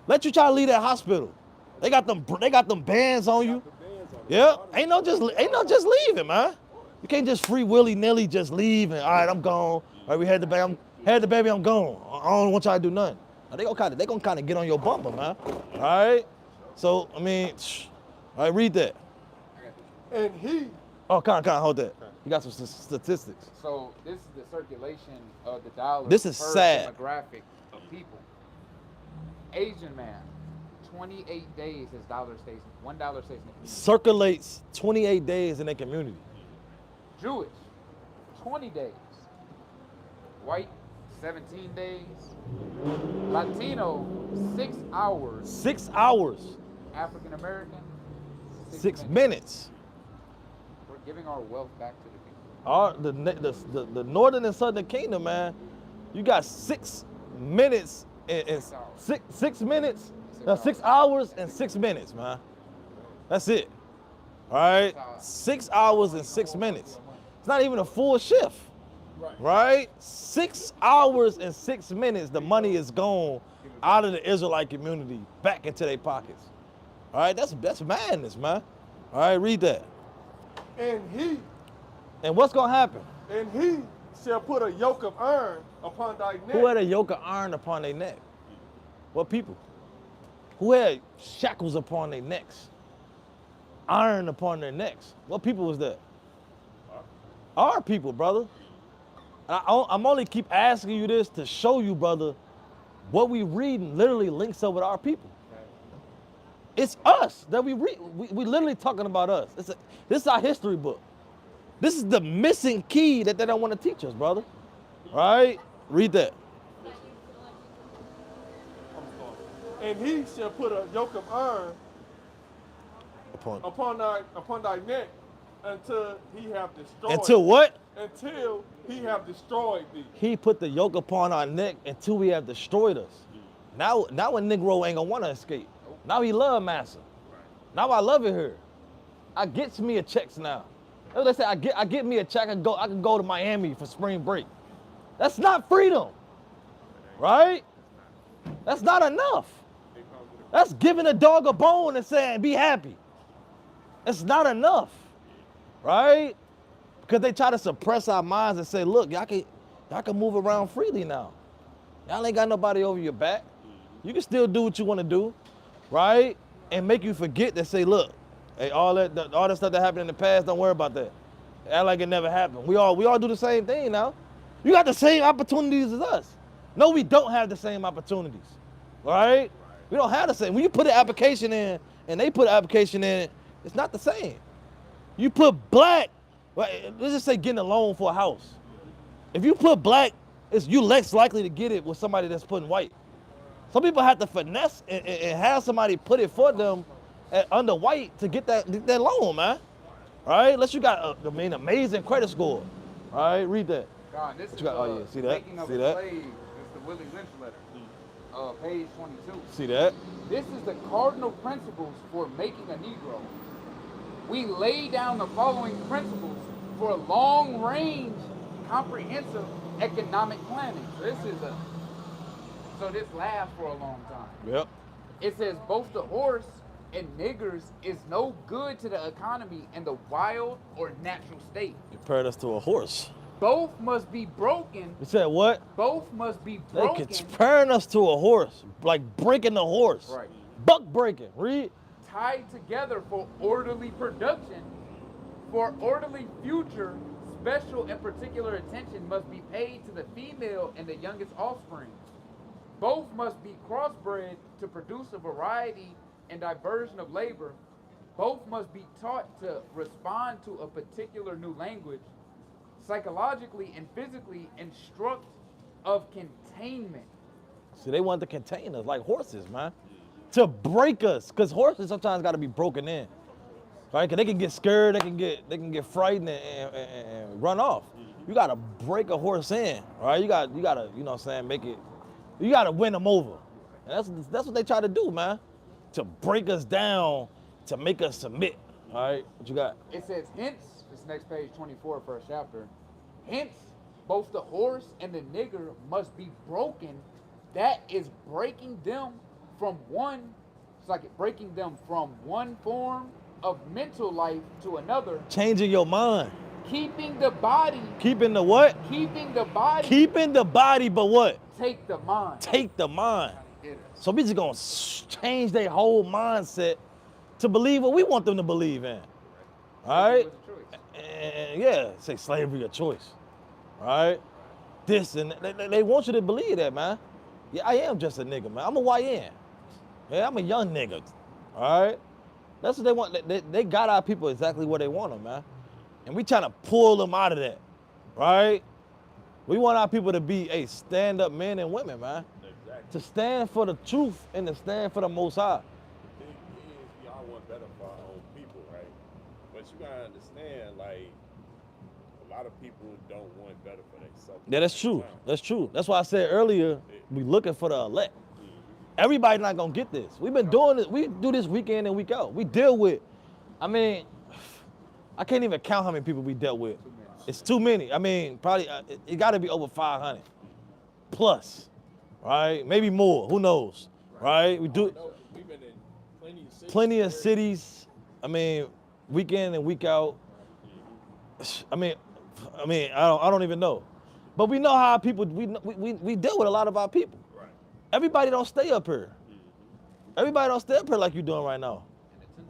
Let you try to leave that hospital. They got them bands on you. Yeah. Ain't no just leaving, man. You can't just free willy-nilly just leave and all right, I'm gone. All right, we had the baby, I'm gone. I don't want y'all to do nothing. Now, they gonna kind of get on your bumper, man. All right? So, I mean, all right, read that. And he. Oh, hold that. You got some statistics. So this is the circulation of the dollar. This is per sad. demographic of people. Asian man, 28 days his $1 stays in the community. Circulates 28 days in their community. Jewish, 20 days. White, 17 days. Latino, 6 hours. 6 hours. African American, 6 minutes. We're giving our wealth back to the people. The northern and southern kingdom, man, you got 6 minutes and 6 minutes, 6 hours and 6 minutes, man. That's it. All right, 6 hours and 6 minutes. It's not even a full shift, right? 6 hours and 6 minutes, the money is gone out of the Israelite community back into their pockets. All right, that's madness, man. All right, read that. And what's gonna happen? And he shall put a yoke of iron upon thy neck. Who had a yoke of iron upon their neck? What people? Who had shackles upon their necks? Iron upon their necks. What people was that? Our people, brother. I'm only keep asking you this to show you, brother, what we reading literally links up with our people. It's us that we read. We literally talking about us. This is our history book. This is the missing key that they don't want to teach us, brother. All right? Read that. And he shall put a yoke of iron upon thy neck until he have destroyed. Until what? Until he have destroyed thee. He put the yoke upon our neck until we have destroyed us. Now a Negro ain't gonna want to escape. Now he love massa. Now I love it here. I gets me a checks now. They say I get me a check. I can go to Miami for spring break. That's not freedom, right? That's not enough. That's giving a dog a bone and saying be happy. It's not enough, right? Because they try to suppress our minds and say, look, y'all can move around freely now. Y'all ain't got nobody over your back. You can still do what you want to do, right? And make you forget that say, look, hey, all that stuff that happened in the past, don't worry about that. Act like it never happened. We all do the same thing now. You got the same opportunities as us. No, we don't have the same opportunities, right? We don't have the same. When you put an application in and they put an application in, it's not the same. You put black, let's just say getting a loan for a house. If you put black, you less likely to get it with somebody that's putting white. Some people have to finesse and have somebody put it for them under white to get that loan, man. All right, unless you got amazing credit score. All right, read that. God, this is oh yeah, see that? Making of See a that? Slave. It's the Willie Lynch letter, page 22. See that? This is the cardinal principles for making a Negro. We lay down the following principles for long-range, comprehensive economic planning. So this lasts for a long time. Yep. It says both the horse and niggers is no good to the economy in the wild or natural state. Compared us to a horse. Both must be broken. You said what? Both must be broken. They comparing us to a horse, like breaking the horse. Right. Buck breaking. Read. Tied together for orderly production, for orderly future, special and particular attention must be paid to the female and the youngest offspring. Both must be crossbred to produce a variety and diversion of labor. Both must be taught to respond to a particular new language, psychologically and physically instruct of containment. See, they want to contain us like horses, man. To break us, because horses sometimes got to be broken in, right? Because they can get scared, they can get frightened and run off. You got to break a horse in, right? You got to, you know what I'm saying, make it. You got to win them over. And that's what they try to do, man. To break us down, to make us submit. All right, what you got? It says, hence, this next page 24, first chapter, hence, both the horse and the nigger must be broken. That is breaking them from one, it's like breaking them from one form of mental life to another. Changing your mind. Keeping the body. Keeping the what? Keeping the body. Keeping the body, but what? Take the mind. Take the mind. So we just gonna change their whole mindset to believe what we want them to believe in. All right? And yeah, say slavery a choice. All right? This and they want you to believe that, man. Yeah, I am just a nigga, man. I'm a YN. Yeah, I'm a young nigga. All right? That's what they want. They got our people exactly where they want them, man. And we trying to pull them out of that, right? We want our people to be stand-up men and women, man. Exactly. To stand for the truth and to stand for the Most High. The thing is, y'all want better for our own people, right? But you gotta understand, like, a lot of people don't want better for themselves. Yeah, that's true. That's true. That's why I said earlier, we looking for the elect. Everybody not gonna get this. We've been doing it. We do this week in and week out. We deal with, I mean, I can't even count how many people we dealt with. It's too many. I mean, probably, it gotta be over 500 plus, right? Maybe more, who knows, right? We do, We've been in plenty of cities. I mean, week in and week out. I mean, I don't even know. But we know how people, we deal with a lot of our people. Everybody don't stay up here. Everybody don't stay up here like you're doing right now.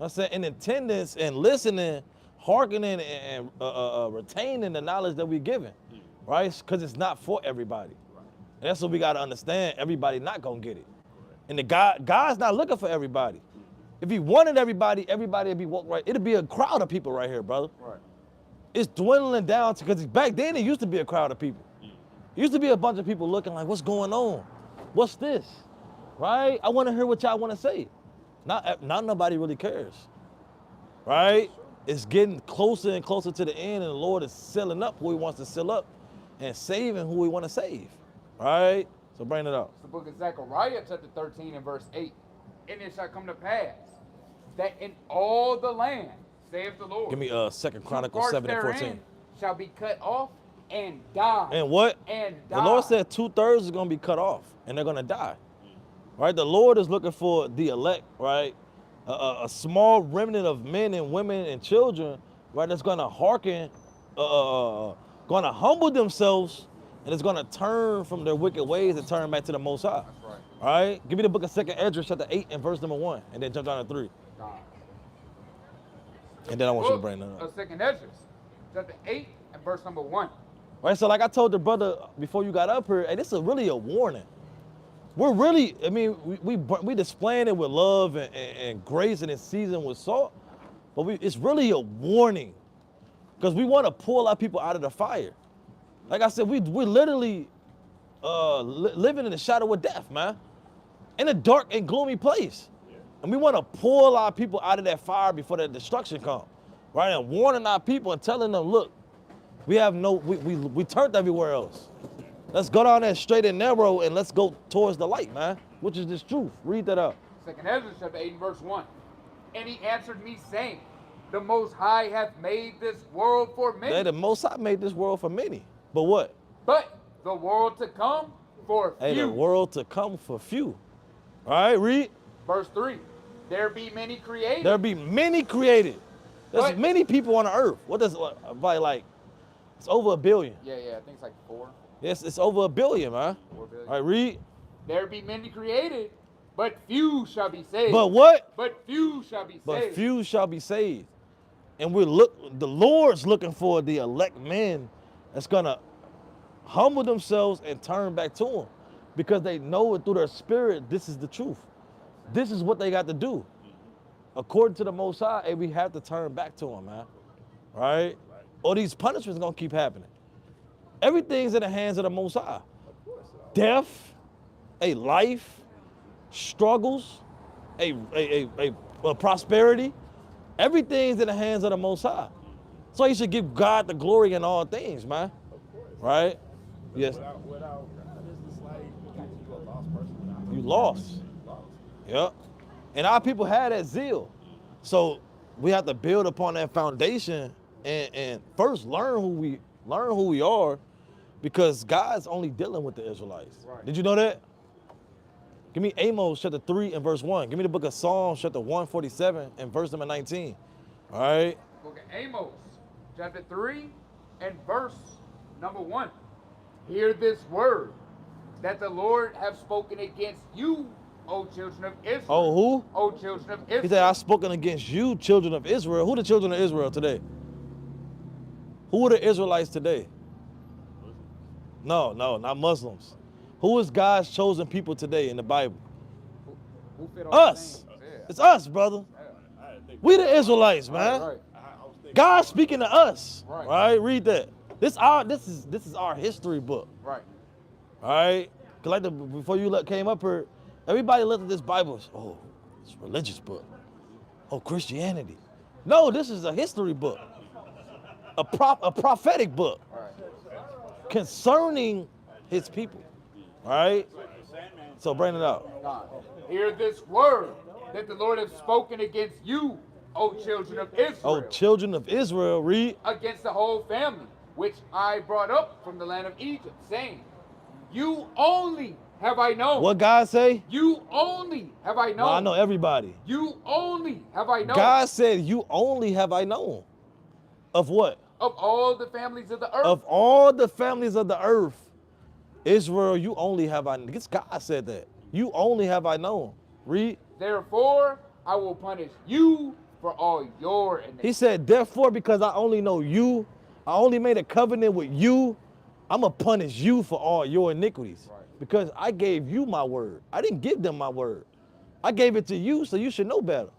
I'm saying in attendance and listening, hearkening and retaining the knowledge that we're giving, right? Because it's not for everybody. And that's what we got to understand. Everybody not going to get it. And God's not looking for everybody. If he wanted everybody would be walking right. It'd be a crowd of people right here, brother. Right. It's dwindling down because back then it used to be a crowd of people. It used to be a bunch of people looking like, what's going on? What's this? Right? I want to hear what y'all want to say. Not nobody really cares. Right? It's getting closer and closer to the end, and the Lord is sealing up who he wants to seal up and saving who he want to save. Right? So bring it up. It's the book of Zechariah, chapter 13 and verse 8. And it shall come to pass that in all the land, saith the Lord. Give me 2 Chronicles 7 and 14. Shall be cut off and die. And what? And die. The Lord said 2/3 is going to be cut off, and they're going to die. Right? The Lord is looking for the elect, right? A small remnant of men and women and children, right? That's going to hearken, going to humble themselves, and it's going to turn from their wicked ways and turn back to the Most High. That's right. All right? Give me the book of 2nd Esdras, chapter 8 and verse number 1, and then jump down to 3. And then I want you to bring that up. 2nd Esdras, chapter 8 and verse number 1. Right, so like I told the brother before you got up here, hey, this is really a warning. We're really, I mean, we displaying it with love and grace and it's seasoned with salt, but it's really a warning because we want to pull our people out of the fire. Like I said, we're literally living in the shadow of death, man, in a dark and gloomy place. And we want to pull our people out of that fire before that destruction comes, right? And warning our people and telling them, look, we turned everywhere else. Let's go down there straight and narrow and let's go towards the light, man, which is this truth. Read that up. 2nd Esdras, chapter 8 and verse 1. And he answered me, saying, the Most High hath made this world for many. Yeah, the Most High made this world for many. But what? But the world to come for few. Hey, the world to come for few. All right, read. Verse 3. There be many created. There be many created. There's many people on the earth. What does, probably like, it's over 1 billion. Yeah, I think it's like 4. Yes, it's over 1 billion, man. 4 billion. All right, read. There be many created, but few shall be saved. But what? But few shall be saved. But few shall be saved. And the Lord's looking for the elect men that's gonna humble themselves and turn back to him because they know it through their spirit, this is the truth. This is what they got to do. According to the Most High, hey, we have to turn back to him, man. Right? Or these punishments gonna keep happening. Everything's in the hands of the Most High. Death, a life, struggles, a prosperity. Everything's in the hands of the Most High. So you should give God the glory in all things, man. Right? Yes. Without God, it's like you a lost person. You lost. Yep. And our people had that zeal. So we have to build upon that foundation and first learn who we are, because God's only dealing with the Israelites. Right. Did you know that? Give me Amos chapter 3 and verse 1. Give me the book of Psalms chapter 147 and verse number 19. All right? Book of Amos chapter 3 and verse number 1. Hear this word that the Lord have spoken against you, O children of Israel. Oh, who? O children of Israel. He said, I've spoken against you, children of Israel. Who are the children of Israel today? Who are the Israelites today? No, not Muslims. Who is God's chosen people today in the Bible? Who fit all the Us. things? Yeah. It's us, brother. We the Israelites, man. Right. God speaking to us. Right. Right? Read that. This is our history book. Right. All right? Cause like before you came up here, everybody looked at this Bible. Oh, it's a religious book. Oh, Christianity. No, this is a history book. A prophetic book. Right. Concerning his people. All right? So bring it out. God. Hear this word that the Lord has spoken against you, O children of Israel. Oh, children of Israel, read. Against the whole family, which I brought up from the land of Egypt, saying, you only have I known. What God say? You only have I known. No, I know everybody. You only have I known. God said, you only have I known. Of what? Of all the families of the earth. Of all the families of the earth, Israel, you only have I known. God said that. You only have I known. Read. Therefore, I will punish you for all your iniquities. He said, therefore, because I only know you, I only made a covenant with you, I'm going to punish you for all your iniquities. Right. Because I gave you my word. I didn't give them my word. I gave it to you, so you should know better.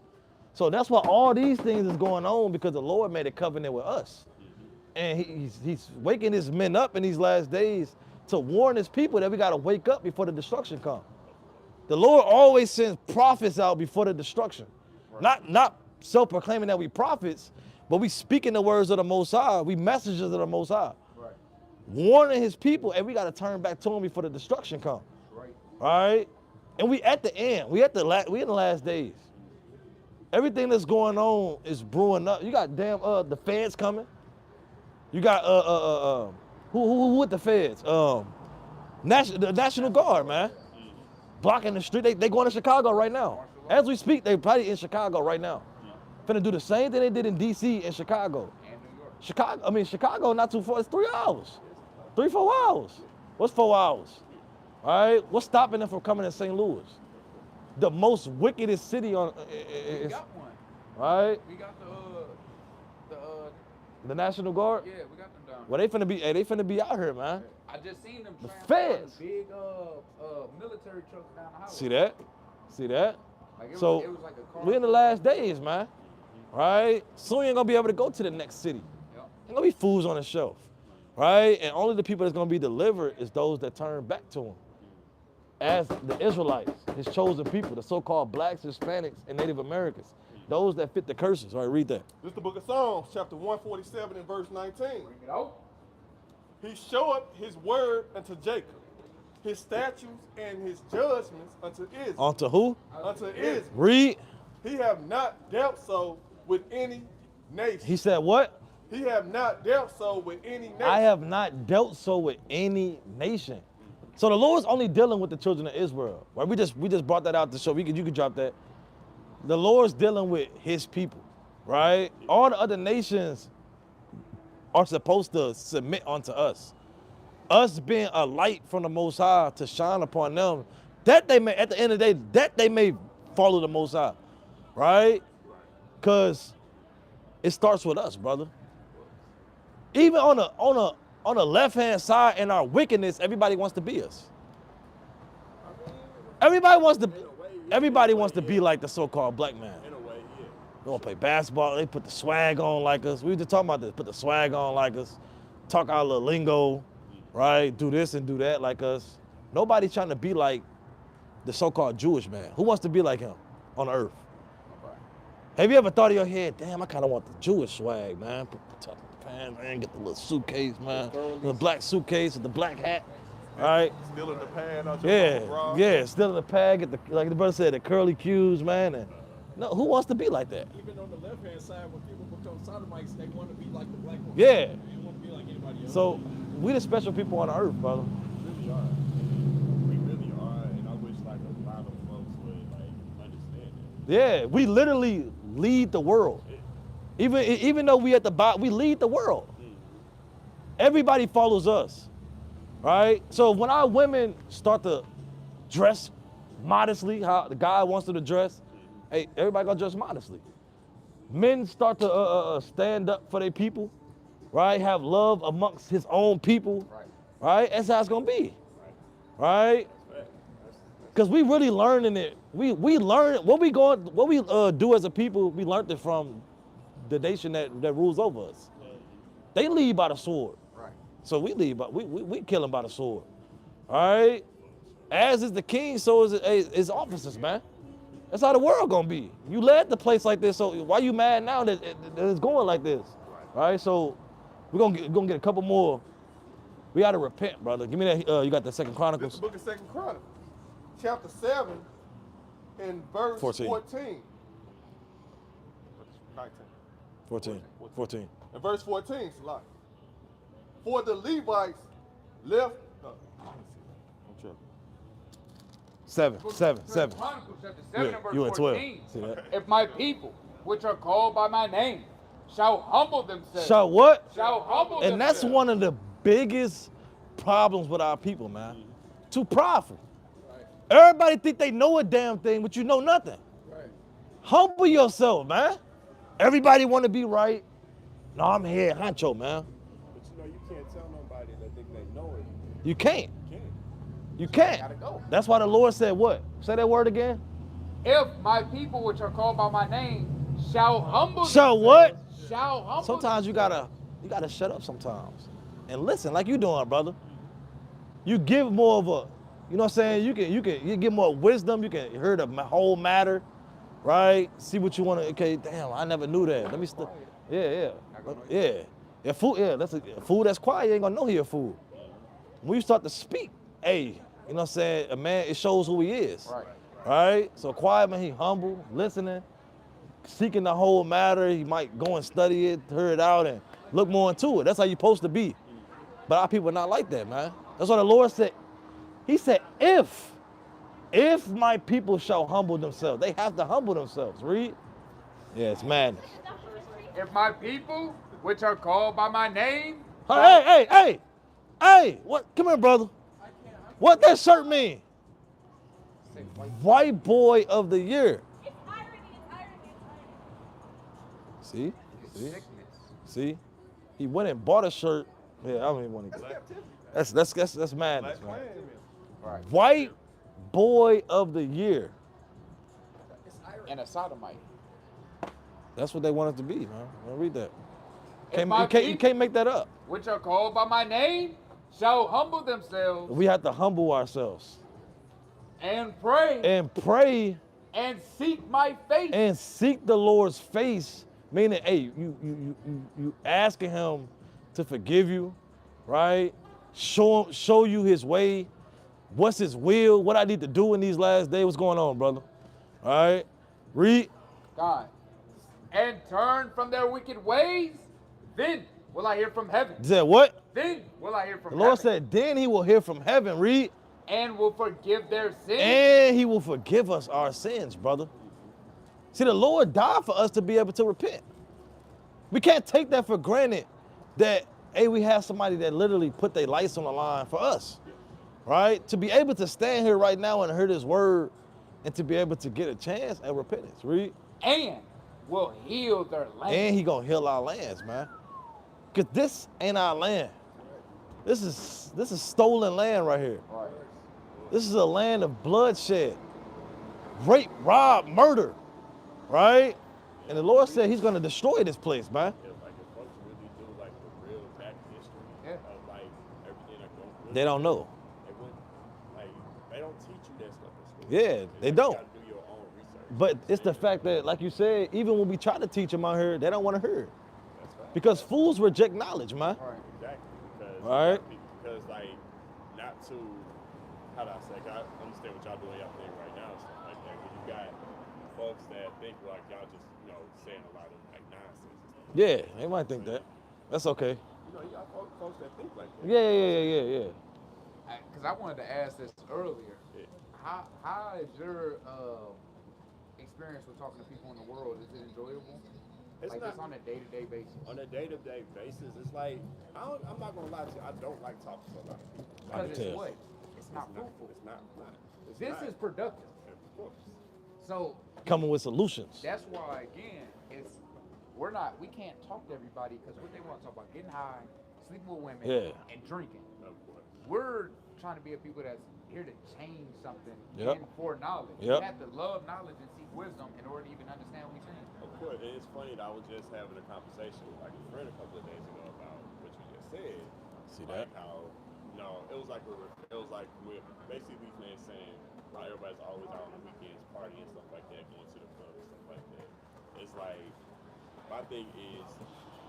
So that's why all these things is going on, because the Lord made a covenant with us. And he's waking his men up in these last days to warn his people that we got to wake up before the destruction comes. The Lord always sends prophets out before the destruction. Right. Not self-proclaiming that we prophets, but we speaking the words of the Most High. We messengers of the Most High. Right. Warning his people, and we got to turn back to him before the destruction comes. Right. All right? And we at the end. We in the last days. Everything that's going on is brewing up. You got the feds coming. You got who with the feds? The National Guard, man. Blocking the street. They going to Chicago right now. As we speak, they probably in Chicago right now. Finna do the same thing they did in DC and Chicago. Chicago not too far. It's 3 hours. 3-4 hours. What's 4 hours? All right. What's stopping them from coming to St. Louis? The most wickedest city on. We got one. Right. We got the National Guard. Yeah, we got them down. Well, they finna be out here, man. I just seen them. The feds. Big military trucks down the highway. See that? Like so it was like a car. We're in the last days, man. Right? Soon you ain't gonna be able to go to the next city. Yep. Ain't gonna be fools on the shelf. Right? And only the people that's gonna be delivered is those that turn back to him. As the Israelites, his chosen people, the so-called blacks, Hispanics, and Native Americans. Those that fit the curses. All right, read that. This is the book of Psalms, chapter 147 and verse 19. Bring it out. He showeth his word unto Jacob, his statutes and his judgments unto Israel. Unto who? Unto Israel. Read. He have not dealt so with any nation. He said what? He have not dealt so with any nation. I have not dealt so with any nation. So the Lord's only dealing with the children of Israel. Right? We just brought that out to show. You could drop that. The Lord's dealing with his people, right? All the other nations are supposed to submit unto us. Us being a light from the Most High to shine upon them, that they may, at the end of the day, that they may follow the Most High, right? Because it starts with us, brother. Even on the left-hand side in our wickedness, everybody wants to be us. Everybody wants to be like the so-called black man. In a way, yeah. They want to play basketball. They put the swag on like us. We were just talking about this. Put the swag on like us. Talk our little lingo, right? Do this and do that like us. Nobody's trying to be like the so-called Jewish man. Who wants to be like him on earth? Have you ever thought in your head, damn, I kind of want the Jewish swag, man. Put the top of the pants, man. Get the little suitcase, man. The black suitcase with the black hat. All right. Still in the pad. Yeah, still in the pad. Get the, like the brother said, the curly cues, man. And no, who wants to be like that? Even on the left-hand side, when people become sodomites, they want to be like the black ones. Yeah. They want to be like anybody else. So we the special people on the earth, brother. We really are. We really are, and I wish like a lot of folks would like understand it. Yeah, we literally lead the world. Even though we at the bottom, we lead the world. Everybody follows us. Right? So when our women start to dress modestly, how the guy wants them to dress, hey, everybody gonna dress modestly. Men start to stand up for their people, right? Have love amongst his own people, right? That's how it's gonna be, right? Because we really learning it We learn what we do as a people. We learned it from the nation that rules over us. They lead by the sword. Right. So we lead by we kill them by the sword. All right. As is the king, so is his officers, man. That's how the world gonna be. You led the place like this, so why you mad now that it's going like this? All right. So we're gonna get a couple more. We gotta repent, brother. Give me that. You got the Second This Chronicles. is the book of 2 Chronicles, chapter 7, and verse 14. 14. And verse 14, Salaki. For the Levites left. Seven. Chronicles chapter 7 and verse You went 12. 14. See that? If my people, which are called by my name, shall humble themselves. Shall what? Shall humble And that's themselves. one of the biggest problems with our people, man. Too prideful. Everybody think they know a damn thing, but you know nothing. Humble yourself, man. Everybody want to be right. No, I'm here, honcho, man. But you know, you can't tell nobody that they know it. You can't. You Gotta can't. go. That's why the Lord said what? Say that word again. If my people, which are called by my name, shall humble Shall themselves. what? Shall humble Sometimes you gotta shut up sometimes and listen, like you doing, brother. You give more of a, you know what I'm saying? You get more wisdom. You can hear the whole matter, right? See what you want to. Okay, damn, I never knew that. Let me Yeah, fool. Yeah, that's a fool that's quiet. You ain't gonna know he a fool. When you start to speak, hey, you know what I'm saying? A man, it shows who he is. Right. Right? So quiet man, he humble, listening, seeking the whole matter. He might go and study it, hear it out, and look more into it. That's how you're supposed to be. But our people are not like that, man. That's what the Lord said. He said, if my people shall humble themselves, they have to humble themselves. Read. Yeah, it's madness. If my people, which are called by my name, Hey, what? Come here, brother. What that shirt mean? White boy of the year. See? See? He went and bought a shirt. Yeah, I don't even want to get that's madness, man. Right. White boy of the year. and a sodomite. That's what they want it to be, man. Read that. You You can't make that up. which are called by my name shall humble themselves We have to humble ourselves and pray and seek my face. and seek the Lord's face. Meaning, hey, you asking Him to forgive you, right? Show you His way. What's His will? What I need to do in these last days? What's going on, brother? All right, read. God. And turn from their wicked ways, then will I hear from heaven. Said what? Then will I hear from The Lord heaven. said, then He will hear from heaven. Read. And will forgive their sins. And He will forgive us our sins, brother. See, the Lord died for us to be able to repent. We can't take that for granted that, hey, we have somebody that literally put their lives on the line for us, right? To be able to stand here right now and hear this word and to be able to get a chance at repentance, read. And will heal their land. And He gonna heal our lands, man. Because this ain't our land. This is stolen land right here. Right. This is a land of bloodshed, rape, rob, murder, right? And the Lord said He's gonna destroy this place, man. Yeah, like if folks really do like the real back history of like everything that goes with They don't know. They wouldn't, like they don't teach you that stuff in school. Yeah, they You don't. gotta do your own research. But it's the fact that, like you said, even when we try to teach them out here, they don't want to hear it. That's right. Because fools reject knowledge, man. Exactly. Because Right. because like not to how do I say? 'Cause I understand what y'all doing y'all thing right now and stuff like that. But you got folks that think like y'all just saying a lot of like nonsense and stuff. Yeah, they might think that. That's okay. You know, you got folks that think like that. Yeah. Because I wanted to ask this earlier. Yeah. How is your experience with talking to people in the world? Is it enjoyable? It's like not just on a day-to-day basis. On a day-to-day basis, it's like I'm not gonna lie to you. I don't like talking to a lot of people. Because it's what? It's not fruitful. It's not. This is productive. Of course. So Coming with solutions. that's why again, we can't talk to everybody because what they want to talk about, getting high, sleeping with women, Yeah. and drinking. Of course. We're trying to be a people that's here to change something Yep. and for knowledge. Yep. You have to love knowledge and seek wisdom in order to even understand what he's saying. Of course, and it's funny that I was just having a conversation with like a friend a couple of days ago about what you just said. See like that? How it was like with basically these men saying how everybody's always out on the weekends partying and stuff like that, going to the club and stuff like that. It's like my thing is,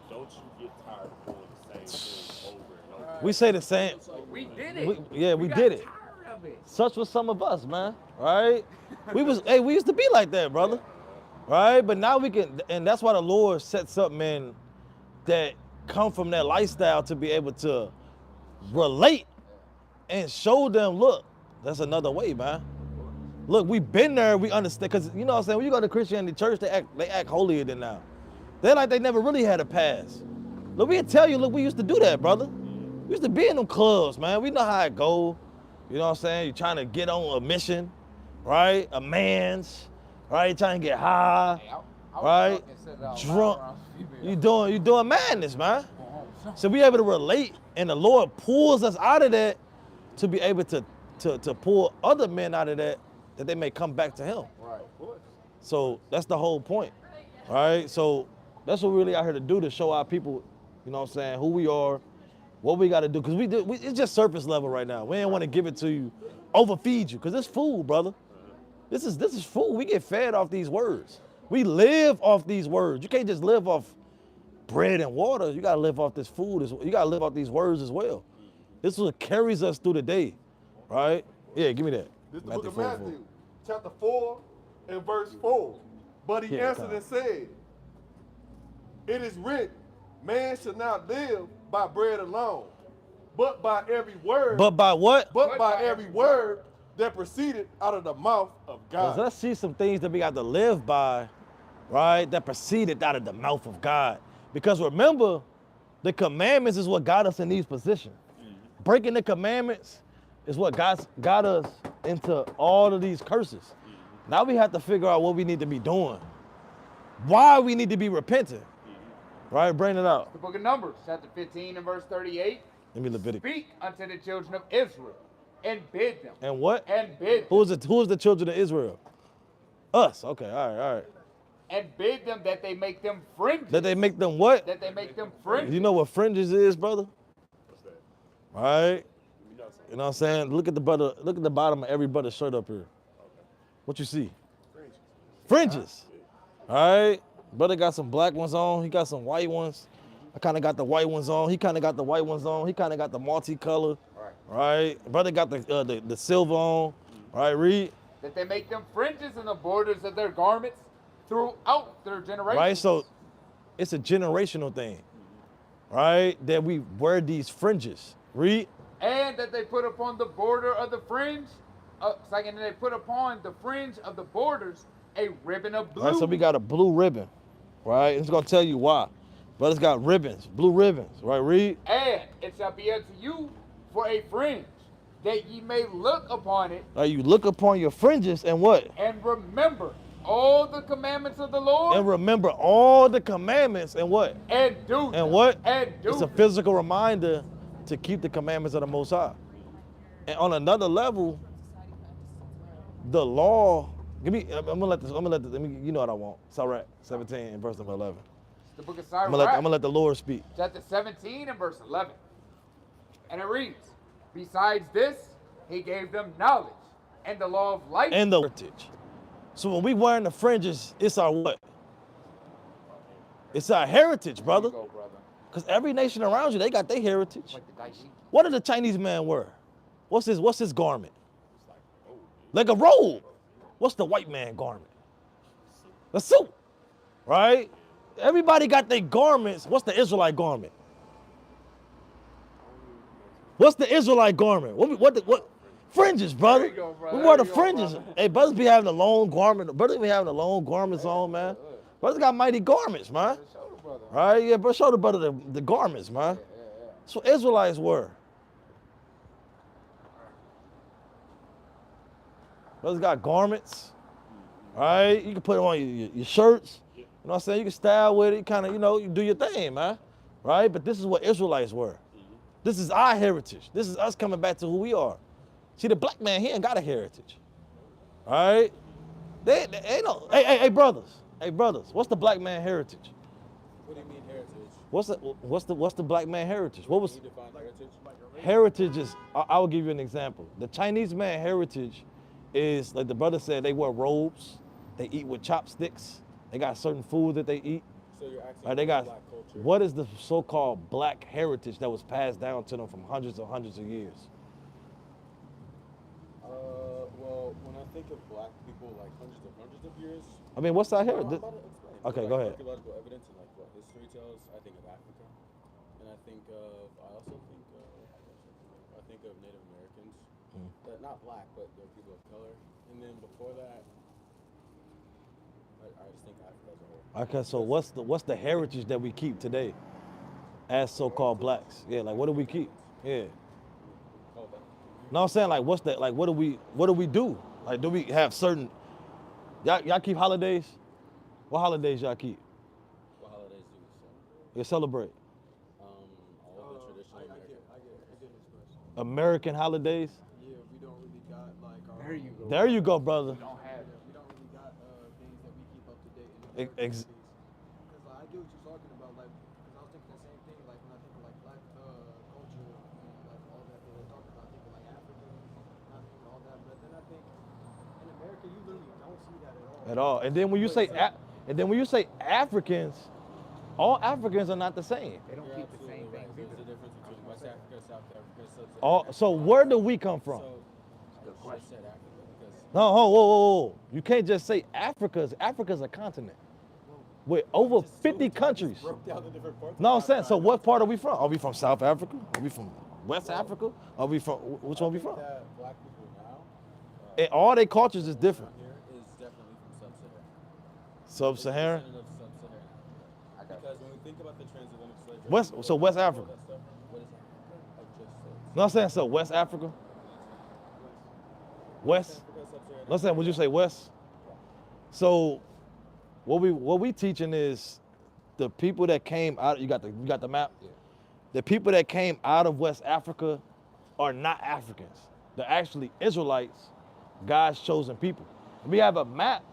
don't you get tired of doing the same thing over and over? We say the same. We did it. We got did it. tired of it. Such was some of us, man. Right? We used to be like that, brother. Right? But now we can, and that's why the Lord sets up men that come from that lifestyle to be able to relate and show them, look, that's another way, man. Look, we've been there, we understand, because you know what I'm saying, when you go to Christianity church, they act holier than now. They're like they never really had a past. Look, we'll tell you, look, we used to do that, brother. We used to be in them clubs, man. We know how it go. You know what I'm saying? You're trying to get on a mission, right? A man's, right? You're trying to get high, right? Drunk. You doing madness, man. So we able to relate, and the Lord pulls us out of that to be able to pull other men out of that they may come back to Him. Right. So that's the whole point, right? So that's what we're really out here to do, to show our people, you know what I'm saying, who we are, what we got to do, because it's just surface level right now. We ain't want to give it to you, overfeed you, because it's food, brother. This is food. We get fed off these words. We live off these words. You can't just live off bread and water. You got to live off this food. You got to live off these words as well. This is what carries us through the day, right? Yeah, give me that. This is the book of Matthew, chapter 4 and verse 4. But he answered and said, it is written, man shall not live by bread alone, but by every word. But by what? But by every word that proceeded out of the mouth of God. Let's see some things that we got to live by, right? That proceeded out of the mouth of God. Because remember, the commandments is what got us in these positions. Breaking the commandments is what got us into all of these curses. Now we have to figure out what we need to be doing. Why we need to be repenting. Right, bring it out. The book of Numbers, chapter 15 and verse 38. Let me Leviticus. Speak unto the children of Israel and bid them. And what? And bid them. Who is the children of Israel? Us. Okay, all right. And bid them that they make them fringes. That they make them what? That they make them fringes. You know what fringes is, brother? What's that? All right. You know what I'm saying? Look at the bottom of every brother's shirt up here. What you see? Fringes. All right. Brother got some black ones on. He got some white ones. I kind of got the white ones on. He kind of got the white ones on. He kind of got the multicolor. Right. Brother got the silver on. All right, read. That they make them fringes in the borders of their garments throughout their generations. Right. So it's a generational thing. Right. That we wear these fringes. Read. And that they put upon the border of the fringe, and they put upon the fringe of the borders a ribbon of blue. Right, so we got a blue ribbon, right? It's gonna tell you why. Brothers got ribbons, blue ribbons, right? Read. And it shall be unto you for a fringe, that ye may look upon it. Right, you look upon your fringes and what? And remember all the commandments of the Lord. And remember all the commandments and what? And do them. And what? And do It's a physical reminder to keep the commandments of the Most High. And on another level, the law. I'm gonna let you know what I want. Sirach 17 and verse number 11. The book of Sirach. I'm gonna let the Lord speak. Chapter 17 and verse 11. And it reads, besides this, he gave them knowledge and the law of life. And the heritage. So when we wearing the fringes, it's our what? It's our heritage, brother. Because every nation around you, they got their heritage. What did the Chinese man wear? What's his garment? Like a robe. What's the white man garment? The suit, right? Everybody got their garments. What's the Israelite garment? What's the Israelite garment? What? Fringes, brother. There you go, brother. We wear the There you go, fringes. brother. Hey, brothers be having the long garment. Brothers be having the long garments on, man. Brothers got mighty garments, man. Right? Yeah, but show the brother the garments, man. That's what Israelites were. Brothers got garments, right? You can put them on your shirts. You know what I'm saying? You can style with it, kind of, you do your thing, man. Right? But this is what Israelites were. This is our heritage. This is us coming back to who we are. See, the black man, he ain't got a heritage. All right? They ain't no, hey, brothers, what's the black man heritage? What do you mean heritage? What's the black man heritage? What was Can you define heritage? heritage is, I will give you an example. The Chinese man heritage is, like the brother said, they wear robes, they eat with chopsticks, they got certain food that they eat. So you're asking They got, black culture. what is the so-called black heritage that was passed down to them from hundreds and hundreds of years? Well, when I think of black people, like hundreds of years. I mean, what's our I'm heritage? about to explain. Okay, Like go ahead. Archaeological evidence and like what history tells. I think of Africa, and I think of. I also think of. I think of Native Americans. Not black, but they're people of color. And then before that, I just think Africa as a whole. Okay, so what's the heritage that we keep today as so-called blacks? Yeah, like what do we keep? Yeah. No, I'm saying like what do we do? Like do we have certain y'all keep holidays? What holidays y'all keep? What holidays do we celebrate? You celebrate All the traditional American. American holidays? Yeah, we don't really got like our. There you go. There you go, brother. We don't have it. We don't really got things that we keep up to date in the Ex- Because I get what you're talking about, like, because I was thinking the same thing, like when I think of like black culture and like all that they were talking about, I think of like Africa, and all that. But then I think in America, you literally don't see that at all. And then when you say Africans, all Africans are not the same. They don't keep the same things There's either. a difference between West Africa, South Africa, Sub-Saharan. So where do we come from? So I said Africa because No, whoa. You can't just say Africa's a continent with over 50 countries. broke down the different parts. No, I'm saying, so what part are we from? Are we from South Africa? Are we from West Africa? Are we from, which one are we from? That black people now. And all their cultures is different. Here is definitely from Sub-Saharan. Sub-Saharan? Descendant of Sub-Saharan. Because when we think about the transatlantic slave trade, West all Africa. that stuff, what is Africa? I just said. No, I'm saying, so West Africa? West? Africa, Sub-Saharan. No, I'm saying, would you say West? So what we teaching is the people that came out, you got the map? Yeah. The people that came out of West Africa are not Africans. They're actually Israelites, God's chosen people. We have a map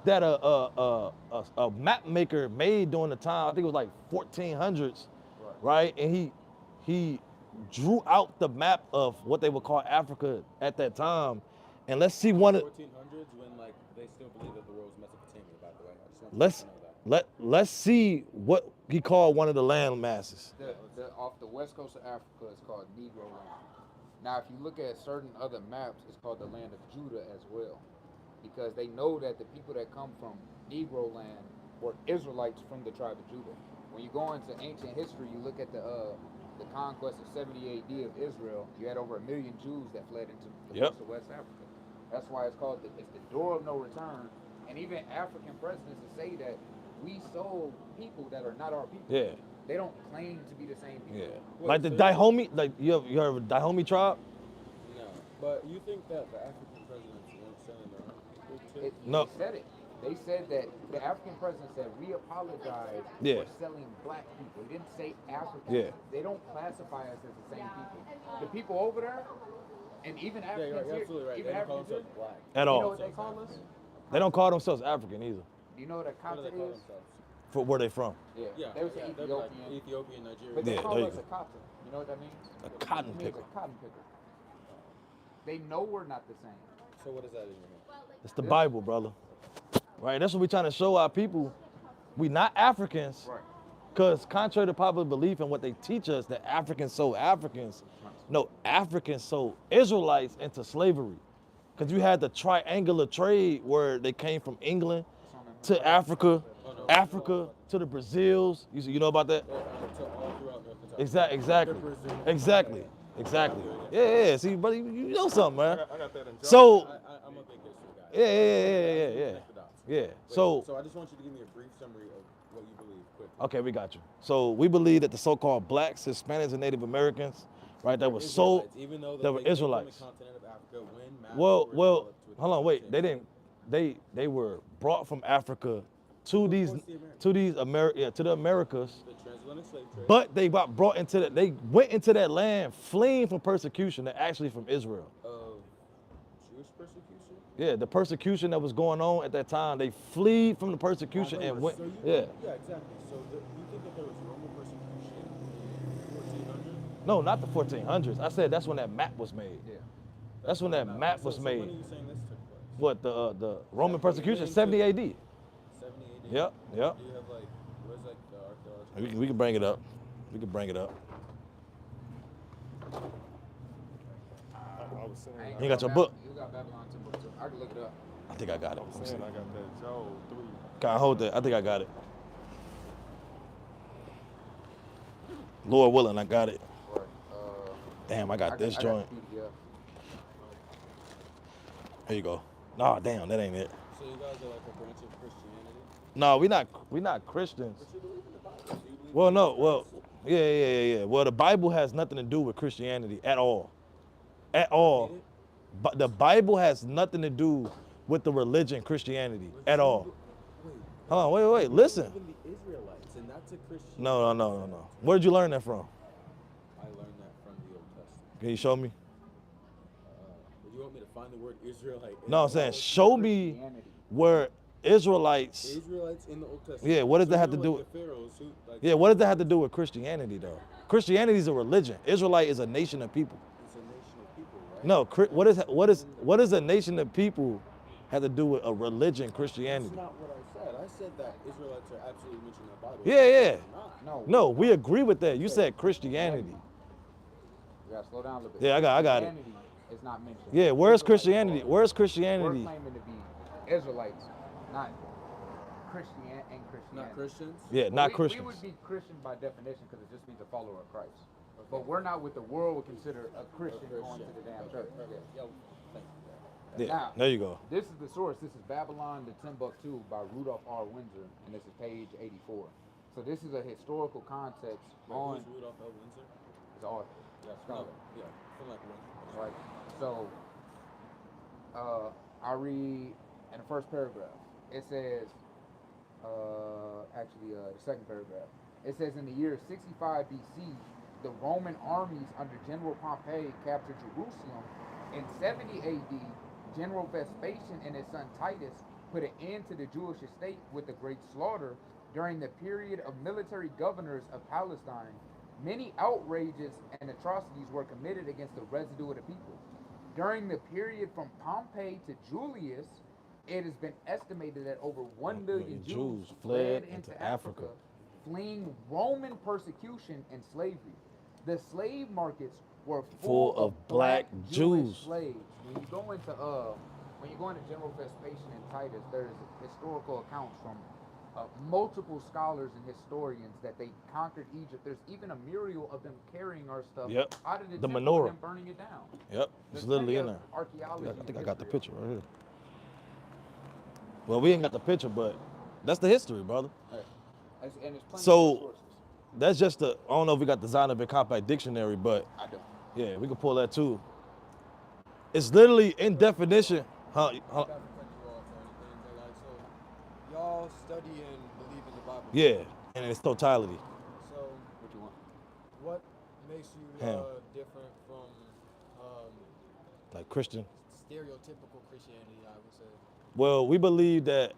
that a map maker made during the time, I think it was like 1400s, right? And he drew out the map of what they would call Africa at that time. And let's see one of 1400s when like they still believe that the world was Mesopotamia, by the way. I just want you to know that. let's see what he called one of the land masses. Off the west coast of Africa, it's called Negro land. Now, if you look at certain other maps, it's called the land of Judah as well, because they know that the people that come from Negro land were Israelites from the tribe of Judah. When you go into ancient history, you look at the conquest of 70 AD of Israel. You had over 1 million Jews that fled into the coast of West Africa. That's why it's called it's the door of no return. And even African presidents say that we sold people that are not our people. Yeah. They don't claim to be the same people. Yeah. Like the Dahomey, like you heard of the Dahomey tribe? No, but you think that the African presidents weren't selling their own people too? No. They said it. They said that the African president said, we apologize Yeah. for selling black people. He didn't say Africans. Yeah. They don't classify us as the same people. The people over there, and even Africans you're here, absolutely right. even They don't call Africans themselves black. At you all. know what they call us? They don't call themselves African either. Do you know what a What do they Coptic call is? themselves? For where they from? Yeah. Yeah, They would say they're like Ethiopian. Ethiopian, Nigerian. But they Yeah, call there you us go. a Coptic. You know what that means? A cotton It means picker. a cotton picker. They know we're not the same. So what is that in your hand? It's the Bible, brother. Right? That's what we're trying to show our people. We not Africans. Right. Because contrary to popular belief and what they teach us, that Africans sold Africans, no, Africans sold Israelites into slavery. Because you had the triangular trade where they came from England to Africa, Africa to the Brazils. You know about that? Exactly. Yeah. See, buddy, you know something, man. I got that in So, I'm a big history guy. yeah. So I just want you to give me a brief summary of what you believe, quick. okay, we got you. So we believe that the so-called blacks, Hispanics, and Native Americans, right, that were sold, Even though that were they Israelites. came from the continent of Africa when maps Well, were developed with hold on, wait. change. They didn't. They were brought from Africa to these to the Americas, The transatlantic slave trade. but they went into that land fleeing from persecution. They're actually from Israel. Of persecution? Yeah, the persecution that was going on at that time, they flee from the persecution and went. So you Yeah. yeah, exactly. So you think that there was Roman persecution in 1400? No, not the 1400s. I said that's when that map was made. Yeah. That's when that map was So made. when are you saying this took place? What the Roman 70 persecution? 70 AD. 70 AD? Yep, yep. Do you have like, where's like the archaeological? We can bring it up. We can bring it up. I was saying. You got your book? You got Babylon Timbuktu. I can look it up. I think I got it. I was saying I got that Joel 3. Can I hold that? I think I got it. Lord willing, I got it. Right. Damn, I got this I joint. the PDF. Here you go. Nah, damn, that ain't it. So you guys are like a branch of Christianity? No, we not Christians. But you believe in the Bible. So you believe Well, in no, Jesus well, Christ? yeah. Well, the Bible has nothing to do with Christianity at all. At all. But the Bible has nothing to do with the religion Christianity at all. Wait. Hold on, wait. Listen. Even the Israelites, and that's a Christian. No. Where did you learn that from? I learned that from the Old Testament. Can you show me? Would you want me to find the word Israelite? No, I'm saying show me where Israelites. Israelites in the Old Testament. Yeah, what does So that you have to know, do like with? the pharaohs who, like, Yeah, what does that have to do with Christianity though? Christianity is a religion. Israelite is a nation of people. It's a nation of people, right? No, what is a nation of people have to do with a religion, Christianity? That's not what I said. I said that Israelites are absolutely mentioned in the Bible. Yeah. They're not. No, we agree with that. You said Christianity. You gotta slow down a little bit. Yeah, I got it. Christianity is not mentioned. Yeah, where's Christianity? Israelites Where's We're Christianity? claiming to be Israelites, not Christianity. Not Christians? Yeah, not We Christians. would be Christian by definition because it just means a follower of Christ. But we're not what the world would consider a Christian going to the damn church. Yo, thank you. Yeah, Now, there you go. This is the source. This is Babylon to Timbuktu by Rudolph R. Windsor, and this is page 84. So this is a historical context on Who's Rudolph L. Windsor? his author. Scholar. Yeah, from like one. Right. So I read in the first paragraph. It says, the second paragraph. It says in the year 65 BC, the Roman armies under General Pompey captured Jerusalem. In 70 AD, General Vespasian and his son Titus put an end to the Jewish estate with a great slaughter. During the period of military governors of Palestine, many outrages and atrocities were committed against the residue of the people. During the period from Pompey to Julius, it has been estimated that over 1 million Jews fled into Africa, fleeing Roman persecution and slavery. The slave markets were full of black Jewish slaves. When you go into General Vespasian and Titus, there's historical accounts from multiple scholars and historians that they conquered Egypt. There's even a mural of them carrying our stuff out of the temple menorah. and burning it down. Yep, it's literally in there. Archaeology. I think I got the picture right here. Well, we ain't got the picture, but that's the history, brother. Right. And there's plenty of So sources. that's just I don't know if we got the Zondervan Compact Dictionary, but I don't. yeah, we can pull that too. It's literally in definition. Not to cut you off or anything, but like, so y'all study and believe in the Bible. Yeah, in its totality. So What you want? what makes you Him. different from Like Christian. stereotypical Christianity, I would say? Well, we believe that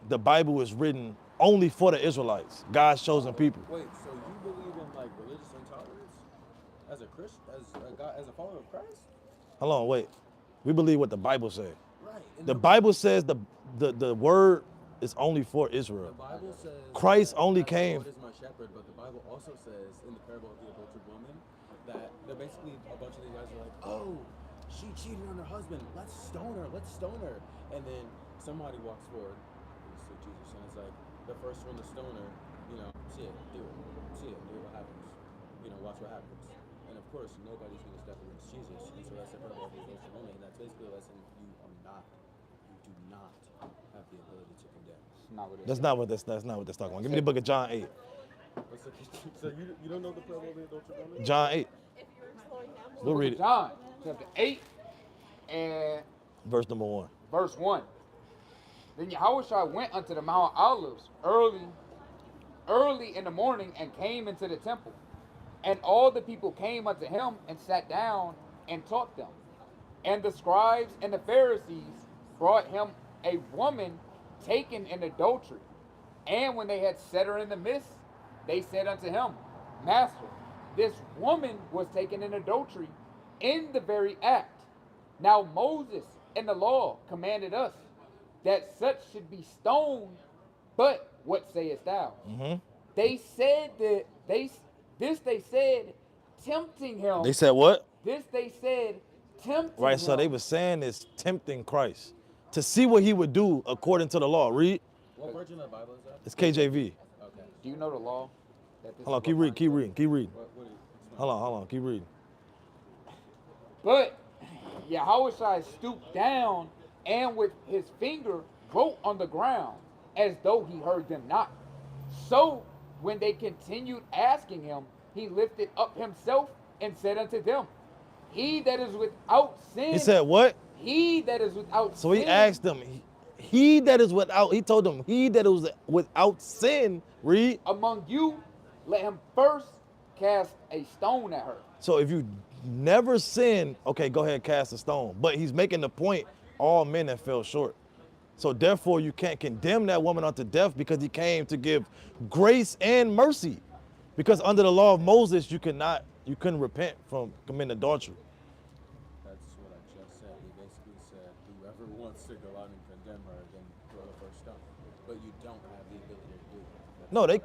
the Bible was written only for the Israelites, God's chosen people. Wait, so you believe in like religious intolerance as a Christian, as a follower of Christ? Hold on, wait. We believe what the Bible said. Right. The Bible says the word is only for Israel. The Bible says Christ only that the came. Lord is my shepherd, but the Bible also says in the parable of the adulterous woman that they're basically a bunch of these guys are like, oh, she cheated on her husband. Let's stone her. And then somebody walks forward. It's like Jesus, and it's like the first one to stone her. See it, do it. What happens. Watch what happens. And of course, nobody's going to step against Jesus. And so that's the parable of the adulterous woman. And that's basically a lesson you do not have the ability to condemn. That's not what that's talking about. Give me the book of John 8. So you don't know the parable of the adulterous woman? John 8. We'll read it. John chapter 8 and Verse number 1. verse 1. Then Yahushua went unto the Mount Olives early in the morning and came into the temple. And all the people came unto him and sat down and taught them. And the scribes and the Pharisees brought him a woman taken in adultery. And when they had set her in the midst, they said unto him, Master, this woman was taken in adultery in the very act. Now Moses in the law commanded us that such should be stoned, but what sayest thou? Mm-hmm. They said that they said, tempting him. They said what? This they said, tempting Right, him. so they were saying is tempting Christ to see what he would do according to the law. Read. What version of the Bible is that? It's KJV. Okay. Do you know the law? That this Hold on, is keep reading, keep referring to? reading, keep reading. What is, Hold on, keep reading. But Yahushua stooped down and with his finger wrote on the ground as though he heard them not. So when they continued asking him, he lifted up himself and said unto them, He that is without sin. He said what? He that is without sin. So he asked them, he that is without, he told them, he that is without sin, read. Among you, let him first cast a stone at her. So if you never sin, okay, go ahead, cast a stone. But he's making the point, all men have fell short. So therefore you can't condemn that woman unto death because he came to give grace and mercy. Because under the law of Moses, you couldn't repent from committing adultery. that's what I just said. We basically said whoever wants to go out and condemn her, then throw the first stone. But you don't have the ability to do it. No, they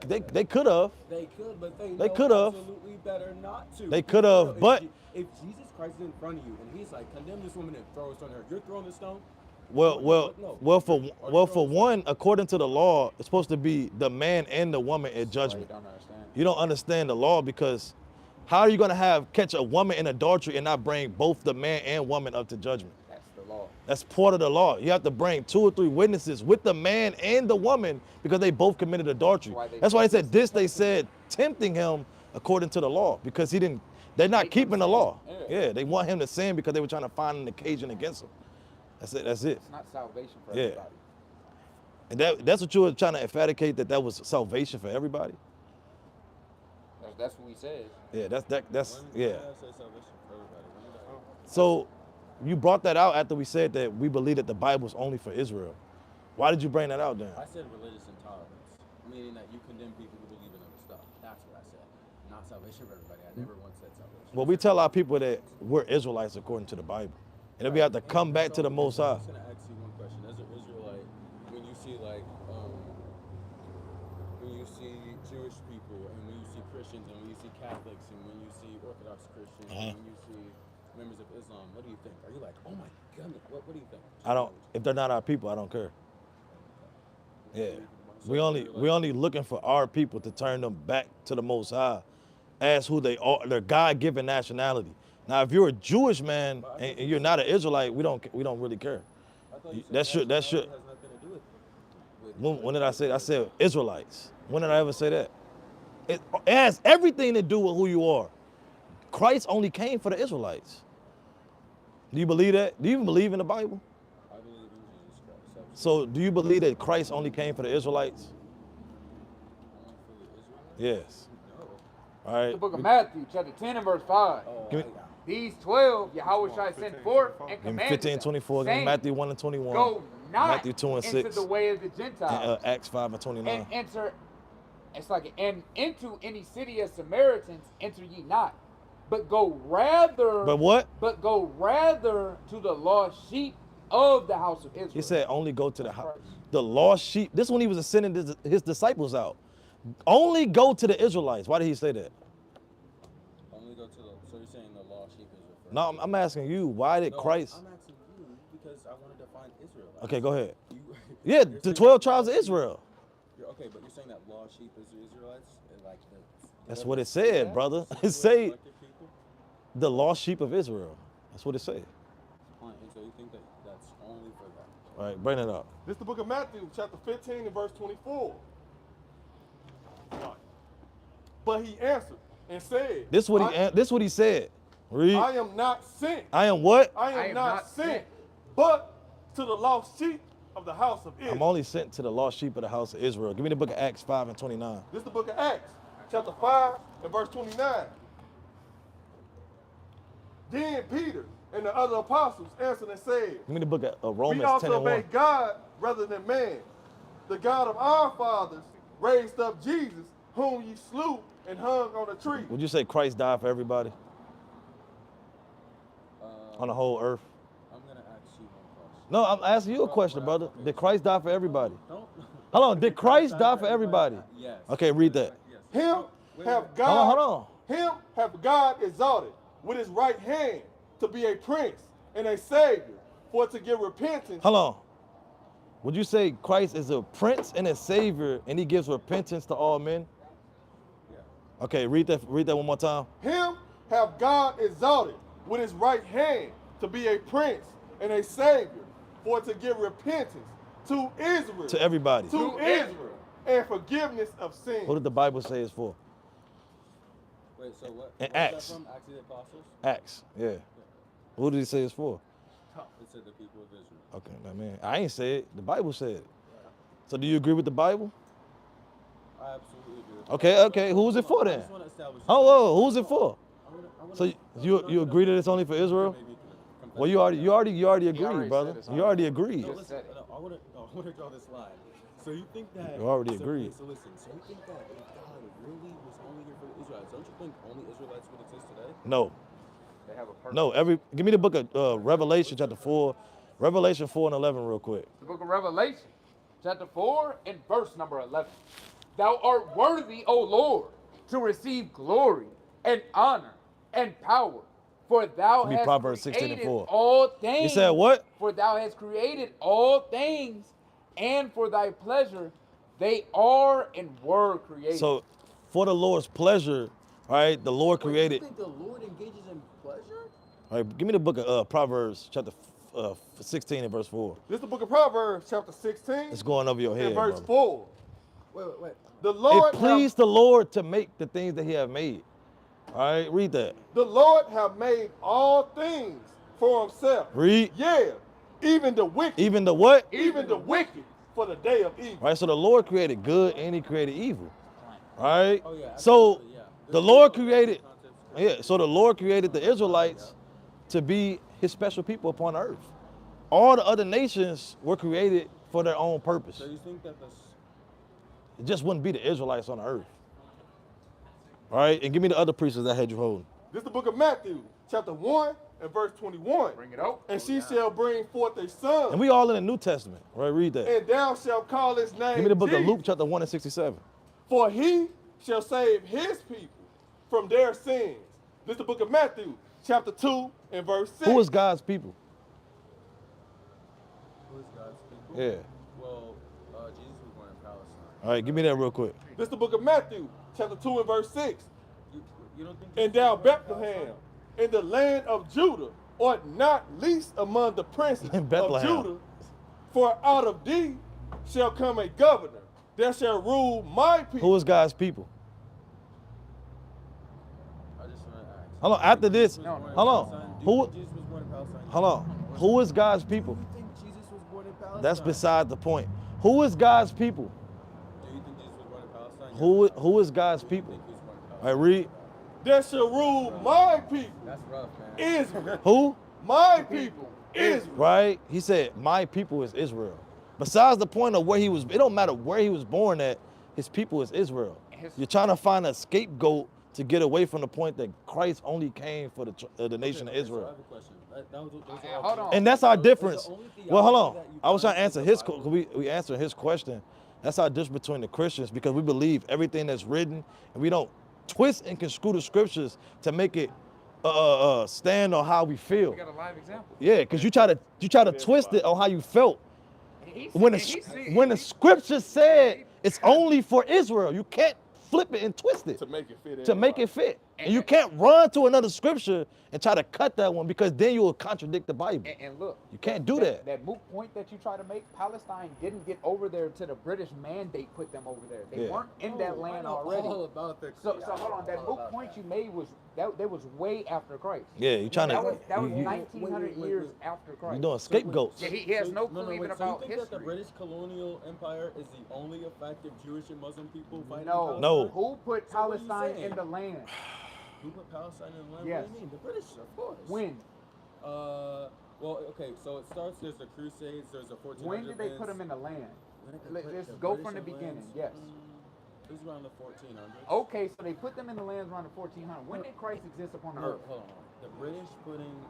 could have. They could, but they They know could have. absolutely better not to. They could have, If but if Jesus Christ is in front of you and he's like, condemn this woman and throw a stone at her, you're throwing the stone. for one, according to the law, it's supposed to be the man and the woman in judgment. You don't understand the law because how are you going to catch a woman in adultery and not bring both the man and woman up to judgment? That's the law. That's part of the law. You have to bring 2 or 3 witnesses with the man and the woman because they both committed adultery. That's why he said this. They said tempting him according to the law because they're not keeping the law. Yeah, they want him to sin because they were trying to find an occasion against him. That's it. It's not salvation for everybody. And that's what you were trying to emphaticate, that was salvation for everybody. That's what we said. Yeah, that's yeah. So you brought that out after we said that we believe that the Bible is only for Israel. Why did you bring that out then? I said religious intolerance, meaning that you condemn people who believe in other stuff. That's what I said. Not salvation for everybody. I never once said salvation. Well, we tell our people that we're Israelites according to the Bible. And then we have to come back to the Most High. I'm just gonna ask you one question. As an Israelite, when you see when you see Jewish people, and when you see Christians, and when you see Catholics, and when you see Orthodox Christians, and when you see members of Islam, what do you think? Are you like, oh my goodness, what do you think? If they're not our people, I don't care. Yeah. We only looking for our people to turn them back to the Most High as who they are, their God-given nationality. Now, if you're a Jewish man and you're not an Israelite, we don't really care. That should. Has nothing to do with When did I say that? I said Israelites. When did I ever say that? It has everything to do with who you are. Christ only came for the Israelites. Do you believe that? Do you even believe in the Bible? I believe in Jesus Christ. So do you believe that Christ only came for the Israelites? Yes. No. All right. The book of Matthew, chapter 10 and verse 5. These 12 Yahweh sent forth and commanded 15 and 24, saying, Matthew 1 and 21. Go not Matthew 2 and 6. into the way of the Gentiles. And, Acts 5 and 29. And enter, and into any city of Samaritans enter ye not. But go rather. But what? But go rather to the lost sheep of the house of Israel. He said only go to the lost sheep. This one he was sending his disciples out. Only go to the Israelites. Why did he say that? Only go to so you're saying the lost sheep is referred No, I'm asking you. Why did Christ? I'm asking you because I wanted to find Israel. Okay, go ahead. Yeah, the 12 tribes of Israel. Okay, but you're saying that lost sheep is the Israelites? And like That's what it said, brother. It say the lost sheep of Israel. That's what it said. And so you think that that's only for them? All right, bring it up. This is the book of Matthew, chapter 15 and verse 24. But he answered and said, This what he said. Read. I am not sent. I am what? I am not sent, but to the lost sheep of the house of Israel. I'm only sent to the lost sheep of the house of Israel. Give me the book of Acts 5 and 29. This is the book of Acts, chapter 5 and verse 29. Then Peter And the other apostles answered and said, Give me the book of we Romans 10 also and 1. obey God rather than man. The God of our fathers raised up Jesus, whom ye slew and hung on a tree. Would you say Christ died for everybody on the whole earth? I'm gonna ask you one question. No, I'm asking you a question, brother. Okay. Did Christ die for everybody? Don't. Hold on, did Christ die for everybody? Yes. Okay, read that. Yes. Him Wait, have wait. God, Hold him have God exalted with his right hand to be a prince and a savior, for to give repentance. Hold on. Would you say Christ is a prince and a savior and he gives repentance to all men? Yeah. Okay, read that one more time. Him have God exalted with his right hand to be a prince and a savior, for to give repentance to Israel. To everybody. To Israel. And forgiveness of sins. What did the Bible say it's for? Wait, so what? In Where's that Acts. from? Acts of the Apostles? Acts, yeah. What did he say it's for? It said the people of Israel. Okay, man. I ain't say it. The Bible said it. So do you agree with the Bible? I absolutely agree. Okay. Who's it for then? I just want to establish. Oh, who's it for? I wanna- So you agree that it's only for Israel? Well, you already agreed, brother. You already agreed. No, listen, I want to draw this line. So you think that? You already so, agreed. So listen. So you think that if God really was only here for the Israelites, don't you think only Israelites would exist today? No. They have a purpose. No, give me the book of Revelation chapter 4. Revelation 4 and 11 real quick. The book of Revelation, chapter 4 and verse number 11. Thou art worthy, O Lord, to receive glory and honor and power, for thou Give me hast Proverbs 16 and created 4. all things. You said what? For thou hast created all things, and for thy pleasure they are and were created. So, for the Lord's pleasure, all right, the Lord created. You think the Lord engages in pleasure? All right, give me the book of Proverbs chapter 16 and verse 4. This is the book of Proverbs, chapter 16. It's going over your head, and verse brother. 4. Wait. The Lord It pleased the Lord to make the things that he have made. All right, read that. The Lord have made all things for himself. Read. Yeah, even the wicked. Even the what? Even the wicked for the day of evil. All right, so the Lord created good and he created evil. All right? Oh, yeah, So absolutely, yeah. the Lord created, so the Lord created the Israelites to be his special people upon earth. All the other nations were created for their own purpose. So you think that It just wouldn't be the Israelites on the earth. All right, and give me the other priests that had you holding. This is the book of Matthew, chapter 1 and verse 21. Bring it out. And she shall bring forth a son. And we all in the New Testament, right? Read that. And thou shalt call his name Give me the book of Jesus, Luke chapter 1 and 67. for he shall save his people from their sins. This is the book of Matthew, chapter 2 and verse 6. Who is God's people? who is God's people? Yeah. Well, Jesus was born in Palestine. All right, give me that real quick. This is the book of Matthew, chapter 2 and verse 6. You don't think? And Jesus thou was born in Bethlehem, Palestine? in the land of Judah, art not least among the princes In of Bethlehem. Judah, for out of thee shall come a governor that shall rule my people. Who is God's people? I just want to ask. Hold on, after this, Jesus was born in hold on. Palestine? Do Who, you think Jesus was born in Palestine? hold on. Who is God's people? Do you think Jesus was born in Palestine? That's beside the point. Who is God's people? Do you think Jesus was born in Palestine? Who is God's Do you people? think he was born in All Palestine? right, read. That shall rule my people, That's rough, man. Israel. Who? My people, Israel. Right? He said, my people is Israel. Besides the point of where he was, it don't matter where he was born at, his people is Israel. You're trying to find a scapegoat to get away from the point that Christ only came for the nation of So I Israel. have a question. Those are all Hold true. on. And that's our So is the difference. only Well, hold theology on. that you I was trying to find answer in the his, Bible- we answered his question. That's our difference between the Christians because we believe everything that's written and we don't twist and construe the scriptures to make it stand on how we feel. We got a live example. Yeah, because you try to twist it on how you felt. When the scripture said it's only for Israel, you can't flip it and twist it To make it fit. to make it fit. And you can't run to another scripture and try to cut that one because then you will contradict the Bible. And look, You can't do that. That moot point that you try to make, Palestine didn't get over there to the British mandate put them over there. They Yeah. weren't in that land already. All about the So hold on, that moot point you made was that was way after Christ. Yeah, you trying That to. was you- 1900 wait, years wait. after you Christ. doing scapegoats. Yeah, he has no clue even so about you think that the history. British colonial empire is the only effective Jewish and Muslim people fighting in No, Palestine? No. Who put So what are you Palestine saying? in the land? Who put Palestine in the land? Yes. What do you mean? The British, of course. When? Well, okay, so it starts, there's the Crusades, there's the 1400s. When did they put them in the land? When did they put Let's the go British from the in beginning. lands? Yes. It was around the 1400s. Okay, so they put them in the lands around the 1400s. When did Christ exist upon the No, earth? hold on. The British putting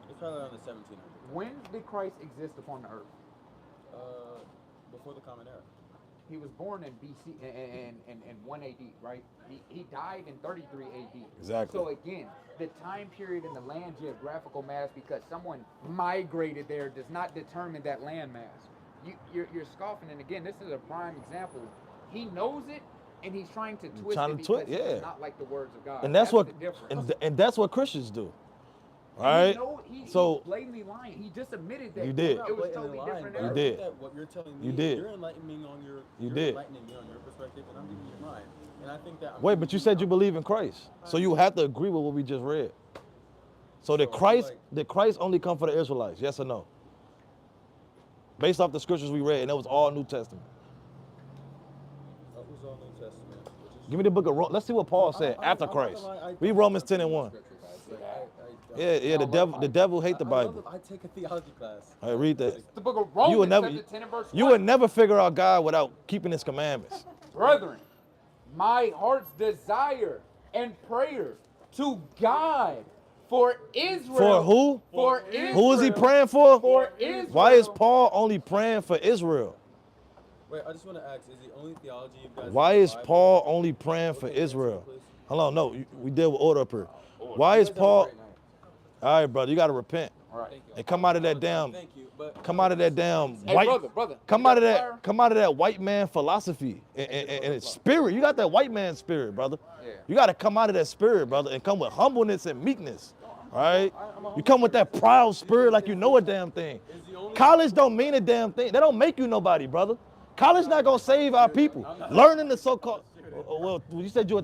it's probably around the 1700s. When did Christ exist upon the earth? Before the Common Era. He was born in BC in 1 AD, right? He died in 33 AD. Exactly. So again, the time period in the land geographical mass, because someone migrated there, does not determine that land mass. You're scoffing, and again, this is a prime example. He knows it, and he's trying to twist it because it's not like the words of God. And that's what the difference. and that's what Christians do. All right. He's So blatantly lying. He just admitted that you did. it was totally different. You did. That what you're telling me, You did. You're enlightening me on your. You you're did. enlightening me on your perspective, and I'm giving you mine. And I think that. I'm wait, but you said you believe in Christ, so you have to agree with what we just read. So did Christ only come for the Israelites? Yes or no? Based off the scriptures we read, and it was all New Testament. That was all New Testament. Give me the book of Romans. Let's see what Paul said after Christ. Read Romans 10 and 1. Yeah. The devil hate the Bible. I take a theology class. All right, read that. It's the book of Romans, chapter 10 and verse 1. You would never figure out God without keeping His commandments. Brethren, my heart's desire and prayer to God for Israel. For who? For Israel. Who is he praying for? For Israel. Why is Paul only praying for Israel? Wait, I just want to ask, is the only theology you guys... Why is Paul only praying for Israel? Hold on, no, we deal with order up here. Why is Paul... All right, brother, you got to repent. All right. And come out of that damn... Come out of that damn Hey, white... brother, Come out of that white man philosophy and spirit. You got that white man spirit, brother. Yeah. You got to come out of that spirit, brother, and come with humbleness and meekness. All right? You come with that proud spirit like you know a damn thing. College don't mean a damn thing. They don't make you nobody, brother. College not gonna save our people. Learning the so-called. Well, you said you.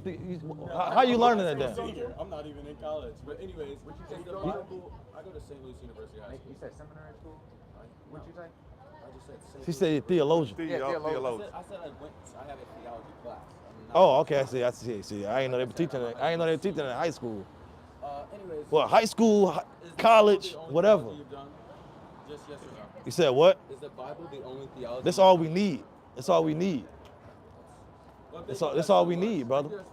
How you learning that then? I'm not even in college. But anyways, is the Bible? I go to St. Louis University High School. You said seminary school? What'd you say? I just said St. He said theologian. Yeah, theologian. I said I have a theology class. Oh, okay. I see. I ain't know they were teaching it. I ain't know they were teaching it in high school. Anyways. Well, high school, college, whatever. Just yes or no? You said what? Is the Bible the only theology? That's all we need. That's all we need. That's all we need, brother.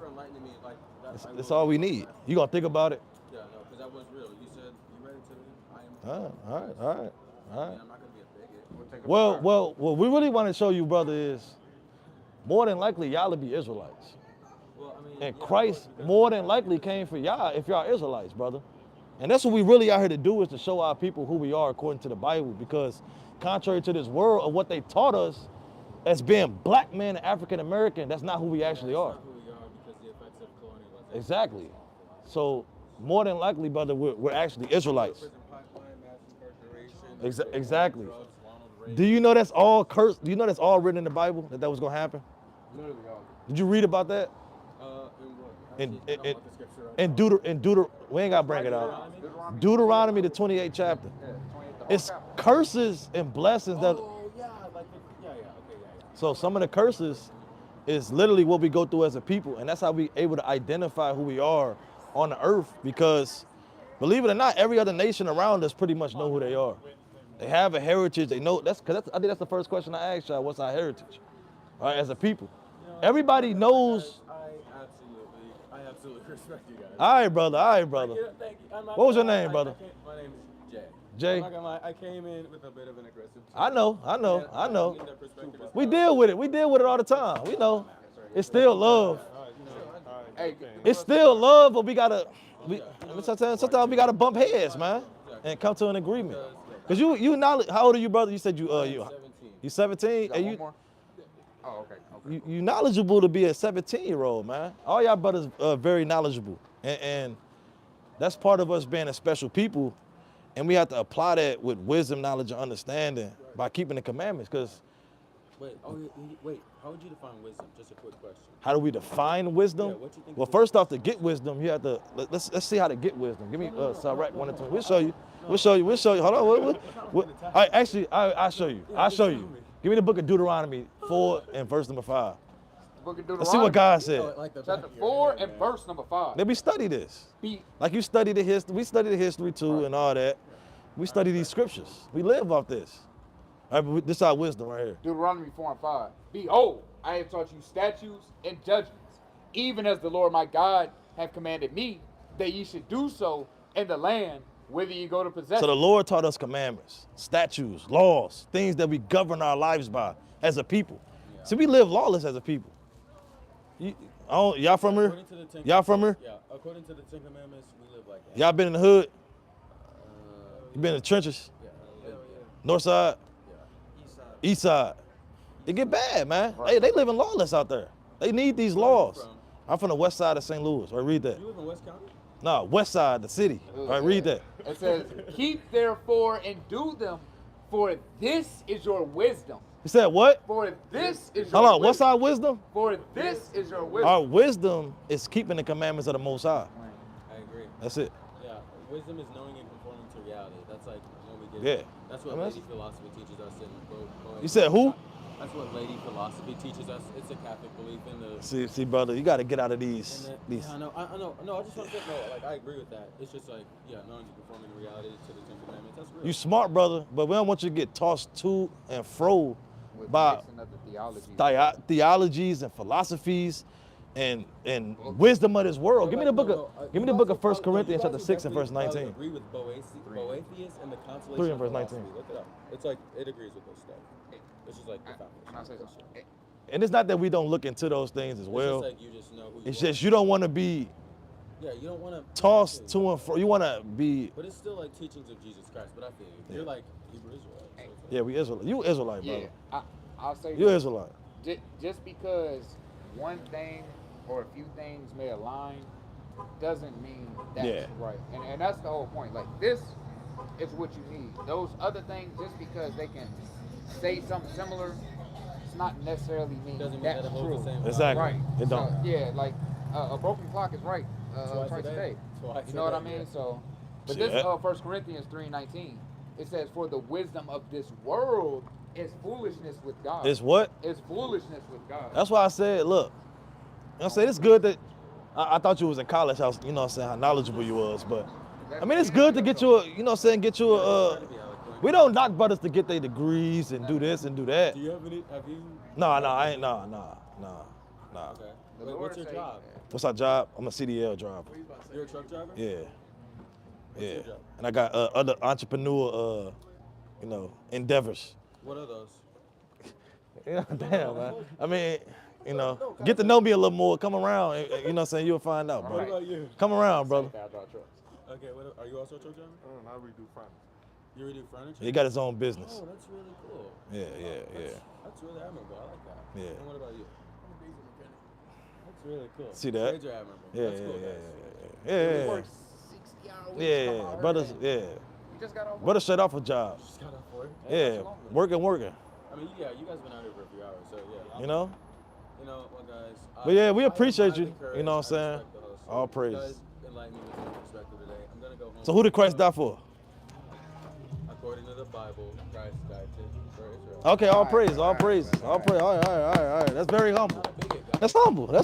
That's all we need. You gonna think about it? Yeah, no, because that was real. You said you read it to me. I am. All right. I'm not gonna be a bigot. Well, what we really want to show you, brother, is more than likely y'all will be Israelites. Well, I mean, And Christ more than likely came for y'all if y'all Israelites, brother. And that's what we really out here to do, is to show our people who we are according to the Bible. Because contrary to this world of what they taught us as being black men and African American, that's not who we actually are. That's not who we are because the effects of colonialism. Exactly. So more than likely, brother, we're actually Israelites. Exactly. Do you know that's all cursed? Do you know that's all written in the Bible, that was gonna happen? Literally all. Did you read about that? In Deuteronomy, we ain't gotta bring it out. Deuteronomy, the 28th chapter. It's curses and blessings that. So some of the curses is literally what we go through as a people, and that's how we able to identify who we are on the earth. Because, believe it or not, every other nation around us pretty much know who they are. They have a heritage. They know I think that's the first question I asked y'all. What's our heritage, all right, as a people? Everybody knows. I absolutely respect you guys. All right, brother. Thank you. What was your name, brother? My name is Jay. Jay. I'm not gonna lie, I came in with a bit of an aggressive tone. I know. We deal with it. We deal with it all the time. We know. It's still love. It's still love, but we gotta. Sometimes we gotta bump heads, man, and come to an agreement. Cause you knowledge. How old are you, brother? You said you 17. And you. Oh, okay. You knowledgeable to be a 17-year-old, man. All y'all brothers are very knowledgeable, and that's part of us being a special people, and we have to apply that with wisdom, knowledge, and understanding by keeping the commandments. Cause wait, how would you define wisdom? Just a quick question. How do we define wisdom? Yeah, what you think well, first off, to get wisdom, you have to let's see how to get wisdom. Give me Sirach 1 and 2. We'll show you. Hold on. I'll show you. Give me the book of Deuteronomy 4 and verse number 5. book of Deuteronomy. Let's see what God said. Chapter 4 and verse number 5. Then we study this. Be Like you study the history, we study the history too and all that. We study these scriptures. We live off this. All right, but this is our wisdom right here. Deuteronomy 4 and 5. Behold, I have taught you statutes and judgments, even as the Lord my God have commanded me, that ye should do so in the land whither ye go to possess. So the Lord taught us commandments, statutes, laws, things that we govern our lives by as a people. Yeah. See, we live lawless as a people. Y'all from here? Y'all from here? Yeah, according to the Ten Commandments, we live like that. Y'all been in the hood? You been in the trenches? Yeah. North side? Yeah. East side? It get bad, man. They living lawless out there. They need these laws. I'm from the west side of St. Louis. All right, read that. You live in West County? No, west side, the city. All right, read that. It says, keep therefore and do them, for this is your wisdom. He said what? For this is your Hold on, wisdom. what's our wisdom? For this is your wisdom. Our wisdom is keeping the commandments of the Most High. I agree. That's it. Yeah, wisdom is knowing and conforming to reality. That's like when we get. Yeah. That's what lady philosophy teaches us in. You said who? That's what lady philosophy teaches us. It's a Catholic belief in the. See, brother, you got to get out of these. Yeah, I know. No, I just want to say, no, like, I agree with that. It's just like, yeah, knowing and conforming to reality to the Ten Commandments. That's real. You smart, brother, but we don't want you to get tossed to and fro by theologies and philosophies and wisdom of this world. Give me the book of 1 Corinthians chapter 6 and verse 19. Agree with Boethius and the consolation 3 and of verse philosophy. 19. Look it up. It's like it agrees with those stuff. It's just like the foundation. And it's not that we don't look into those things as well. It's just like you just know who It's you just you don't want to be Yeah, you don't want to tossed to and fro. You want to be. But it's still like teachings of Jesus Christ. But I feel you. You're like Hebrew Israelite. So it's like, Yeah, we Israelite. You Israelite, brother. Yeah, I'll say You this. Israelite. Just because one thing or a few things may align doesn't mean that's Yeah. right. And that's the whole point. Like, this is what you need. Those other things, just because they can say something similar, it's not necessarily mean Doesn't mean that's that it holds true. the same Exactly. Right. It don't. So, yeah, like a broken clock is right twice a day. Twice You know a what I day, mean? yeah. So, but See this that? 1 Corinthians 3:19, it says, "For the wisdom of this world is foolishness with God." It's what? It's foolishness with God. That's why I said, look, you know what I'm saying? It's good that I thought you was in college. I was, you know what I'm saying, how knowledgeable you was. But, I mean, it's good to get you a, you know what I'm saying, get you a, we don't knock brothers to get their degrees and do this and do that. Do you have any? Have you? No, I ain't, nah. Okay. Wait, what's your job? What's our job? I'm a CDL driver. You're a truck driver? Yeah. What's your Yeah. job? And I got other entrepreneur, you know, endeavors. What are those? Yeah, damn, man. I mean, you know, get to know me a little more. Come around, and, you know what I'm saying? You'll find out, What brother. about you? Come around, brother. Okay. What are you also a truck driver? I redo furniture. You redo furniture? He got his own business. Oh, that's really cool. Yeah. That's really admirable. I like that. Yeah. And what about you? That's really cool. See that? Major admirable. Yeah, That's cool, guys. We yeah. work 60 hour weeks. Yeah, come on, brothers, every day. yeah. You just got off work. Brother shut off a job. Just got off work. Yeah, working. I mean, yeah, you guys been out here for a few hours, so yeah. You know? You know, well, guys. But yeah, we I appreciate admire you. the courage. You know what I'm I saying? respect the hustle. All praise. You guys enlightened me with your perspective today. I'm gonna go home. So who did Christ die for? According to the Bible, Christ died for Israel. Okay, all praise. All right. That's very humble. That's humble. I'm a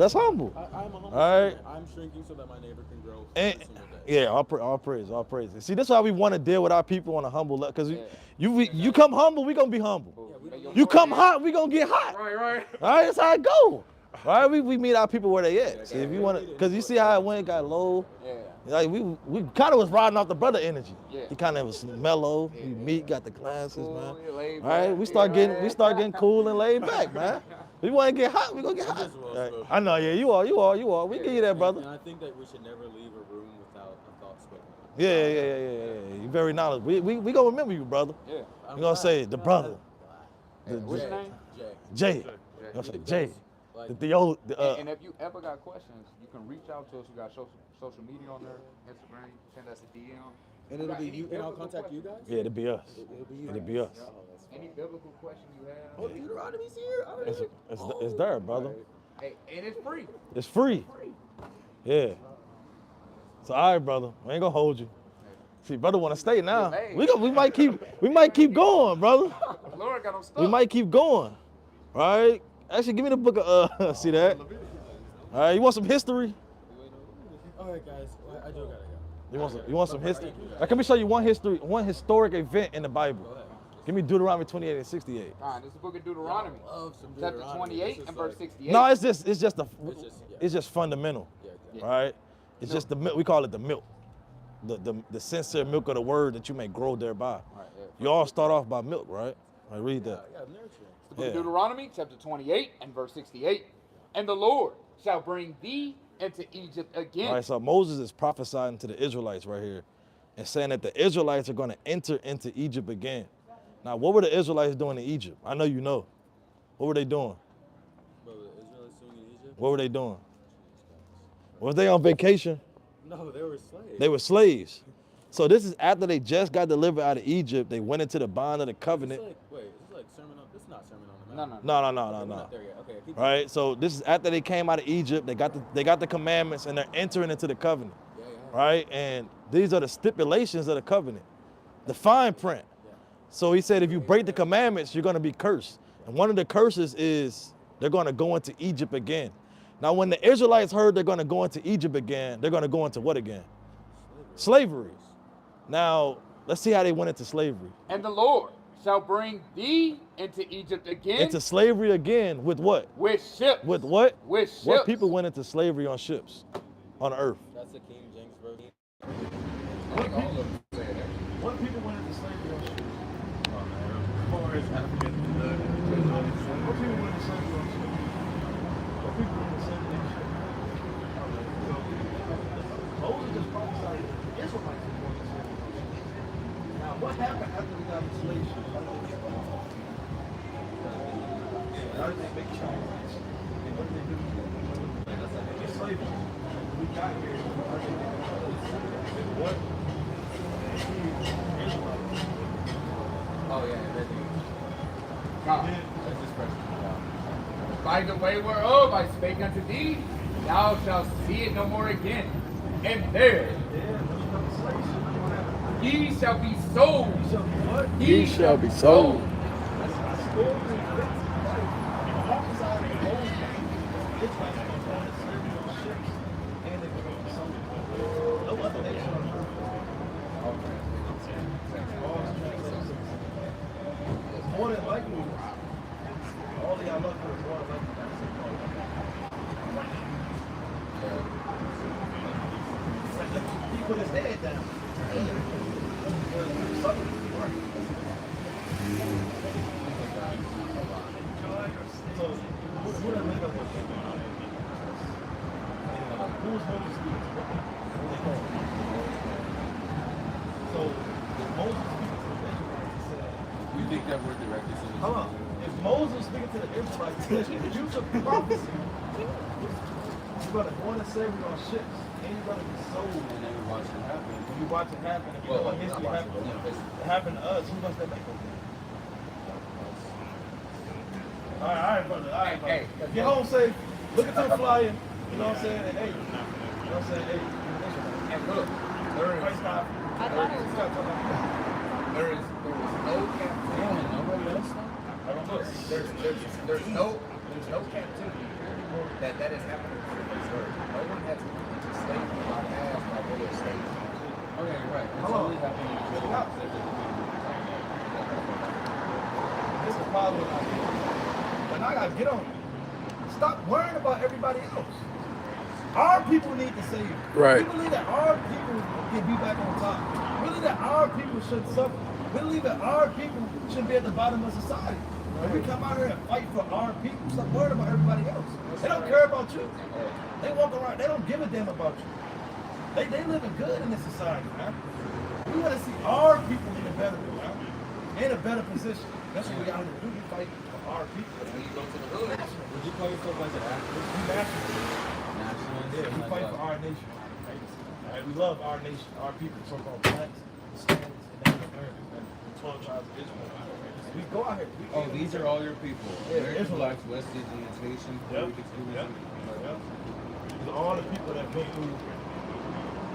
humble. All right. I'm shrinking so that my neighbor can grow And, every single day. yeah, all praise. See, this is how we want to deal with our people on a humble level. Because you come humble, we gonna be humble. You come hot, we gonna get hot. Right. All right, that's how it go. All right, we meet our people where they at. See, if you want to, because you see how it went, got low. Yeah. Like we kind of was riding off the brother energy. Yeah. He kind of was mellow. We meet, got the glasses, Cool, man. laid All right, back. we start getting cool and laid back, man. We want to get hot, we gonna get hot. just well All right. spoken. I know, yeah, you are. We give you that, brother. And I think that we should never leave a room without a thought spoken. Yeah. You very knowledgeable. We gonna remember you, brother. Yeah. We gonna say the brother, What's your name? Jay. I'm gonna say Jay. Like, And if you ever got questions, you can reach out to us. We got social media on there, Instagram. You can send us a DM. and it'll be you, and I'll contact you guys? Yeah, it'll be us. It'll be you. It'll be us. Any biblical question you have. Oh, Deuteronomy's here. It's there, brother. Hey, and it's free. It's free. Yeah. So all right, brother. We ain't gonna hold you. See, brother want to stay now. We might keep going, brother. Lord got him stuck. We might keep going, right? Actually, give me the book of see that? All right, you want some history? All right, guys. I do gotta go. You want some history? Let me show you one historic event in the Bible. Give me Deuteronomy 28 and 68. All right, this is the book of Deuteronomy. Chapter 28 and verse 68. No, it's just fundamental, right? It's just the milk. We call it the milk, the sincere milk of the word that you may grow thereby. Right, yeah. You all start off by milk, right? I read that. It's the book of Deuteronomy, chapter 28 and verse 68. And the Lord shall bring thee into Egypt again. All right, so Moses is prophesying to the Israelites right here and saying that the Israelites are going to enter into Egypt again. Now, what were the Israelites doing in Egypt? I know you know. What were they doing? Bro, the Israelites doing in Egypt? What were they doing? Was they on vacation? No, they were slaves. They were slaves. So this is after they just got delivered out of Egypt. They went into the bond of the covenant. Wait, is this like sermon on? This is not sermon on the Mount. No. We're not there yet. Okay, keep Right. So this is after they came out of Egypt. They got the commandments and they're entering into the covenant. Right. And these are the stipulations of the covenant, the fine print. So he said, if you break the commandments, you're going to be cursed. And one of the curses is they're going to go into Egypt again. Now, when the Israelites heard they're going to go into Egypt again, they're going to go into what again? Slavery. Now, let's see how they went into slavery. And the Lord shall bring thee into Egypt again. Into slavery again with what? With ships. With what? With ships. What people went into slavery on ships on earth? That's the King James version. What people went into slavery on ships? What people went into slavery on ships? What people went into slavery on ships? Moses just prophesied that the Israelites were going to slavery on ships. Now, what happened after we got enslaved? How did they make changes? And what did they do? It's slavery. We got here. What? Oh, yeah. God. By the way whereof I spake unto thee, thou shalt see it no more again. And there ye shall be sold. Ye shall be sold. More than likely, all of y'all love for is more than likely. He put his head down. So, who did I make up with? Who was Moses speaking to? So, Moses speaking to the Israelites, he said, You think that we're directed to the hold on. If Moses speaking to the Israelites, use a prophecy. You're going to go into slavery on ships, and you're going to be sold. And then we watch it happen. When you watch it happen, if you know what history happened, it happened to us, who must that make us? All right, brother. All right, brother. Get home safe. Look at the flyer. You know what I'm saying? And hey, you know what I'm saying? Hey, And look, there is no captivity. There's no captivity that is happening to the face earth. No one has been into slavery by past by way of slavery. Okay, right. It's only happening in the This is the problem with our people. But I gotta get on it. Stop worrying about everybody else. Our people need the Savior. Right. We believe that our people can be back on top. We believe that our people shouldn't suffer. We believe that our people shouldn't be at the bottom of society. And we come out here and fight for our people. Stop worrying about everybody else. They don't care about you. They walk around, they don't give a damn about you. They living good in this society, man. We want to see our people in a better, man, in a better position. That's what we got to do. We fight for our people. When you go to the hood, would you call yourself like an activist? We nationalists. Nationalist? Yeah, we fight for our nation. Right? We love our nation, our people, so-called blacks, Hispanics, and Native Americans, and the 12 tribes of Israel. We go out here. Oh, these are all your people. Yeah, American Israelites. blacks, West Indians, Haitians, Puerto Ricans, Cubans. Yep. These are all the people that been through.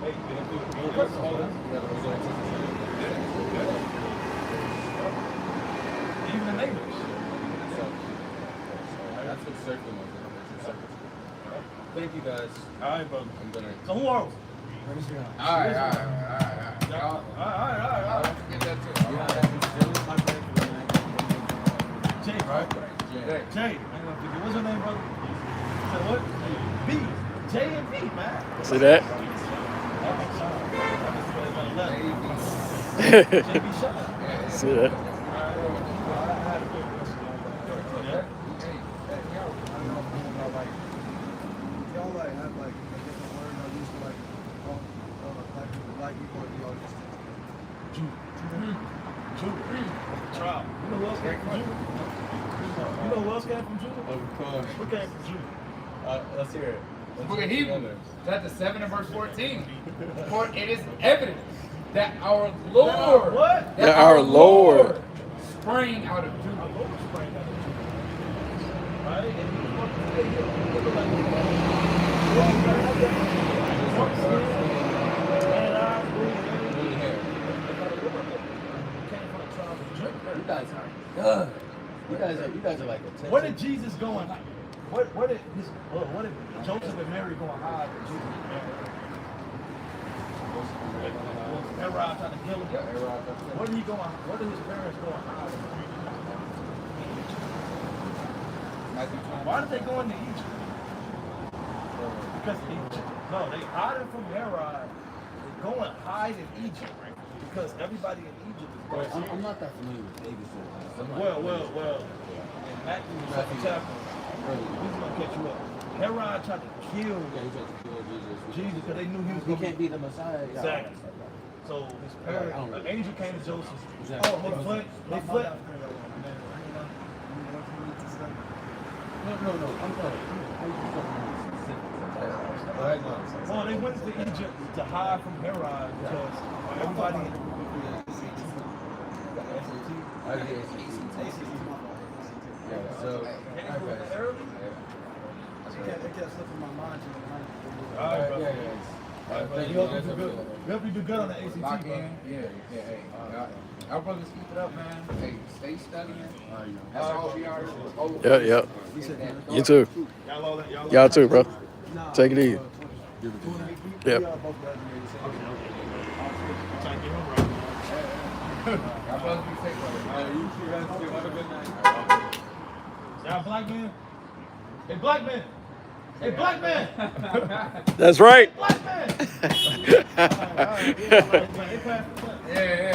Hey, been through the even the neighbors. took circular ones. Thank you guys. All right, brother. I'm gonna. So who are we? All right. Y'all, All right. don't forget that too. Jay, right? Jay. I ain't gonna forget. What's your name, brother? Say what? B. J and B, man. See that? See that? Y'all like have like a different word y'all use for like black people, or do y'all just Jew. Trial. You know who else came from Jew? You know who else came from Jew? Of course. Who came from Jew? Let's hear it. Book of Hebrews, chapter 7 and verse 14. For it is evident that our Lord, What? That our Lord sprang out of Judah. Our Lord sprang out of Jew. Right? And he was walking through the hill. He looked like You guys are like a. Where did Jesus go and what did Joseph and Mary go and hide with Jesus? Herod trying to kill him. Where did he go? Where did his parents go and hide? Why did they go into Egypt? Because they hide from Herod. They go and hide in Egypt because everybody in Egypt is going. I'm not that familiar with David's story. Well. In Matthew's second chapter, he's gonna catch you up. Herod tried to kill Jesus because they knew he was gonna can't be the Messiah. Exactly. So his parents, an angel came to Joseph. Exactly. Oh, they fled. No. I'm sorry. Well, they went to Egypt to hide from Herod because everybody. So, It kept slipping my mind to the All right, bro. We hope you do good on the ACT, Lock bro. in. Yeah. Hey, y'all brothers keep it up, man. Hey, stay studying. That's all we are. Yep. You too. Y'all too, bro. Take it easy. Yep. Y'all brothers be safe, brother. Y'all black man? Hey, black man! Hey, black man! That's right. Black man! Yeah.